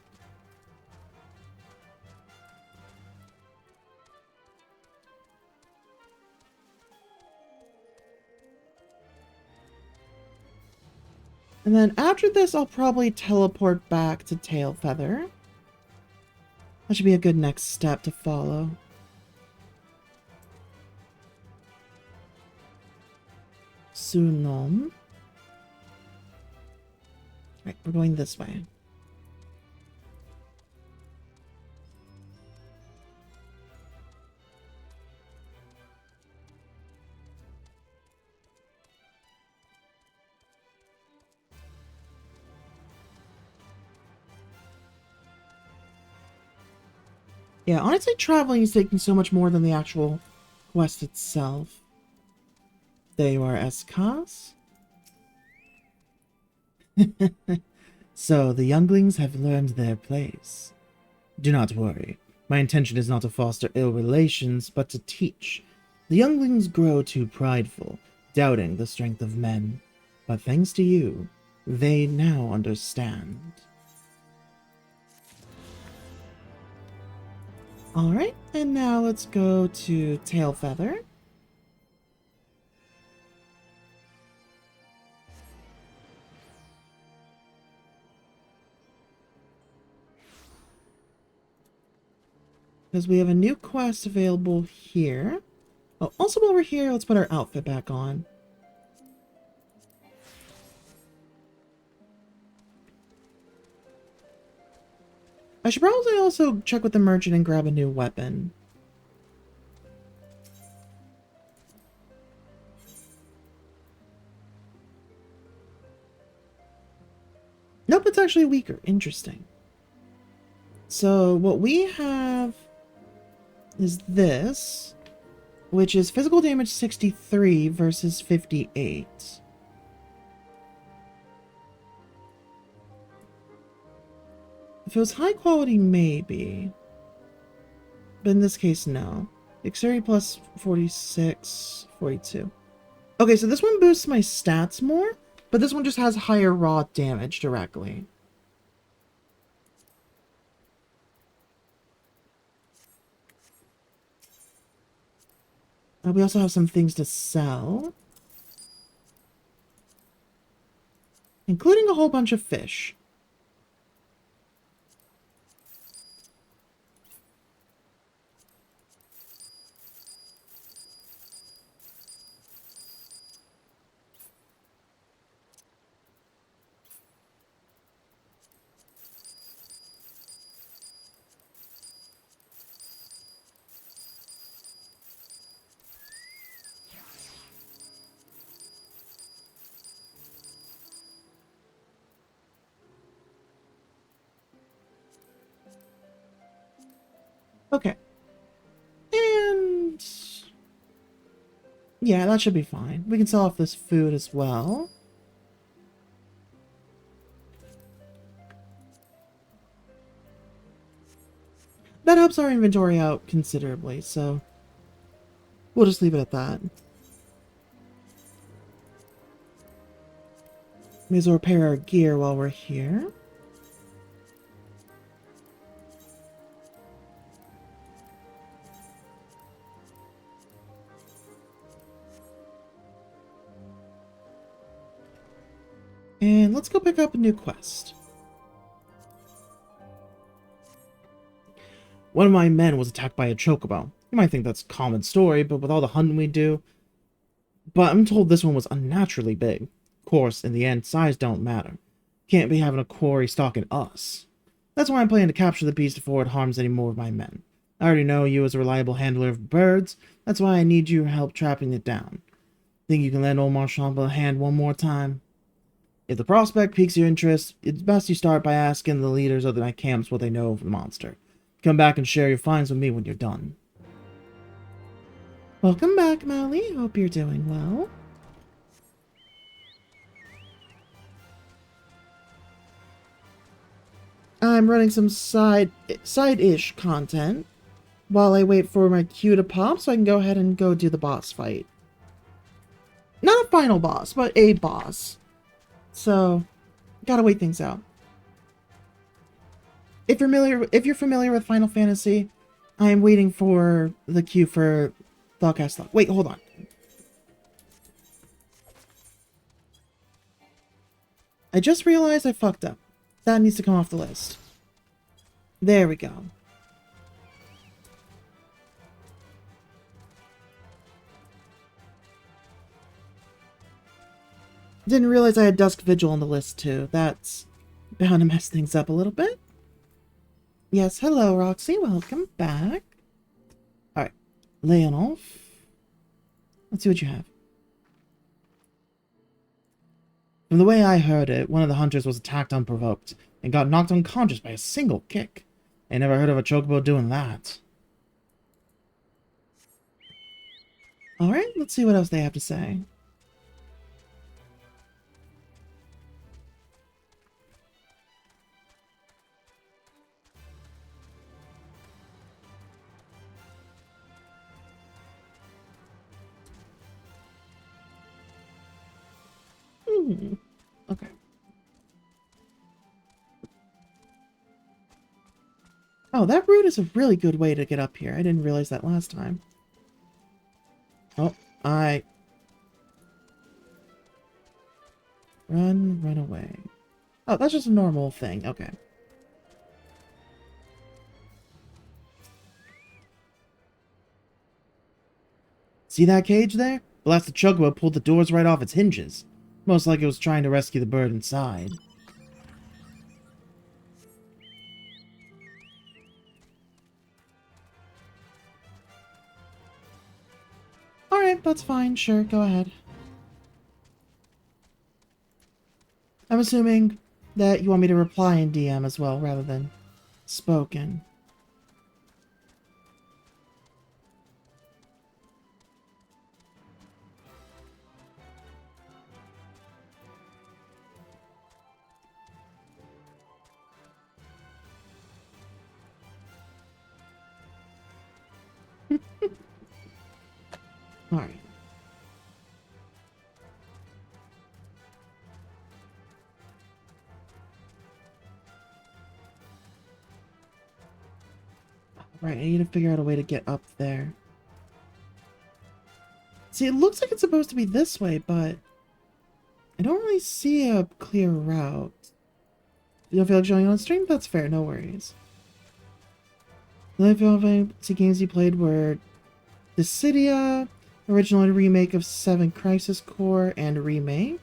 And then after this, I'll probably teleport back to Tailfeather. That should be a good next step to follow. Sunom. Right, we're going this way. Yeah, honestly, traveling is taking so much more than the actual quest itself. There you are, Escas. So, the younglings have learned their place. Do not worry. My intention is not to foster ill relations, but to teach. The younglings grow too prideful, doubting the strength of men. But thanks to you, they now understand. Alright, and now let's go to Tailfeather. Because we have a new quest available here. Oh, also while we're here, let's put our outfit back on. I should probably also check with the merchant and grab a new weapon. Nope, it's actually weaker. Interesting. So what we have is this, which is physical damage 63 versus 58. If it was high quality, maybe. But in this case, no. Dexterity plus 46, 42. Okay, so this one boosts my stats more, but this one just has higher raw damage directly. We also have some things to sell. including a whole bunch of fish. Okay. And yeah, that should be fine. We can sell off this food as well. That helps our inventory out considerably, so we'll just leave it at that. May as well repair our gear while we're here. And let's go pick up a new quest. One of my men was attacked by a chocobo. You might think that's a common story, but with all the hunting we do... But I'm told this one was unnaturally big. Of course, in the end, size don't matter. Can't be having a quarry stalking us. That's why I'm planning to capture the beast before it harms any more of my men. I already know you as a reliable handler of birds. That's why I need your help trapping it down. Think you can lend old Marchand a hand one more time? If the prospect piques your interest, it's best you start by asking the leaders of my camps what they know of the monster. Come back and share your finds with me when you're done. Welcome back, Molly. Hope you're doing well. I'm running some side-ish content while I wait for my queue to pop so I can go ahead and go do the boss fight. Not a final boss, but a boss. So, gotta wait things out. If you're familiar with Final Fantasy, I am waiting for the queue for Thoughtcast Luck. Wait, hold on. I just realized I fucked up. That needs to come off the list. There we go. Didn't realize I had Dusk Vigil on the list too. That's bound to mess things up a little bit. Yes, hello Roxy, welcome back. Alright, Leonolf. Let's see what you have. From the way I heard it, one of the hunters was attacked unprovoked and got knocked unconscious by a single kick. I never heard of a chocobo doing that. Alright, let's see what else they have to say. Okay. Oh, that route is a really good way to get up here. I didn't realize that last time. Oh, run away. Oh, that's just a normal thing. Okay. See that cage there? Well, that's the chocobo pulled the doors right off its hinges. Most like it was trying to rescue the bird inside. Alright, that's fine. Sure, go ahead. I'm assuming that you want me to reply in DM as well, rather than spoken. Alright. Right, I need to figure out a way to get up there. See, it looks like it's supposed to be this way, but I don't really see a clear route. You don't feel like showing on stream? That's fair, no worries. The only Final Fantasy games you played were Dissidia, original and remake of 7 Crisis Core, and remake.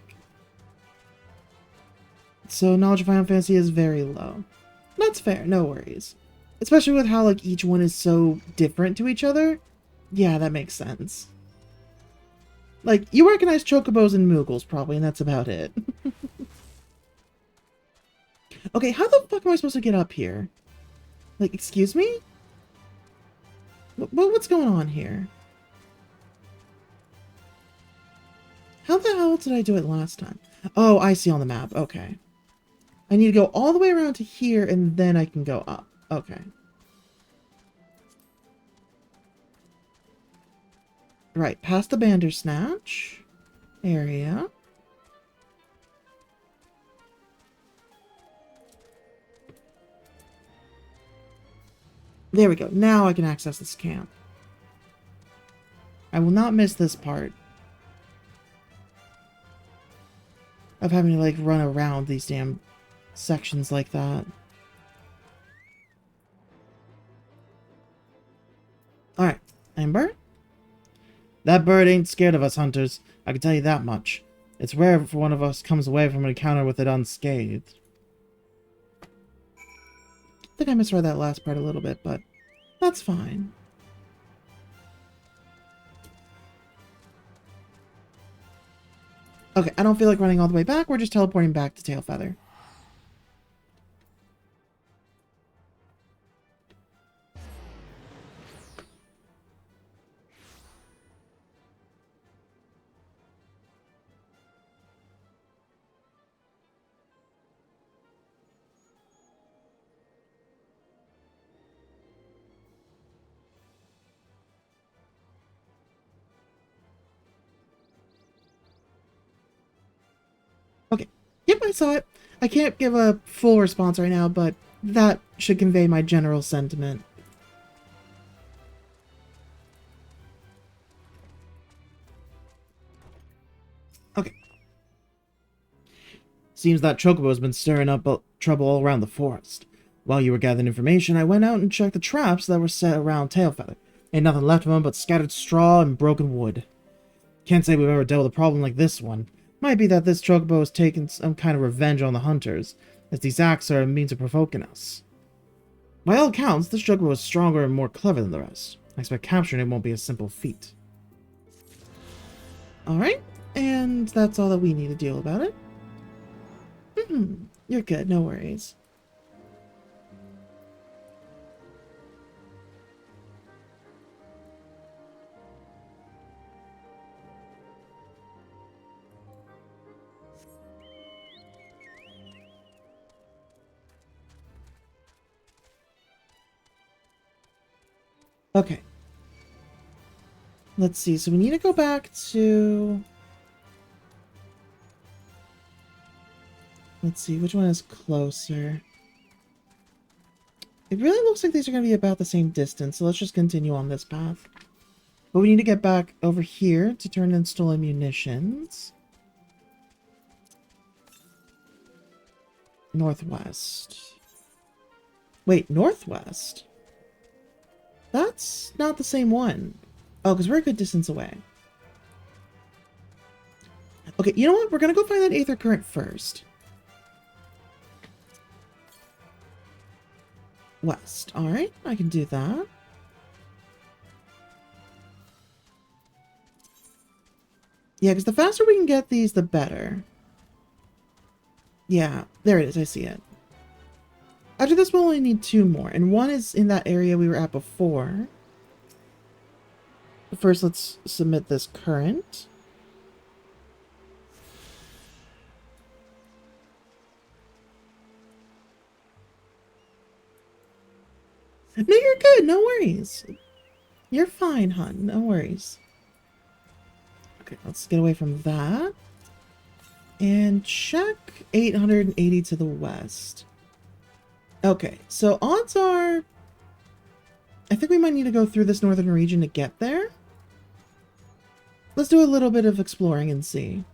So knowledge of Final Fantasy is very low. That's fair, no worries. Especially with how like each one is so different to each other. Yeah, that makes sense. Like, you recognize Chocobos and Moogles probably, and that's about it. Okay, how the fuck am I supposed to get up here? Like, excuse me? What's going on here? How the hell did I do it last time? Oh, I see on the map. Okay. I need to go all the way around to here, and then I can go up. Okay. Right, past the Bandersnatch area. There we go. Now I can access this camp. I will not miss this part of having to, like, run around these damn sections like that. Alright, Amber? That bird ain't scared of us hunters, I can tell you that much. It's rare if one of us comes away from an encounter with it unscathed. I think I misread that last part a little bit, but that's fine. Okay, I don't feel like running all the way back. We're just teleporting back to Tailfeather. Okay. Yep, I saw it. I can't give a full response right now, but that should convey my general sentiment. Okay. Seems that Chocobo's been stirring up trouble all around the forest. While you were gathering information, I went out and checked the traps that were set around Tailfeather. Ain't nothing left of them but scattered straw and broken wood. Can't say we've ever dealt with a problem like this one. Might be that this Chocobo has taken some kind of revenge on the hunters, as these acts are a means of provoking us. By all accounts, this Chocobo is stronger and more clever than the rest. I expect capturing it won't be a simple feat. Alright, and that's all that we need to deal about it. You're good, no worries. Okay. Let's see, so we need to go back to... Let's see, which one is closer? It really looks like these are going to be about the same distance, so let's just continue on this path. But we need to get back over here to turn in stolen munitions. Northwest. Wait, northwest? That's not the same one. Oh, because we're a good distance away. Okay, you know what? We're going to go find that Aether Current first. West. Alright, I can do that. Yeah, because the faster we can get these, the better. Yeah, there it is. I see it. After this, we'll only need 2 more. And one is in that area we were at before. But first, let's submit this current. No, you're good. No worries. You're fine, hon. No worries. Okay, let's get away from that. And check 880 to the west. Okay, so odds are... I think we might need to go through this northern region to get there. Let's do a little bit of exploring and see.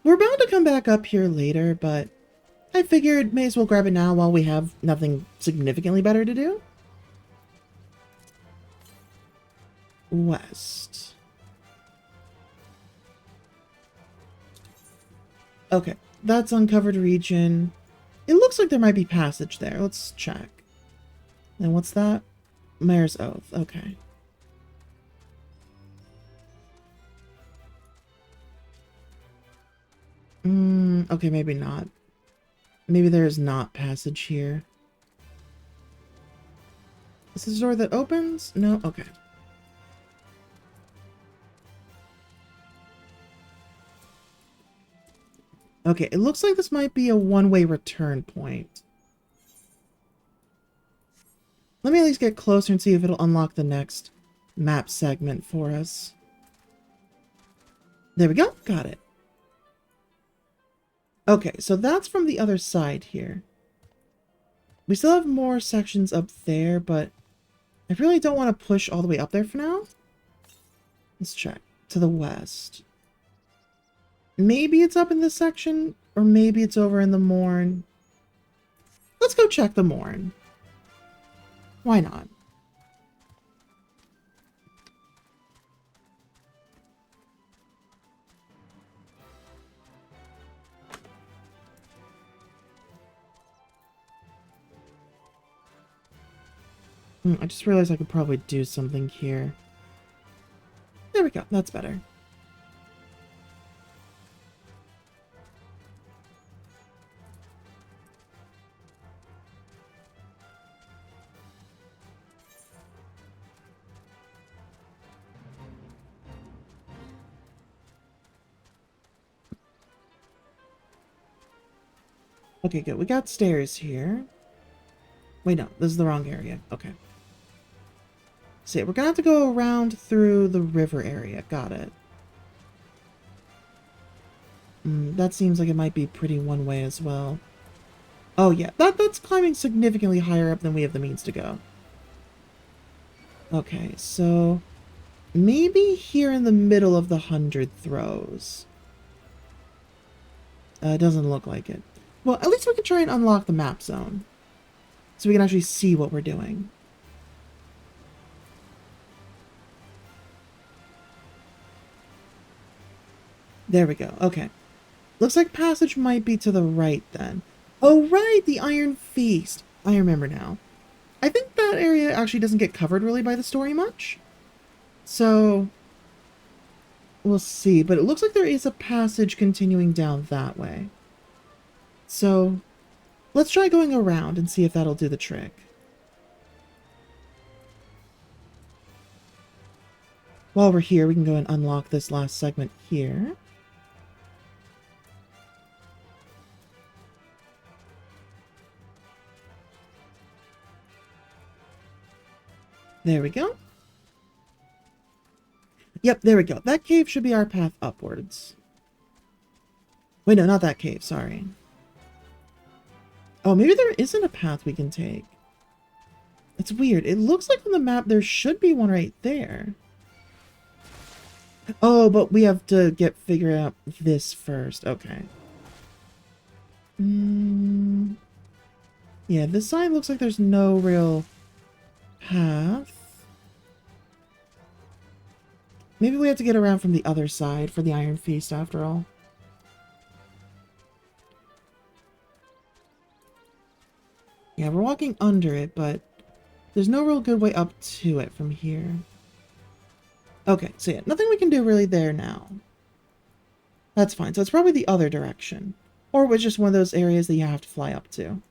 We're bound to come back up here later, but I figured may as well grab it now while we have nothing significantly better to do. West. Okay, that's uncovered region. It looks like there might be passage there. Let's check. And what's that? Mayor's Oath. Okay. Okay, maybe not. Maybe there is not passage here. Is this a door that opens? No? Okay. Okay, it looks like this might be a one-way return point. Let me at least get closer and see if it'll unlock the next map segment for us. There we go. Got it. Okay, so that's from the other side here. We still have more sections up there, but I really don't want to push all the way up there for now. Let's check. To the west. Maybe it's up in this section, or maybe it's over in the Morn. Let's go check the Morn. Why not? I just realized I could probably do something here. There we go. That's better. Okay, good. We got stairs here. Wait, no. This is the wrong area. Okay. So yeah, we're gonna have to go around through the river area. Got it. That seems like it might be pretty one way as well. Oh yeah, that's climbing significantly higher up than we have the means to go. Okay, so maybe here in the middle of the 100 throws. It doesn't look like it. Well, at least we can try and unlock the map zone. So we can actually see what we're doing. There we go. Okay. Looks like passage might be to the right then. Oh, right! The Iron Feast. I remember now. I think that area actually doesn't get covered really by the story much. So we'll see. But it looks like there is a passage continuing down that way. So let's try going around and see if that'll do the trick. While we're here, we can go and unlock this last segment here. There we go. Yep, there we go. That cave should be our path upwards. Wait, no, not that cave. Sorry. Oh, maybe there isn't a path we can take. It's weird. It looks like on the map there should be one right there. Oh, but we have to figure out this first. Okay. Yeah, this side looks like there's no real path. Maybe we have to get around from the other side for the Iron Feast after all. Yeah, we're walking under it, but there's no real good way up to it from here. Okay, so yeah, nothing we can do really there now. That's fine. So it's probably the other direction. Or it was just one of those areas that you have to fly up to.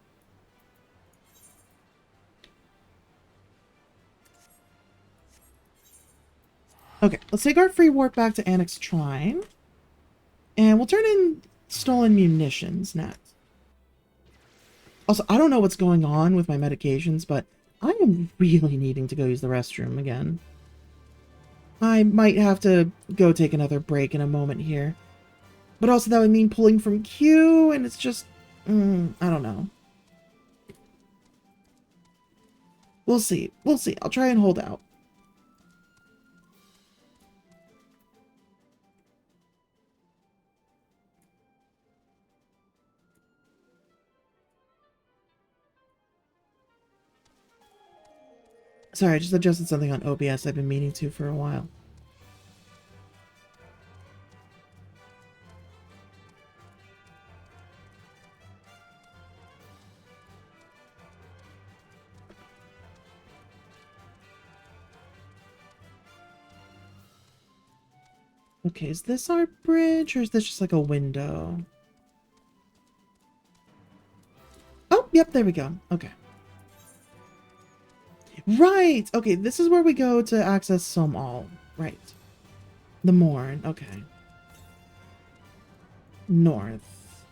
Okay, let's take our free warp back to Annex Shrine. And we'll turn in stolen munitions next. Also, I don't know what's going on with my medications, but I am really needing to go use the restroom again. I might have to go take another break in a moment here. But also that would mean pulling from Q, and it's just... I don't know. We'll see. We'll see. I'll try and hold out. Sorry, I just adjusted something on OBS I've been meaning to for a while. Okay, is this our bridge, or is this just like a window? Oh, yep, there we go. Okay. Right! Okay, this is where we go to access Somal. Right. The Morn. Okay. North.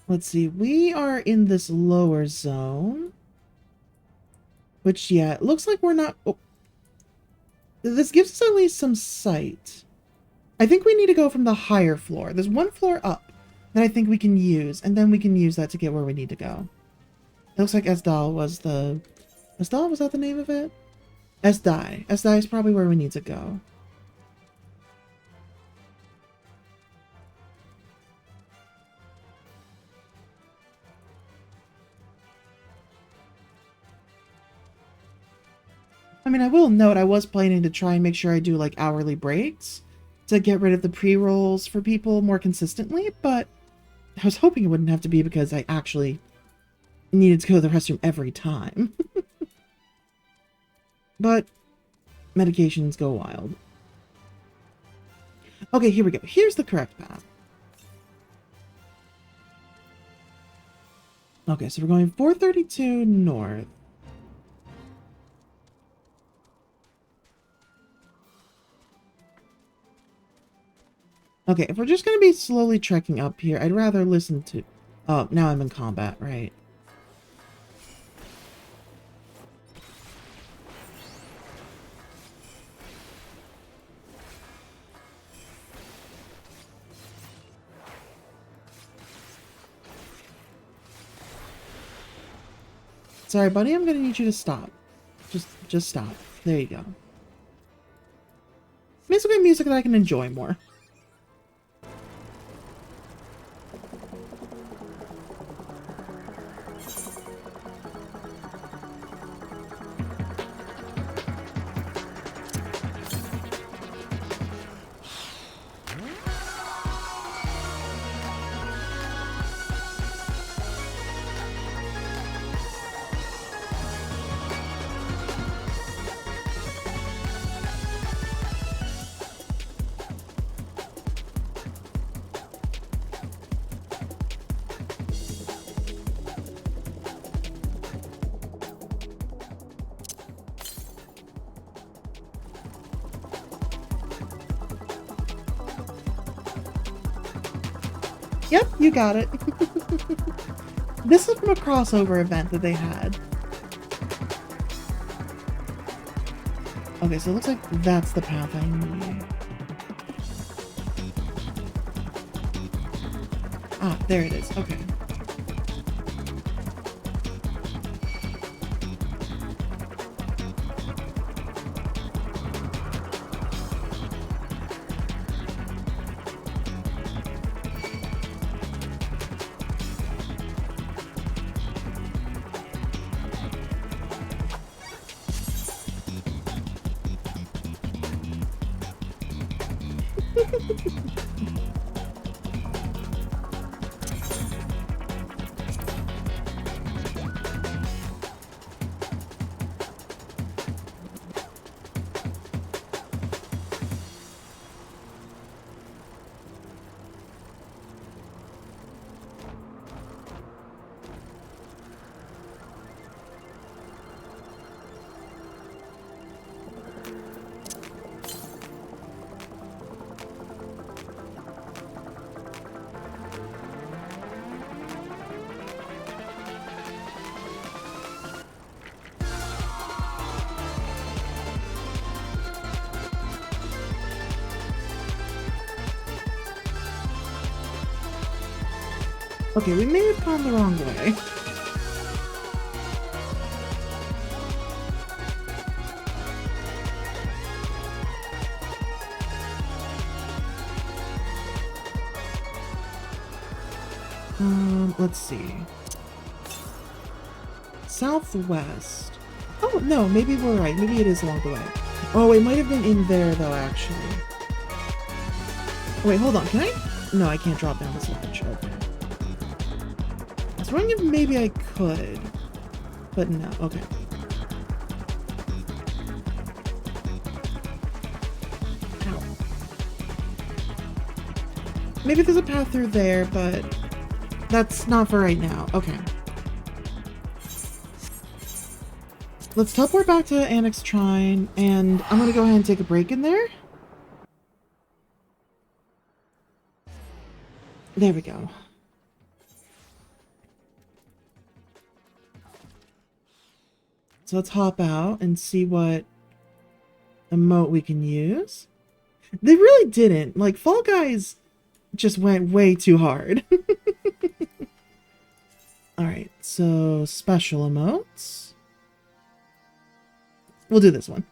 Let's see. We are in this lower zone. Which, yeah, it looks like we're not... Oh. This gives us at least some sight. I think we need to go from the higher floor. There's one floor up that I think we can use, and then we can use that to get where we need to go. It looks like Esdal was the... Esdal? Was that the name of it? Esdai. Esdai is probably where we need to go. I mean, I will note I was planning to try and make sure I do, like, hourly breaks to get rid of the pre-rolls for people more consistently, but I was hoping it wouldn't have to be because I actually needed to go to the restroom every time. But medications go wild. Okay, here we go. Here's the correct path. Okay, so we're going 432 north. Okay, if we're just going to be slowly trekking up here, I'd rather listen to... Oh, now I'm in combat, right. Sorry, buddy, I'm going to need you to stop. Just stop. There you go. Basically music that I can enjoy more. Yep, you got it. This is from a crossover event that they had. Okay, so it looks like that's the path I need. Ah, there it is. Okay. Okay, we may have gone the wrong way. Let's see. southwest. Oh, no, maybe we're right. Maybe it is along the way. Oh, it might have been in there, though, actually. Wait, hold on. Can I? No, I can't drop down this ledge. Okay. I was wondering if maybe I could. But no. Okay. Ow. Maybe there's a path through there, but that's not for right now. Okay. Let's teleport back to Annex Shrine, and I'm gonna go ahead and take a break in there. There we go. So let's hop out and see what emote we can use. They really didn't. Like, Fall Guys just went way too hard. Alright, so special emotes. We'll do this one.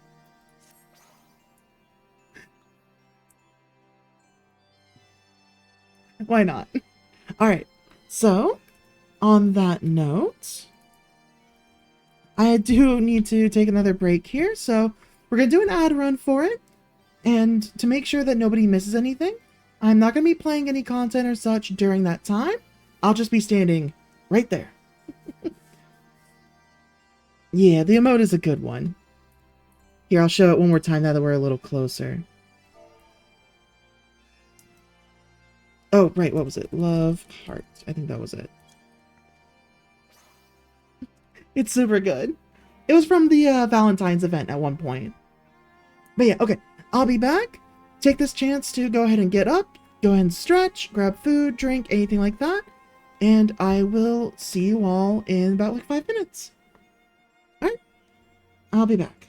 Why not? Alright, so on that note, I do need to take another break here, so we're going to do an ad run for it. And to make sure that nobody misses anything, I'm not going to be playing any content or such during that time. I'll just be standing right there. Yeah, the emote is a good one. Here, I'll show it one more time now that we're a little closer. Oh, right, what was it? Love heart. I think that was it. It's super good. It was from the Valentine's event at one point. But yeah, okay. I'll be back. Take this chance to go ahead and get up, go ahead and stretch, grab food, drink, anything like that. And I will see you all in about like 5 minutes. Alright. I'll be back.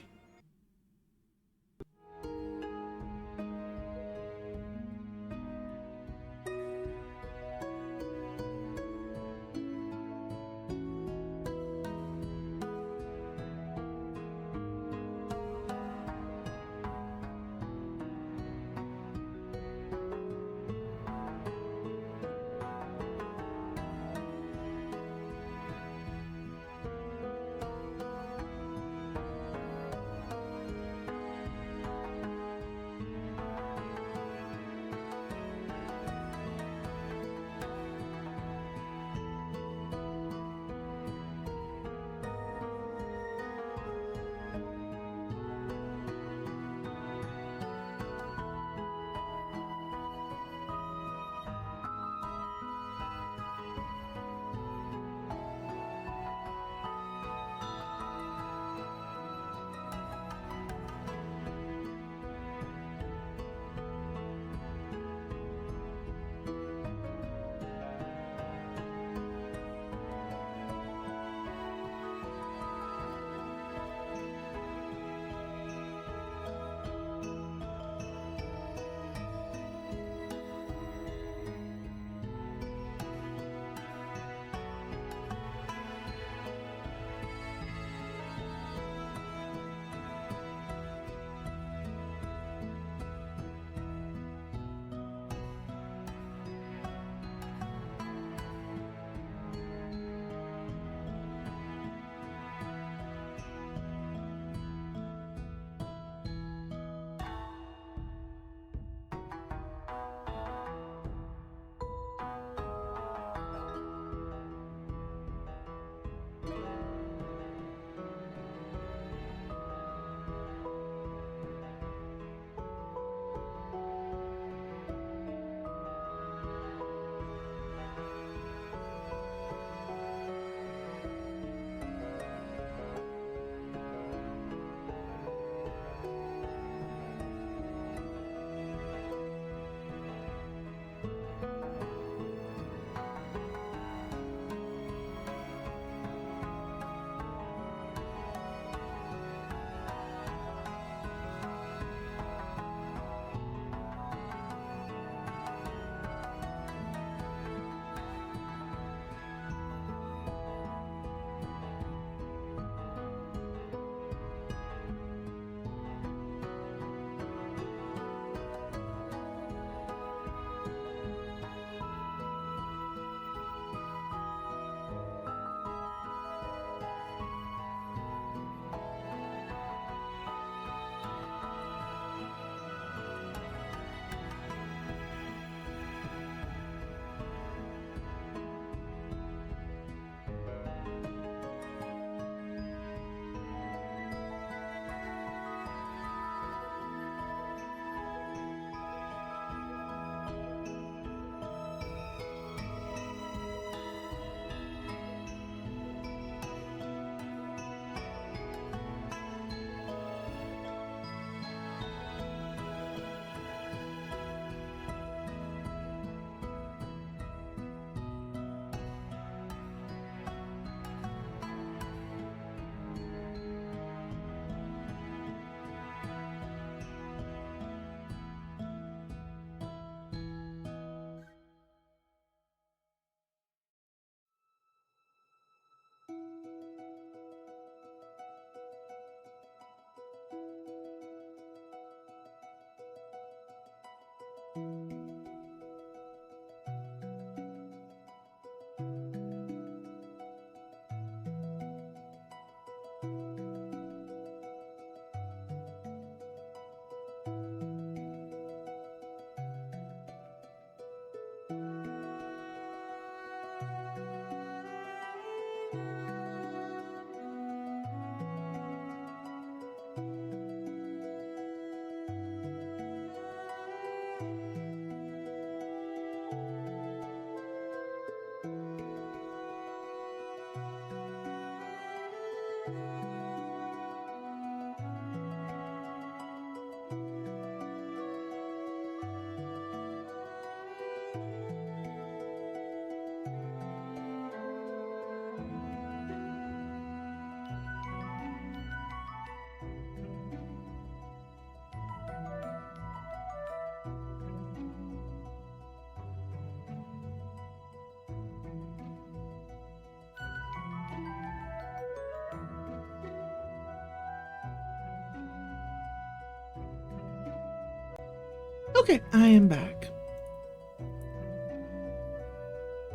Okay, I am back.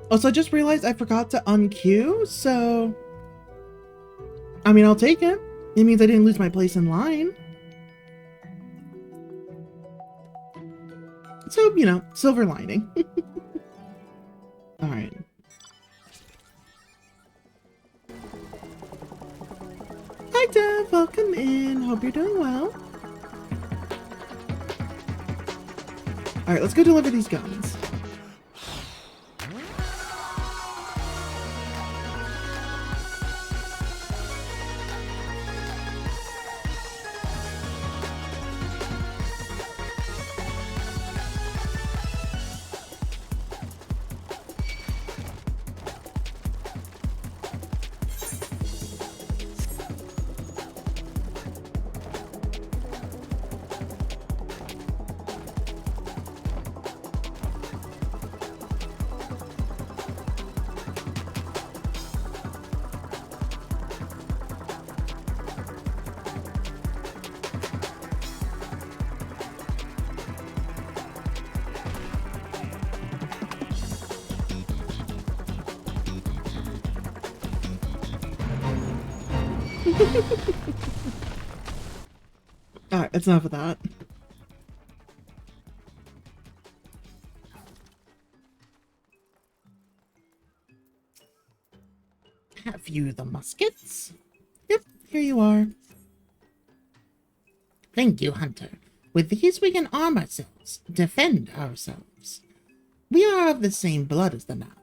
Also, I just realized I forgot to unqueue, so... I mean, I'll take it. It means I didn't lose my place in line. So, you know, silver lining. Alright. Hi, Dev. Welcome in. Hope you're doing well. Alright, let's go deliver these guns. Alright, that's enough of that. Have you the muskets? Yep, here you are. Thank you, Hunter. With these we can arm ourselves, defend ourselves. We are of the same blood as the Nat,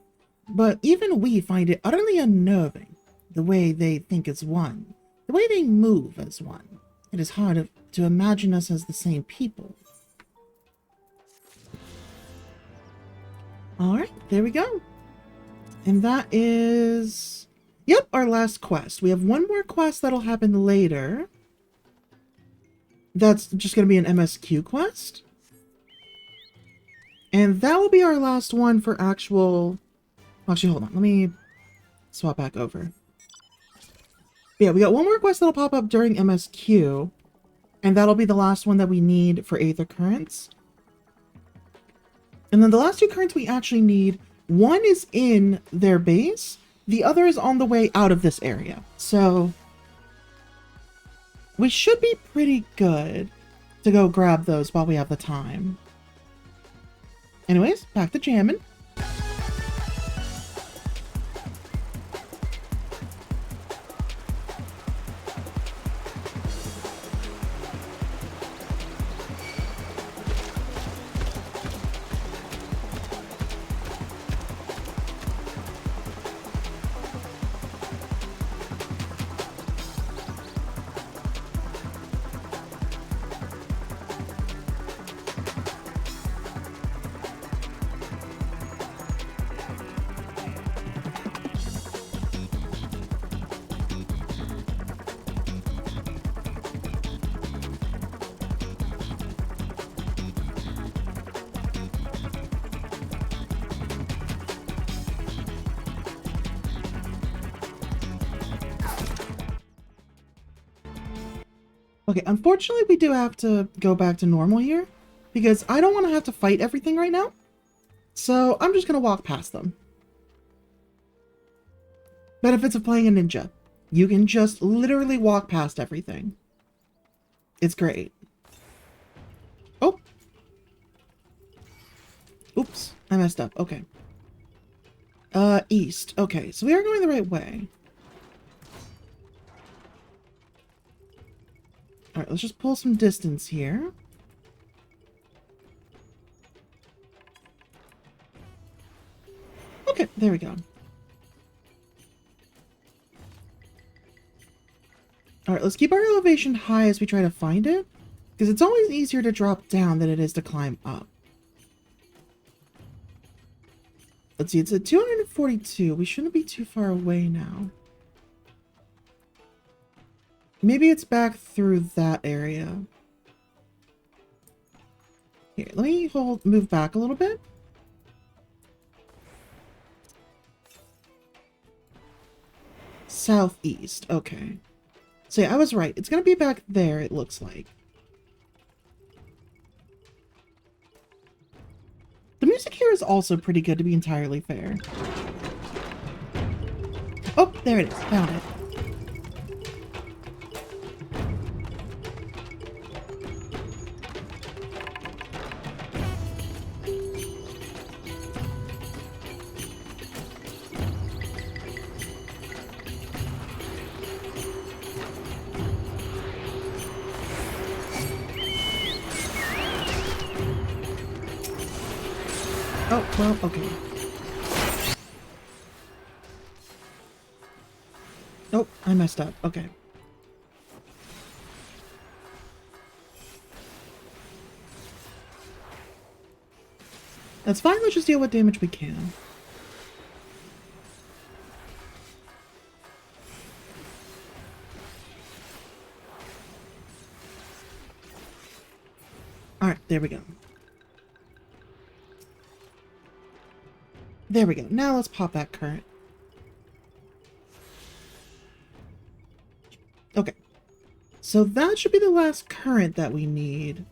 but even we find it utterly unnerving, the way they think as one, the way they move as one. It is hard to imagine us as the same people. Alright, there we go. And that is... Yep, our last quest. We have one more quest that'll happen later. That's just going to be an MSQ quest. And that will be our last one for actual... Actually, hold on. Let me swap back over. Yeah, we got one more quest that'll pop up during MSQ. And that'll be the last one that we need for Aether Currents. And then the last two currents we actually need, one is in their base, the other is on the way out of this area. So we should be pretty good to go grab those while we have the time. Anyways, back to jamming. Okay, unfortunately we do have to go back to normal here, because I don't want to have to fight everything right now. So I'm just going to walk past them. Benefits of playing a ninja. You can just literally walk past everything. It's great. Oh. Oops, I messed up. Okay. East. Okay, so we are going the right way. Alright, let's just pull some distance here. Okay, there we go. Alright, let's keep our elevation high as we try to find it, because it's always easier to drop down than it is to climb up. Let's see, it's at 242. We shouldn't be too far away now. Maybe it's back through that area. Here, let me move back a little bit. Southeast, okay. So yeah, I was right. It's gonna be back there, it looks like. is also pretty good, to be entirely fair. Oh, there it is. Found it. Oh, well, okay. Oh, I messed up. Okay. That's fine, let's just deal what damage we can. Alright, there we go. There we go. Now let's pop that current. Okay. So that should be the last current that we need.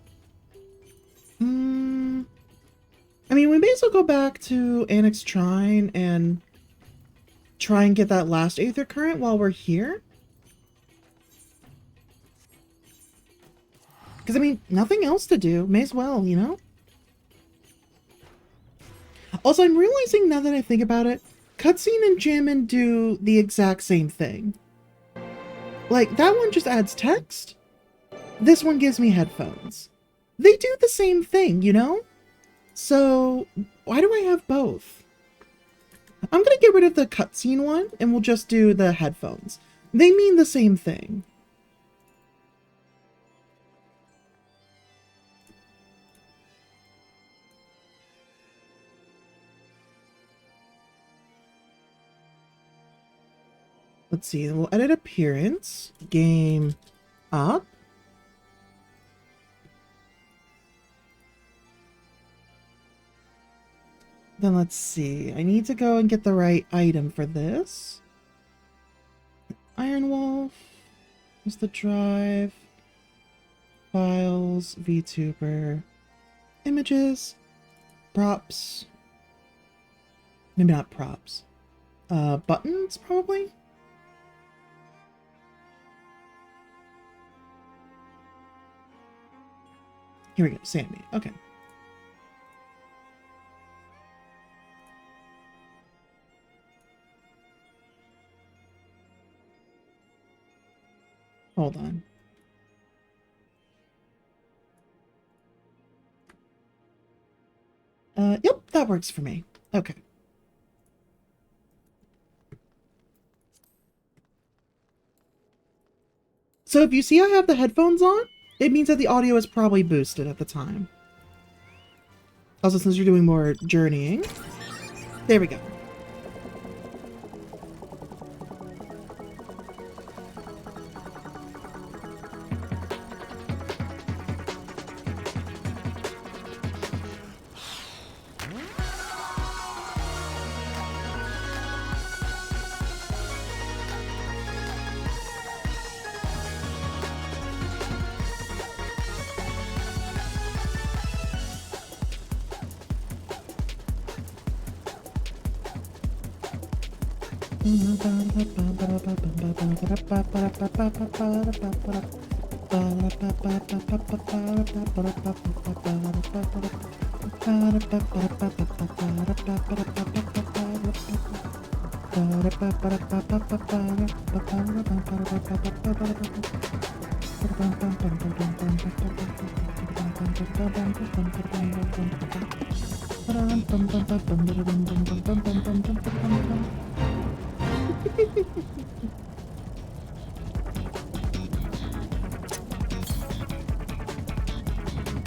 I mean, we may as well go back to Annex Shrine and try and get that last Aether current while we're here. Because, I mean, nothing else to do. May as well, you know? Also, I'm realizing now that I think about it, Cutscene and Jammin' do the exact same thing. Like, that one just adds text. This one gives me headphones. They do the same thing, you know? So, why do I have both? I'm gonna get rid of the cutscene one, and we'll just do the headphones. They mean the same thing. Let's see, we'll edit appearance, game up. Then let's see, I need to go and get the right item for this. Iron Wolf, is the drive, files, VTuber, images, props, maybe not props, buttons probably? Here we go, Sammy. Okay. Hold on. Yep, that works for me. Okay. So if you see I have the headphones on, it means that the audio is probably boosted at the time. Also, since you're doing more journeying. There we go.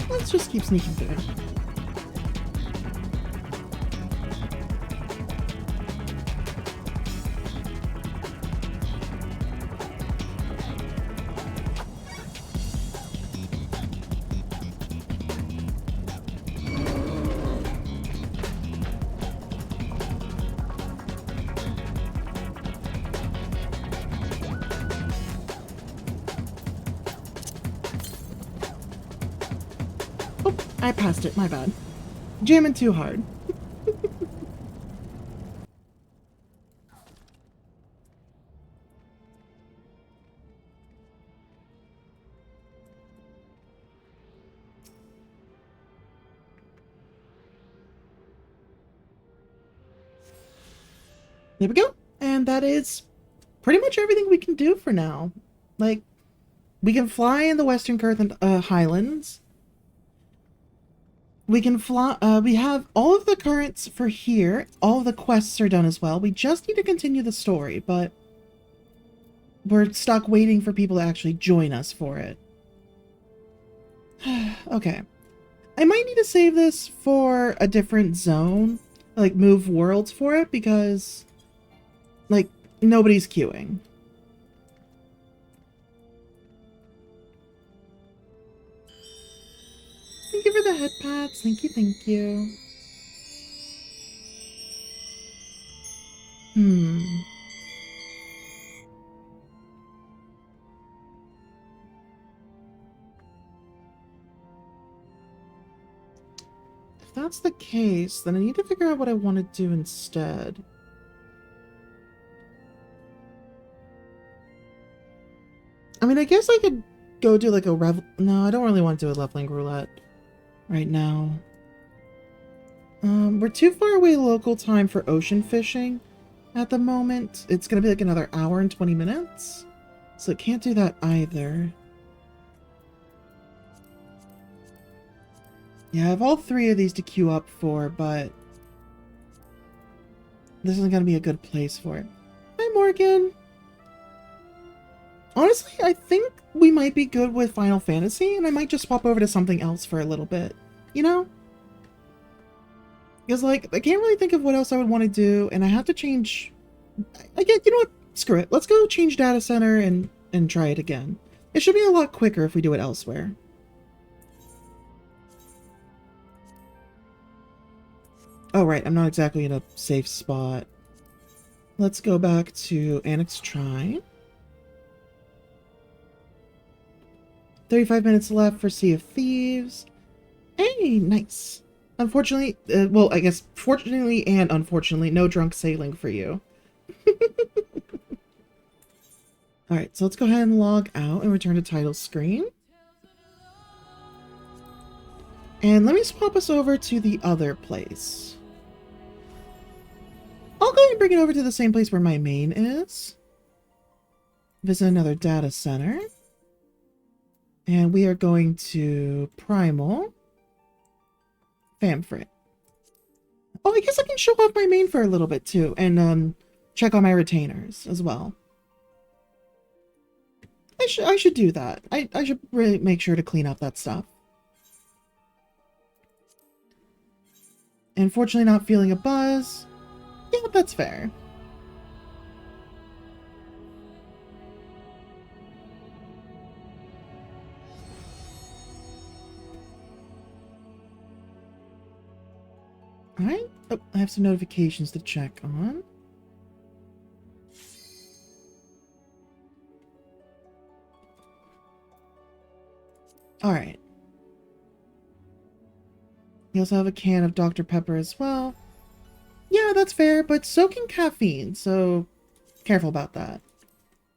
Let's just keep sneaking through. I passed it, my bad. Jamming too hard. There we go. And that is pretty much everything we can do for now. Like, we can fly in the Western Highlands. We can fly, we have all of the currents for here. All of the quests are done as well. We just need to continue the story, but we're stuck waiting for people to actually join us for it. Okay. I might need to save this for a different zone. Like, move worlds for it, because, like, nobody's queuing. Thank you for the head pats. Thank you, thank you. If that's the case, then I need to figure out what I want to do instead. I mean, I guess I could go do like a No, I don't really want to do a leveling roulette right now. We're too far away local time for ocean fishing at the moment. It's gonna be like another hour and 20 minutes. So can't do that either. Yeah, I have all three of these to queue up for, but this isn't gonna be a good place for it. Hi, Morgan! Honestly, I think we might be good with Final Fantasy, and I might just swap over to something else for a little bit. You know? Because, like, I can't really think of what else I would want to do, and I have to change... I get, you know what? Screw it. Let's go change data center and try it again. It should be a lot quicker if we do it elsewhere. Oh, right. I'm not exactly in a safe spot. Let's go back to Annex Shrine. 35 minutes left for Sea of Thieves. Hey, nice. Unfortunately, well, I guess fortunately and unfortunately, no drunk sailing for you. Alright, so let's go ahead and log out and return to title screen. And let me swap us over to the other place. I'll go ahead and bring it over to the same place where my main is. Visit another data center. And we are going to Primal. Famfrit. Oh, I guess I can show off my main for a little bit too. And check on my retainers as well. I should do that. I should really make sure to clean up that stuff. Unfortunately, not feeling a buzz. Yeah, that's fair. Alright. Oh, I have some notifications to check on. Alright. You also have a can of Dr. Pepper as well. Yeah, that's fair, but so can caffeine, so careful about that.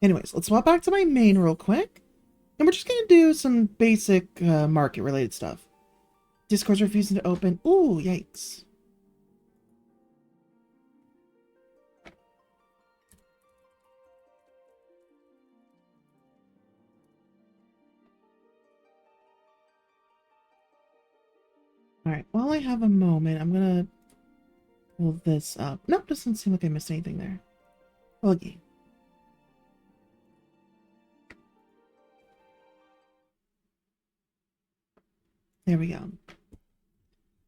Anyways, let's swap back to my main real quick. And we're just gonna do some basic market-related stuff. Discord's refusing to open. Ooh, yikes. Alright, while I have a moment, I'm gonna pull this up. Nope, doesn't seem like I missed anything there. Okay. There we go.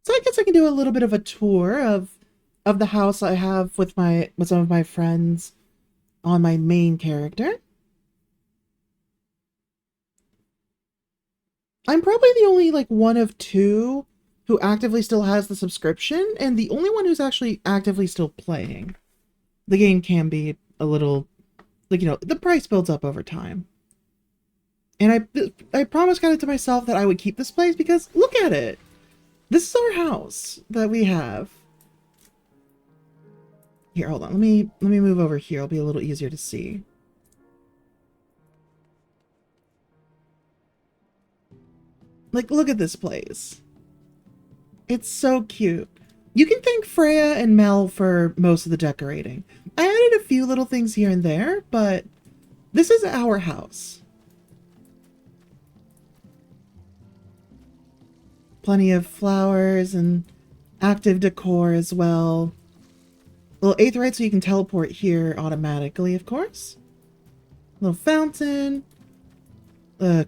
So I guess I can do a little bit of a tour of the house I have with some of my friends on my main character. I'm probably the only like one of two who actively still has the subscription, and the only one who's actually actively still playing. The game can be a little, like, you know, the price builds up over time. And I promised kind of to myself that I would keep this place because look at it. This is our house that we have. Here, hold on. Let me move over here. It'll be a little easier to see. Like, look at this place. It's so cute. You can thank Freya and Mel for most of the decorating. I added a few little things here and there, but this is our house. Plenty of flowers and active decor as well. Little aetheryte so you can teleport here automatically, of course. Little fountain.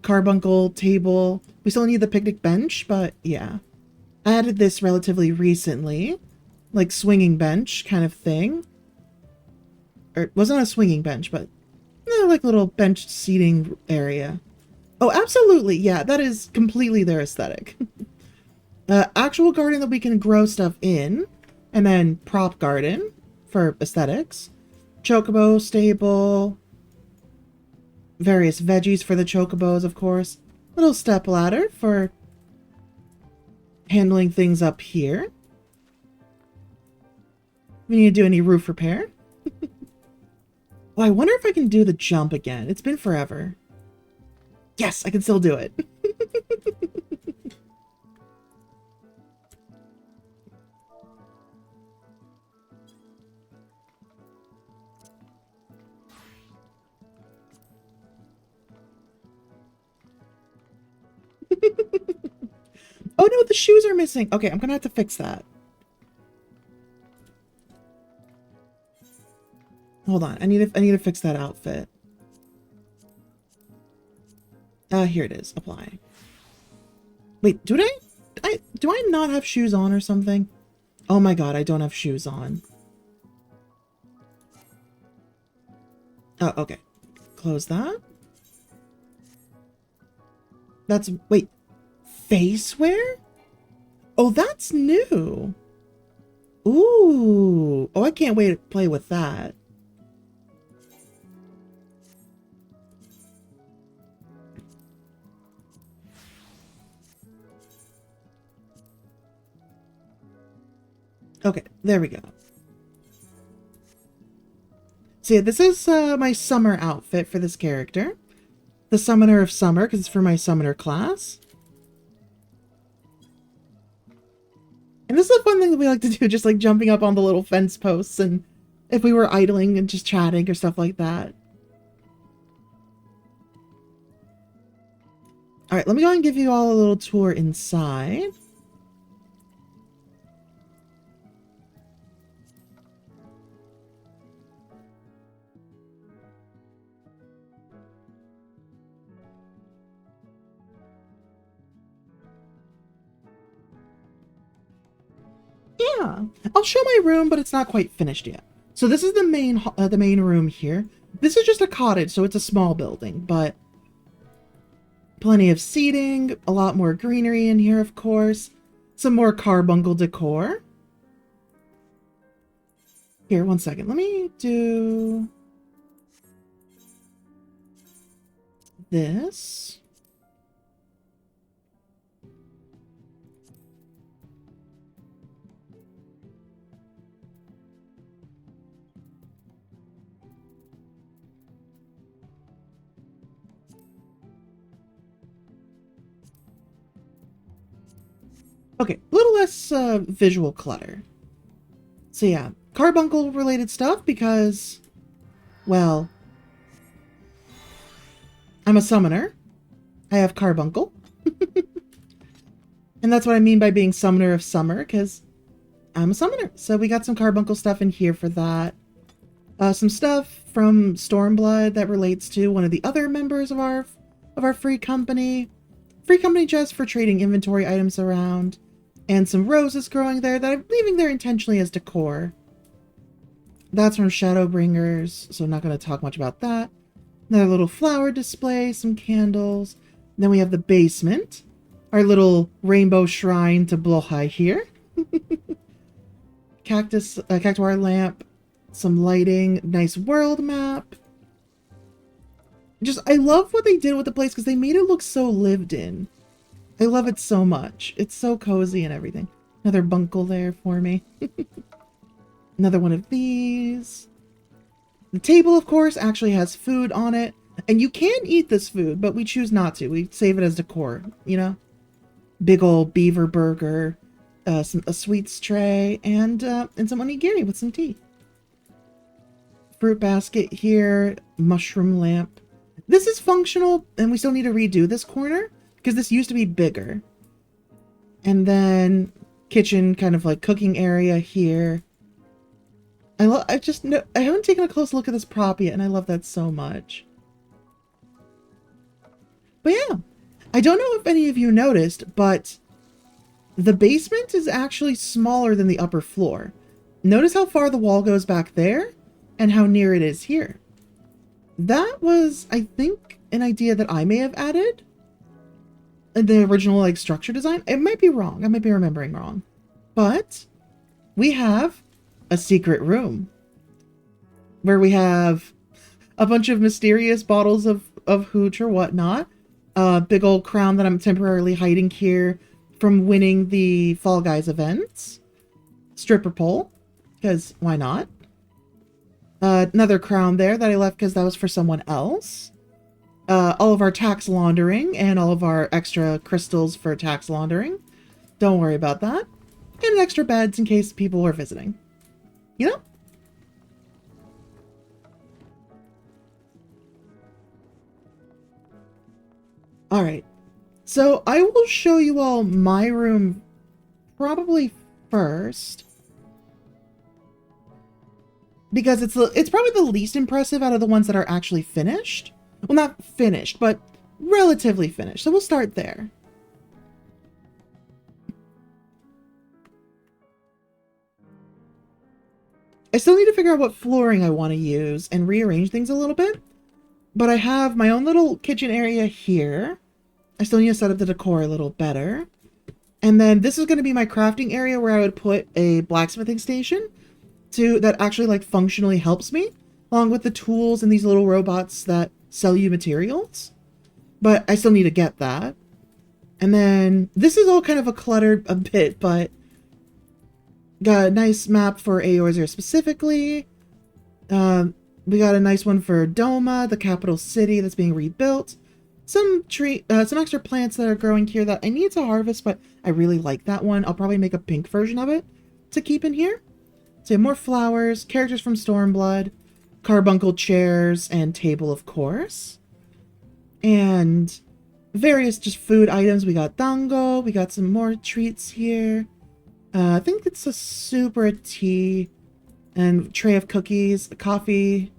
Carbuncle table. We still need the picnic bench, but yeah. I added this relatively recently. Like swinging bench kind of thing. Or it wasn't a swinging bench, but like little bench seating area. Oh, absolutely. Yeah, that is completely their aesthetic. Actual garden that we can grow stuff in. And then prop garden for aesthetics. Chocobo stable. Various veggies for the chocobos, of course. Little step ladder for handling things up here. We need to do any roof repair. Oh, I wonder if I can do the jump again. It's been forever. Yes, I can still do it. Oh no, the shoes are missing. Okay, I'm gonna have to fix that. Hold on, I need to fix that outfit. Here it is. Apply. Wait, do I not have shoes on or something? Oh my god, I don't have shoes on. Oh, okay. Close that. That's, wait, face wear? Oh, that's new. Ooh. Oh, I can't wait to play with that. Okay, there we go. So yeah, this is my summer outfit for this character. The Summoner of Summer, because it's for my Summoner class. And this is a fun thing that we like to do, just like jumping up on the little fence posts and if we were idling and just chatting or stuff like that. Alright, let me go and give you all a little tour inside. Yeah, I'll show my room, but it's not quite finished yet. So this is the main room here. This is just a cottage, so it's a small building, but plenty of seating, a lot more greenery in here, of course. Some more carbuncle decor. Here, one second. Let me do this. Okay, a little less visual clutter. So yeah, carbuncle related stuff because, well, I'm a summoner. I have carbuncle. And that's what I mean by being Summoner of Summer, because I'm a summoner. So we got some carbuncle stuff in here for that. Some stuff from Stormblood that relates to one of the other members of our free company. Free company just for trading inventory items around. And some roses growing there that I'm leaving there intentionally as decor. That's from Shadowbringers, so I'm not going to talk much about that. Another little flower display, some candles. Then we have the basement. Our little rainbow shrine to Blohai here. Cactuar lamp. Some lighting. Nice world map. I love what they did with the place because they made it look so lived in. I love it so much. It's so cozy and everything. Another bunkle there for me. Another one of these. The table, of course, actually has food on it. And you can eat this food, but we choose not to. We save it as decor, you know? Big old beaver burger, a sweets tray, and some onigiri with some tea. fruit basket here, mushroom lamp. This is functional, and we still need to redo this corner because this used to be bigger. And then kitchen, kind of like cooking area here. I haven't taken a close look at this prop yet, and I love that so much. But yeah, I don't know if any of you noticed, but the basement is actually smaller than the upper floor. Notice how far the wall goes back there and how near it is here. That was, I think, an idea that I may have added in the original like structure design. It might be wrong. I might be remembering wrong. But we have a secret room where we have a bunch of mysterious bottles of hooch or whatnot. A big old crown that I'm temporarily hiding here from winning the Fall Guys events. Stripper pole, because why not? Another crown there that I left because that was for someone else. All of our tax laundering and all of our extra crystals for tax laundering. Don't worry about that. And extra beds in case people are visiting. You know? Alright. So I will show you all my room probably first. Because it's probably the least impressive out of the ones that are actually finished. Well, not finished, but relatively finished. So we'll start there. I still need to figure out what flooring I want to use and rearrange things a little bit. But I have my own little kitchen area here. I still need to set up the decor a little better. And then this is going to be my crafting area where I would put a blacksmithing station that actually like functionally helps me, along with the tools and these little robots that sell you materials. But I still need to get that. And then this is all kind of a cluttered a bit, but got a nice map for Eorzea specifically. We got a nice one for Doma, the capital city that's being rebuilt. Some extra plants that are growing here that I need to harvest, but I really like that one. I'll probably make a pink version of it to keep in here. So more flowers, characters from Stormblood, carbuncle chairs, and table, of course. And various just food items. We got dango, we got some more treats here. I think it's a super tea and tray of cookies, coffee,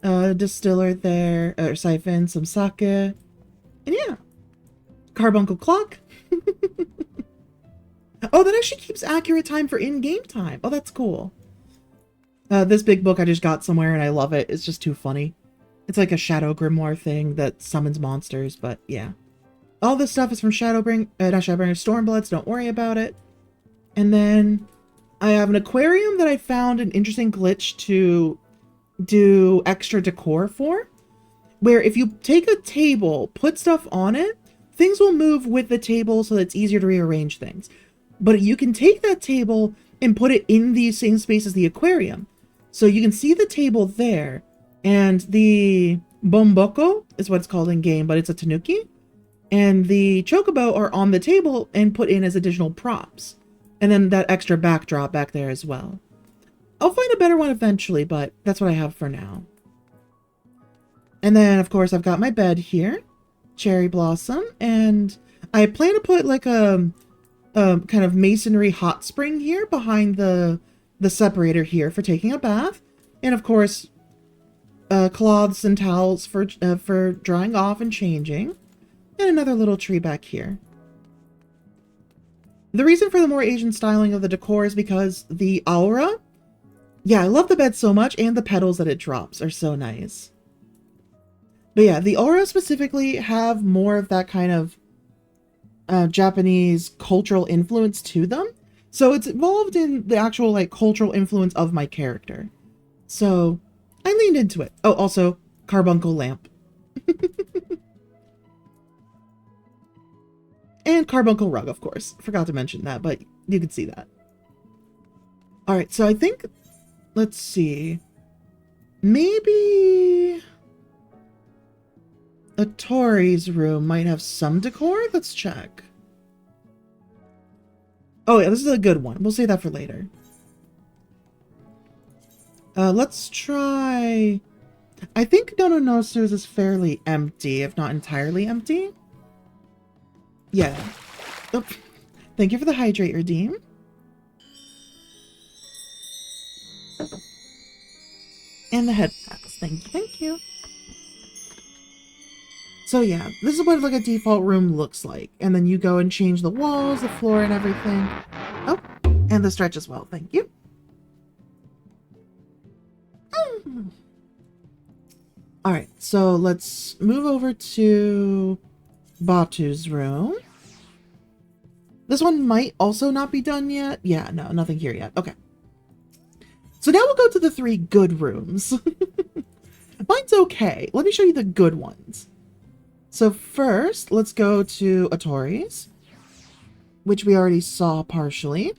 distiller there, or siphon, some sake. And yeah, carbuncle clock. Oh, that actually keeps accurate time for in-game time. Oh, that's cool. This big book I just got somewhere and I love it. It's just too funny. It's like a Shadow Grimoire thing that summons monsters, but yeah. All this stuff is from Stormbloods, don't worry about it. And then I have an aquarium that I found an interesting glitch to do extra decor for, where if you take a table, put stuff on it, things will move with the table so that it's easier to rearrange things. But you can take that table and put it in the same space as the aquarium. So you can see the table there, and the bomboko is what it's called in game, but it's a tanuki. And the chocobo are on the table and put in as additional props. And then that extra backdrop back there as well. I'll find a better one eventually, but that's what I have for now. And then, of course, I've got my bed here. Cherry blossom. And I plan to put like a kind of masonry hot spring here behind the separator here for taking a bath. And, of course, cloths and towels for drying off and changing. And another little tree back here. The reason for the more Asian styling of the decor is because the aura. Yeah, I love the bed so much, and the petals that it drops are so nice. But yeah, the aura specifically have more of that kind of Japanese cultural influence to them. So it's involved in the actual like cultural influence of my character. So I leaned into it. Oh, also carbuncle lamp. And carbuncle rug, of course. Forgot to mention that, but you can see that. Alright, so I think, let's see. Maybe Atori's room might have some decor? Let's check. Oh yeah, this is a good one. We'll save that for later. Let's try... I think Dononosu's is fairly empty, if not entirely empty. Yeah. Oh, thank you for the hydrate, Redeem. And the head packs. Thank you, thank you. So yeah, this is what like a default room looks like. And then you go and change the walls, the floor, and everything. Oh, and the stretch as well. Thank you. Alright, so let's move over to Batu's room. This one might also not be done yet. Yeah, no, nothing here yet. Okay. So now we'll go to the 3 good rooms. Mine's okay. Let me show you the good ones. So first, let's go to Atori's, which we already saw partially.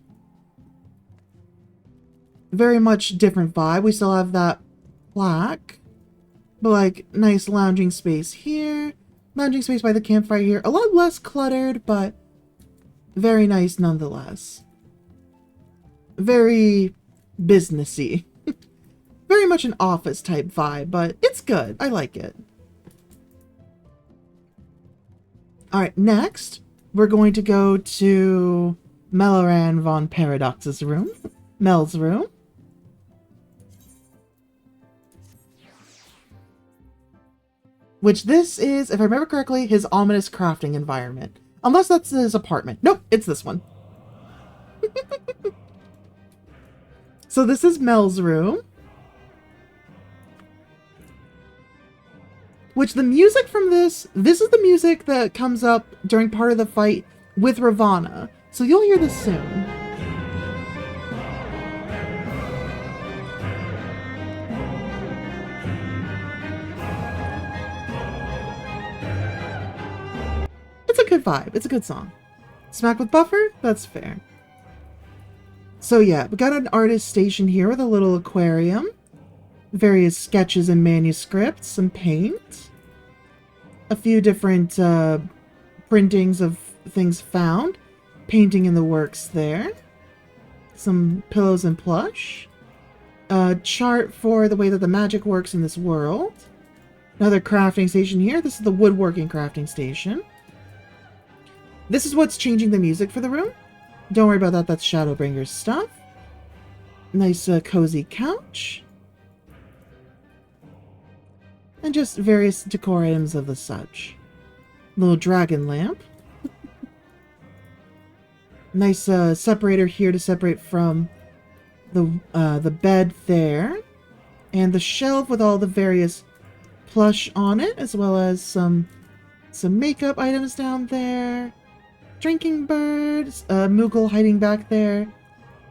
Very much different vibe. We still have that plaque. But like, nice lounging space here. Lounging space by the campfire here. A lot less cluttered, but very nice nonetheless. Very businessy. Very much an office type vibe, but it's good. I like it. Alright, next, we're going to go to Meloran von Paradox's room. Mel's room. Which this is, if I remember correctly, his ominous crafting environment. Unless that's his apartment. Nope, it's this one. So this is Mel's room. Which the music from this is the music that comes up during part of the fight with Ravana. So you'll hear this soon. It's a good vibe. It's a good song. Smack with buffer? That's fair. So yeah, we got an artist station here with a little aquarium. Various sketches and manuscripts, some paint. A few different printings of things found. Painting in the works there. Some pillows and plush. A chart for the way that the magic works in this world. Another crafting station here. This is the woodworking crafting station. This is what's changing the music for the room. Don't worry about that, that's Shadowbringer's stuff. Nice cozy couch. And just various decor items of the such. Little dragon lamp. Nice separator here to separate from the bed there. And the shelf with all the various plush on it, as well as some makeup items down there. Drinking birds, Moogle hiding back there,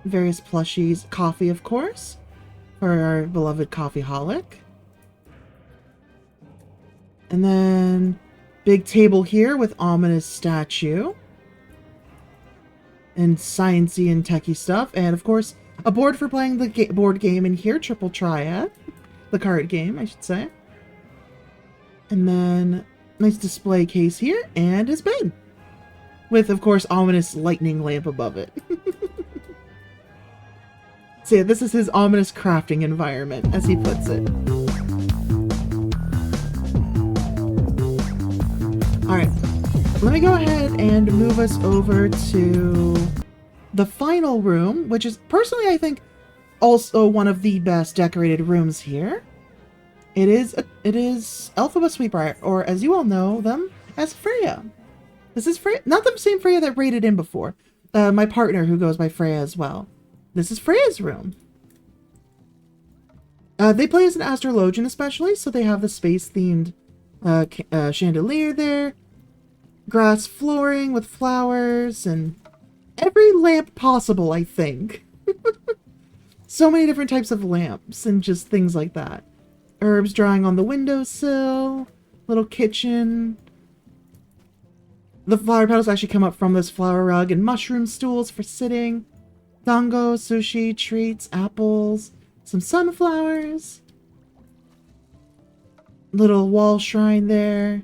various plushies, coffee of course, for our beloved coffeeholic. And then, big table here with ominous statue. And sciencey and techie stuff, and of course, a board for playing the board game in here, Triple Triad. The card game, I should say. And then, nice display case here, and his bed. With, of course, ominous lightning lamp above it. So yeah, this is his ominous crafting environment, as he puts it. Alright, let me go ahead and move us over to the final room, which is, personally, I think, also one of the best decorated rooms here. It is Elphaba Sweetbriar, or as you all know them, as Freya. This is Freya, not the same Freya that raided in before. My partner who goes by Freya as well. This is Freya's room. They play as an astrologian especially, so they have the space-themed chandelier there. Grass flooring with flowers and every lamp possible, I think. So many different types of lamps and just things like that. Herbs drying on the windowsill. Little kitchen. The flower petals actually come up from this flower rug, and mushroom stools for sitting. Dango, sushi, treats, apples, some sunflowers. Little wall shrine there.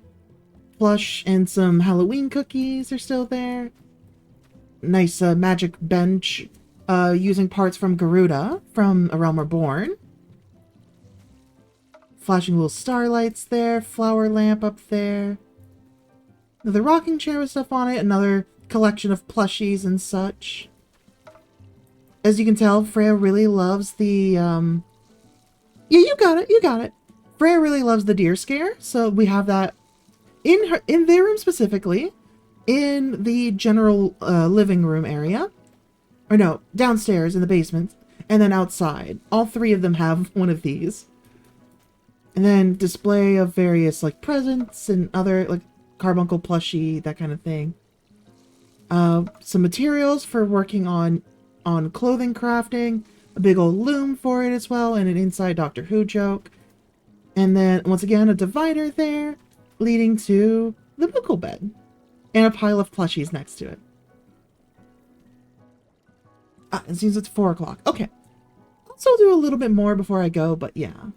Plush and some Halloween cookies are still there. Nice magic bench using parts from Garuda from A Realm Reborn. flashing little starlights there, flower lamp up there. Another rocking chair with stuff on it, another collection of plushies and such. As you can tell, Freya really loves the, yeah, you got it. Freya really loves the deer scare, so we have that in their room specifically, in the general living room area. Or no, downstairs in the basement, and then outside. All three of them have one of these. And then display of various, like, presents and other, like, carbuncle plushie, that kind of thing. Some materials for working on clothing crafting. A big old loom for it as well, and an inside Doctor Who joke. And then, once again, a divider there, leading to the buckle bed. And a pile of plushies next to it. Ah, it seems it's 4 o'clock. Okay. I'll still do a little bit more before I go, but yeah.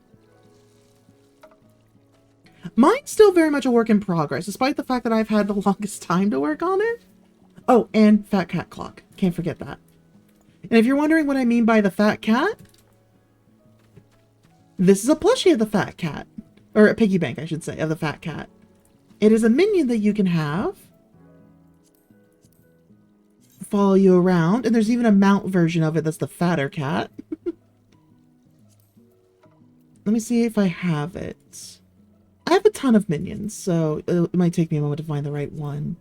Mine's still very much a work in progress, despite the fact that I've had the longest time to work on it. Oh, and fat cat clock. Can't forget that. And if you're wondering what I mean by the fat cat, this is a plushie of the fat cat. Or a piggy bank, I should say, of the fat cat. It is a minion that you can have. Follow you around. And there's even a mount version of it that's the fatter cat. Let me see if I have it. I have a ton of minions, so it might take me a moment to find the right one.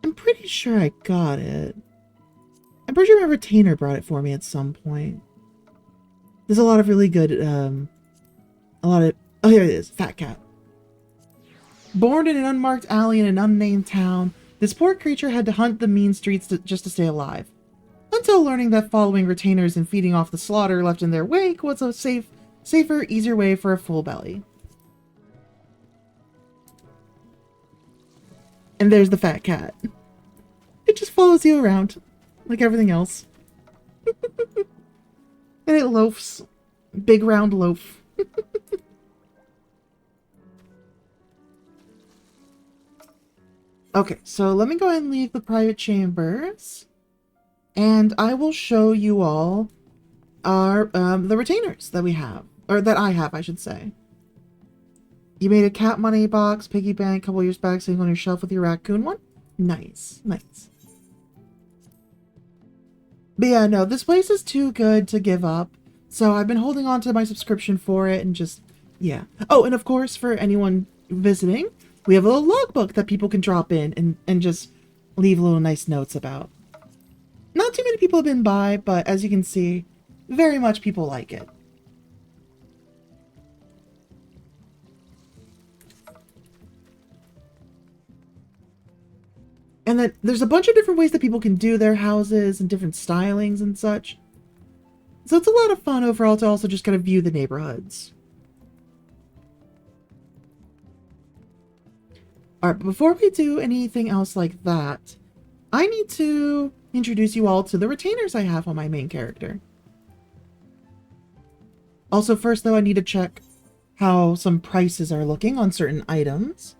I'm pretty sure I got it. I'm pretty sure my retainer brought it for me at some point. There's a lot of really good, oh, here it is. Fat cat. Born in an unmarked alley in an unnamed town, this poor creature had to hunt the mean streets just to stay alive. Until learning that following retainers and feeding off the slaughter left in their wake was a safer, easier way for a full belly. And there's the fat cat. It just follows you around, like everything else. And it loafs. Big round loaf. Okay, so let me go ahead and leave the private chambers. And I will show you all our the retainers that we have. Or that I have, I should say. You made a cat money box, piggy bank, a couple years back, sitting on your shelf with your raccoon one? Nice, nice. But yeah, no, this place is too good to give up. So I've been holding on to my subscription for it and just, yeah. Oh, and of course, for anyone visiting, we have a little logbook that people can drop in and just leave little nice notes about. Not too many people have been by, but as you can see, very much people like it. And then there's a bunch of different ways that people can do their houses and different stylings and such. So it's a lot of fun overall to also just kind of view the neighborhoods. Alright, but before we do anything else like that, I need to introduce you all to the retainers I have on my main character. Also, first though, I need to check how some prices are looking on certain items.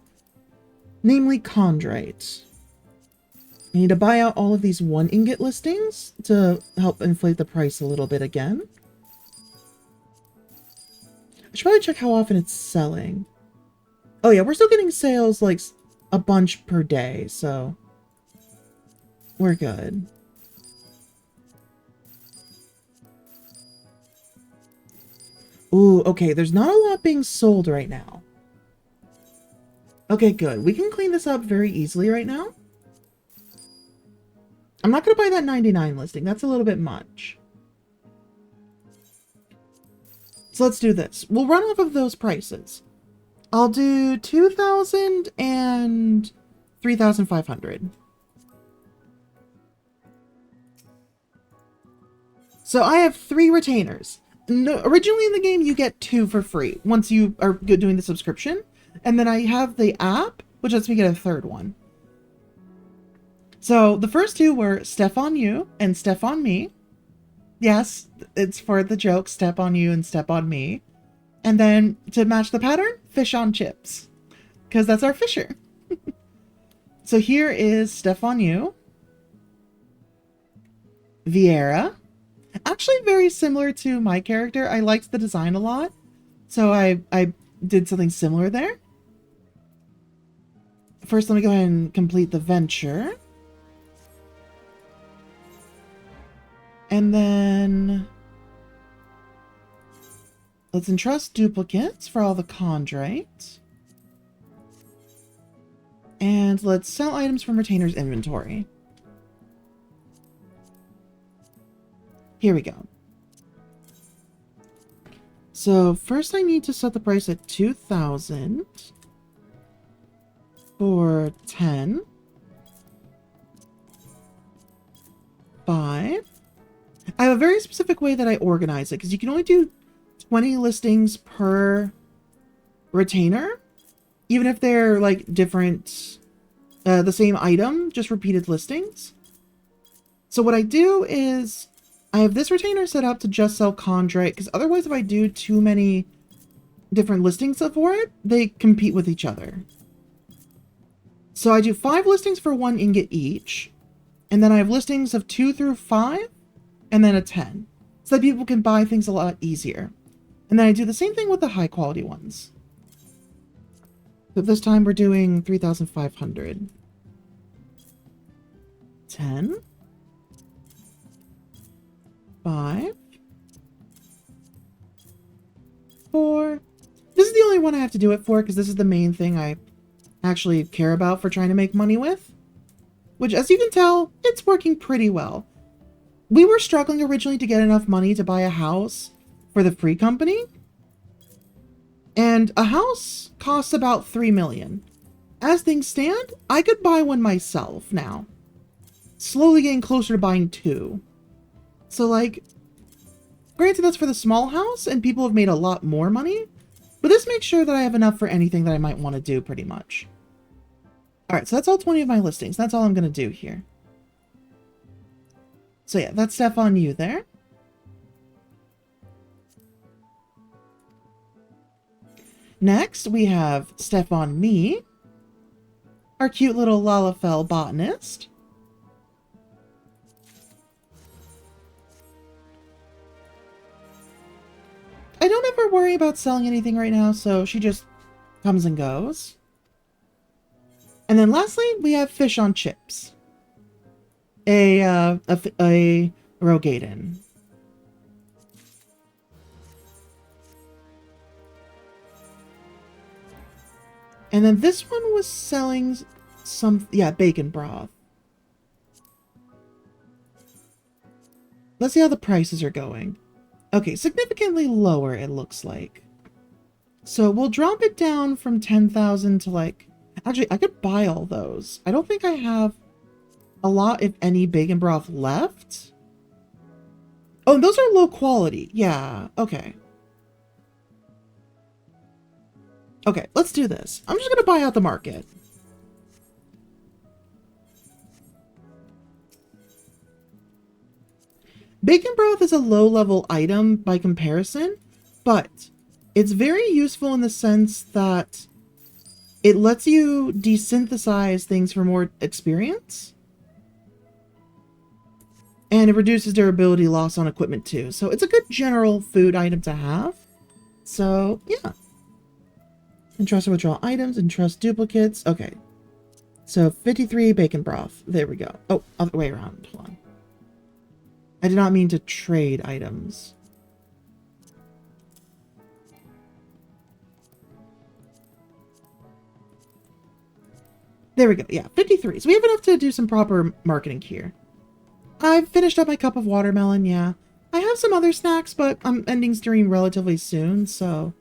Namely, chondrite. I need to buy out all of these 1 ingot listings to help inflate the price a little bit again. I should probably check how often it's selling. Oh yeah, we're still getting sales like a bunch per day, so we're good. Ooh, okay, there's not a lot being sold right now. Okay, good. We can clean this up very easily right now. I'm not going to buy that 99 listing. That's a little bit much. So let's do this. We'll run off of those prices. I'll do 2,000 and 3,500. So I have 3 retainers. No, originally in the game, you get 2 for free once you are doing the subscription. And then I have the app, which lets me get a 3rd one. So the first 2 were Step on You and Step on Me. Yes, it's for the joke, Step on You and Step on Me. And then to match the pattern, Fish on Chips. Because that's our fisher. So here is Step on You. Viera. Actually very similar to my character. I liked the design a lot. So I did something similar there. First, let me go ahead and complete the venture. And then let's entrust duplicates for all the chondrite. And let's sell items from retainer's inventory. Here we go. So first I need to set the price at 2,000 for 10. 5. I have a very specific way that I organize it, because you can only do 20 listings per retainer, even if they're like different, the same item, just repeated listings. So what I do is I have this retainer set up to just sell chondrite, because otherwise if I do too many different listings for it, they compete with each other. So I do 5 listings for 1 ingot each, and then I have listings of 2 through 5, and then a 10, so that people can buy things a lot easier. And then I do the same thing with the high quality ones. But this time we're doing 3,500. 10. 5. 4. This is the only one I have to do it for, because this is the main thing I actually care about for trying to make money with. Which, as you can tell, it's working pretty well. We were struggling originally to get enough money to buy a house for the free company. And a house costs about 3 million. As things stand, I could buy one myself now. Slowly getting closer to buying 2. So, like, granted that's for the small house, and people have made a lot more money, but this makes sure that I have enough for anything that I might want to do, pretty much. Alright, so that's all 20 of my listings. That's all I'm going to do here. So yeah, that's Stefan you there. Next, we have Stefan me, our cute little Lalafell botanist. I don't ever worry about selling anything right now, so she just comes and goes. And then lastly, we have Fish on Chips. A Rogaden. And then this one was selling some, yeah, bacon broth. Let's see how the prices are going. Okay, significantly lower, it looks like. So we'll drop it down from 10,000 to like... Actually, I could buy all those. I don't think I have a lot, if any, bacon broth left. Oh, those are low quality. Yeah, okay. Okay, let's do this. I'm just going to buy out the market. Bacon broth is a low-level item by comparison, but it's very useful in the sense that it lets you desynthesize things for more experience. And it reduces durability loss on equipment too. So it's a good general food item to have. So, yeah. Entrust or withdraw items, entrust duplicates. Okay. So 53 bacon broth. There we go. Oh, other way around. Hold on. I did not mean to trade items. There we go. Yeah, 53. So we have enough to do some proper marketing here. I've finished up my cup of watermelon, yeah. I have some other snacks, but I'm ending stream relatively soon, so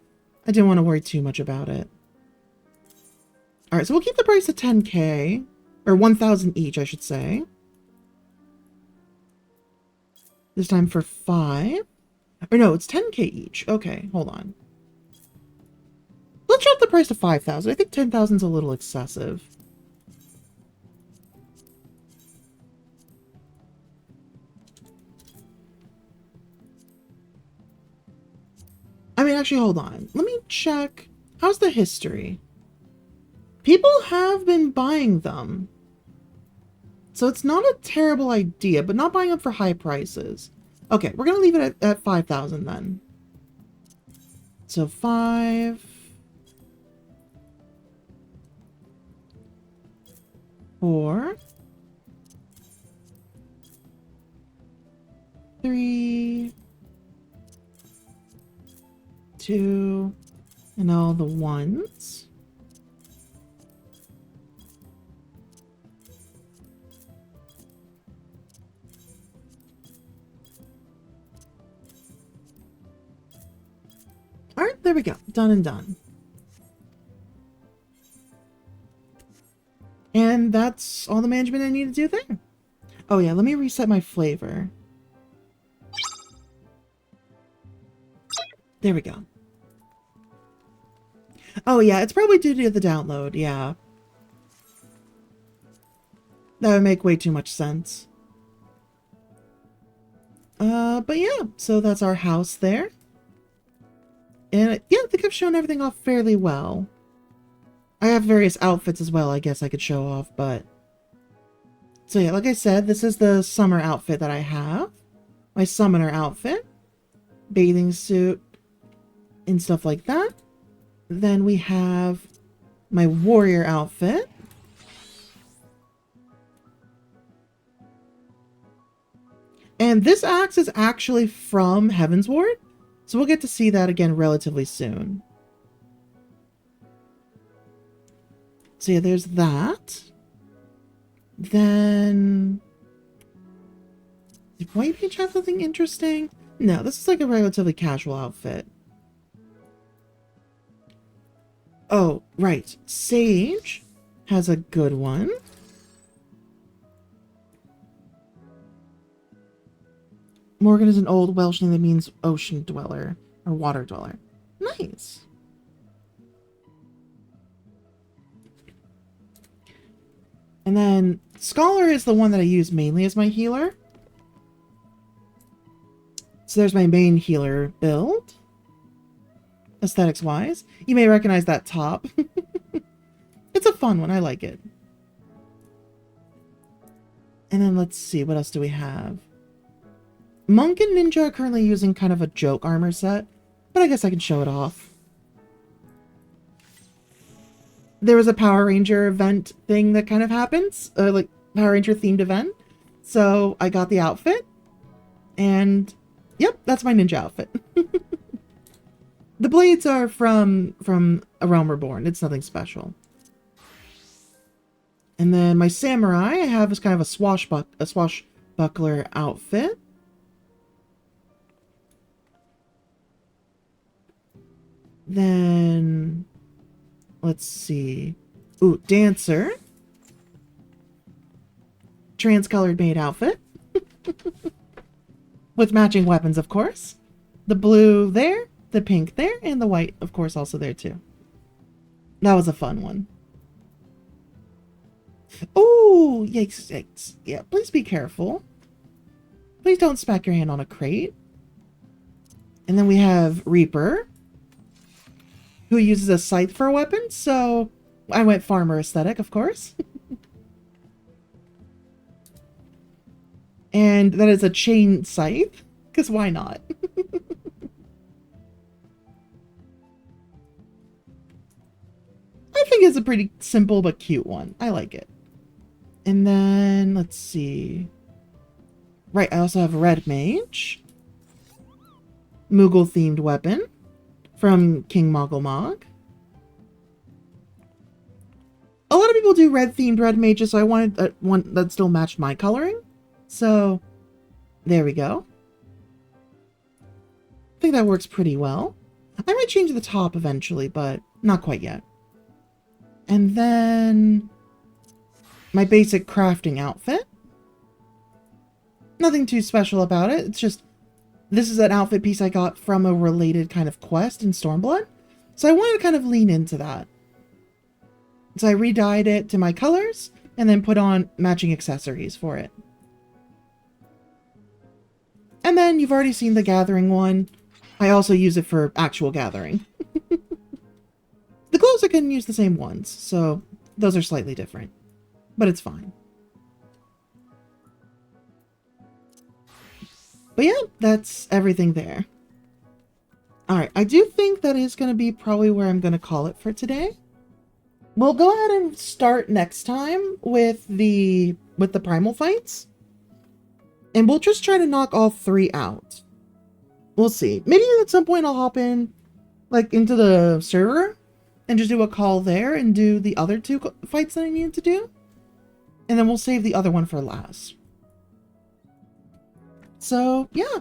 I didn't want to worry too much about it. Alright, so we'll keep the price at 10k. Or 1,000 each, I should say. This time for 5. Or no, it's 10k each. Okay, hold on. Let's drop the price to 5,000. I think 10,000 is a little excessive. I mean, actually, hold on. Let me check. How's the history? People have been buying them. So it's not a terrible idea, but not buying them for high prices. Okay, we're going to leave it at 5,000 then. So 5, 4, 3, 2, and all the ones. All right, there we go. Done and done. And that's all the management I need to do there. Oh yeah, let me reset my flavor. There we go. Oh yeah, it's probably due to the download, yeah. That would make way too much sense. But yeah, so that's our house there. And yeah, I think I've shown everything off fairly well. I have various outfits as well, I guess I could show off, but... So yeah, like I said, this is the summer outfit that I have. My summoner outfit. Bathing suit. And stuff like that. Then we have my warrior outfit. And this axe is actually from Heavensward. So we'll get to see that again relatively soon. So yeah, there's that. Then... Did White Mage have something interesting? No, this is like a relatively casual outfit. Oh, right. Sage has a good one. Morgan is an old Welsh name that means ocean dweller or water dweller. Nice. And then Scholar is the one that I use mainly as my healer. So there's my main healer build. Aesthetics wise. You may recognize that top. It's a fun one. I like it. And then let's see. What else do we have? Monk and Ninja are currently using kind of a joke armor set. But I guess I can show it off. There was a Power Ranger event thing that kind of happens. Like Power Ranger themed event. So I got the outfit. And yep, that's my ninja outfit. The blades are from A Realm Reborn. It's nothing special. And then my samurai I have is kind of a swashbuckler outfit. Then let's see. Ooh, dancer. Trans-colored maid outfit. With matching weapons, of course. The blue there. The pink there, and the white, of course, also there too. That was a fun one. Oh, yikes, yikes. Yeah, please be careful. Please don't smack your hand on a crate. And then we have Reaper, who uses a scythe for a weapon, so I went farmer aesthetic, of course. And that is a chain scythe, because why not? I think it's a pretty simple but cute one. I like it. And then, let's see. Right, I also have Red Mage. Moogle-themed weapon from King Moggle Mog. A lot of people do red-themed Red Mages, so I wanted one that still matched my coloring. So, there we go. I think that works pretty well. I might change the top eventually, but not quite yet. And then my basic crafting outfit. Nothing too special about it. It's just, this is an outfit piece I got from a related kind of quest in Stormblood. So I wanted to kind of lean into that. So I re-dyed it to my colors and then put on matching accessories for it. And then you've already seen the gathering one. I also use it for actual gathering. The gloves I can use the same ones, so those are slightly different, but it's fine. But yeah, that's everything there. Alright, I do think that is going to be probably where I'm going to call it for today. We'll go ahead and start next time with the primal fights. And we'll just try to knock all 3 out. We'll see. Maybe at some point I'll hop in, like, into the server and just do a call there and do the other 2 fights that I need to do. And then we'll save the other one for last. So, yeah.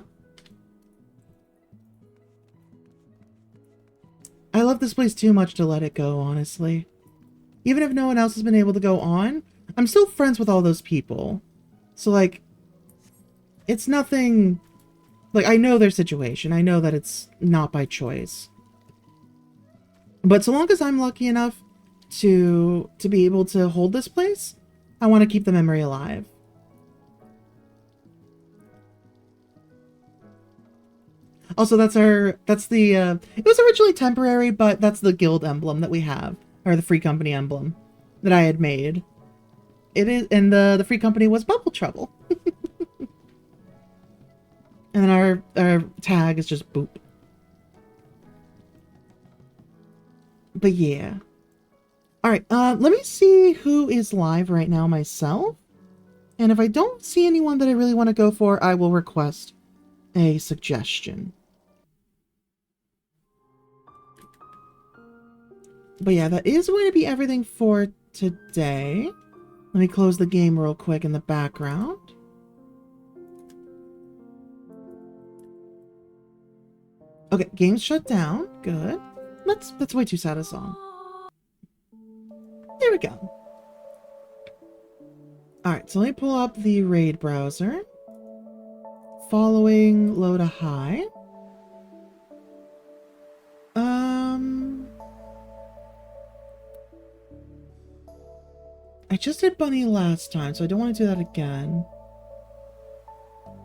I love this place too much to let it go, honestly. Even if no one else has been able to go on, I'm still friends with all those people. So, like, it's nothing... Like, I know their situation. I know that it's not by choice. But so long as I'm lucky enough to be able to hold this place, I want to keep the memory alive. Also, that's the, it was originally temporary, but that's the guild emblem that we have, or the free company emblem that I had made. It is, and the free company was Bubble Trouble. And then our tag is just boop. But yeah. Alright, let me see who is live right now myself. And if I don't see anyone that I really want to go for, I will request a suggestion. But yeah, that is going to be everything for today. Let me close the game real quick in the background. Okay, game's shut down. Good. That's way too sad a song. There we go. Alright, so let me pull up the raid browser. Following Loda High. I just did Bunny last time, so I don't want to do that again.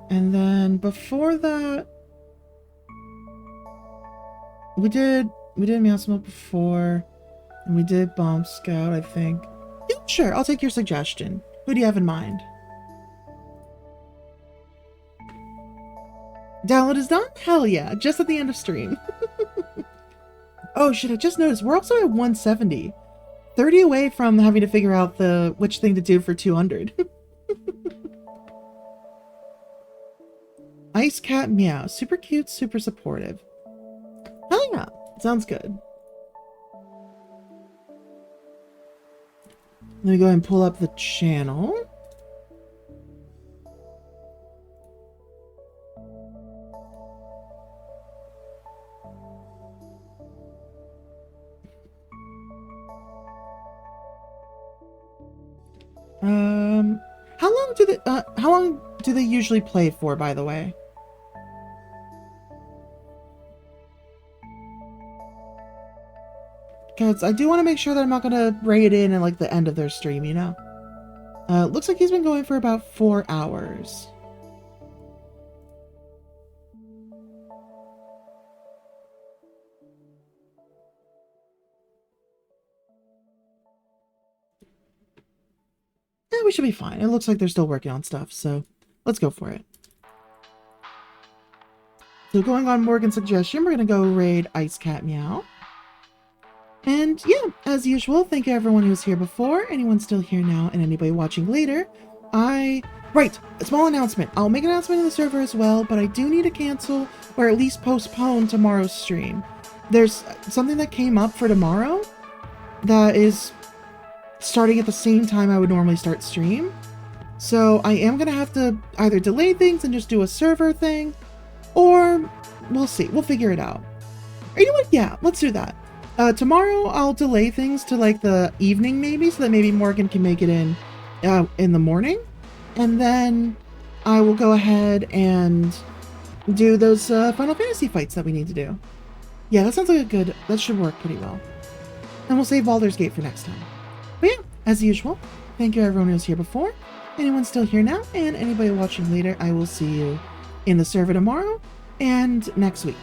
And then before that, we did Meowsmo before, and we did Bomb Scout, I think. Yeah, sure, I'll take your suggestion. Who do you have in mind? Download is done? Hell yeah, just at the end of stream. Oh shit, I just noticed, we're also at 170. 30 away from having to figure out which thing to do for 200. Ice Cat Meow. Super cute, super supportive. Hell yeah. Sounds good. Let me go ahead and pull up the channel. How long do they usually play for, by the way? Because I do want to make sure that I'm not going to raid in at like the end of their stream, you know? Looks like he's been going for about 4 hours. Yeah, we should be fine. It looks like they're still working on stuff, so let's go for it. So going on Morgan's suggestion, we're going to go raid Ice Cat Meow. And yeah, as usual, thank you everyone who was here before, anyone still here now, and anybody watching later. Right, a small announcement. I'll make an announcement in the server as well, but I do need to cancel, or at least postpone tomorrow's stream. There's something that came up for tomorrow that is starting at the same time I would normally start stream. So I am going to have to either delay things and just do a server thing, or we'll see. We'll figure it out. Or you know what? Yeah, let's do that. Tomorrow I'll delay things to like the evening maybe, so that maybe Morgan can make it in the morning. And then I will go ahead and do those Final Fantasy fights that we need to do. Yeah, that sounds like that should work pretty well. And we'll save Baldur's Gate for next time. But yeah, as usual, thank you everyone who was here before, anyone still here now, and anybody watching later. I will see you in the server tomorrow and next week.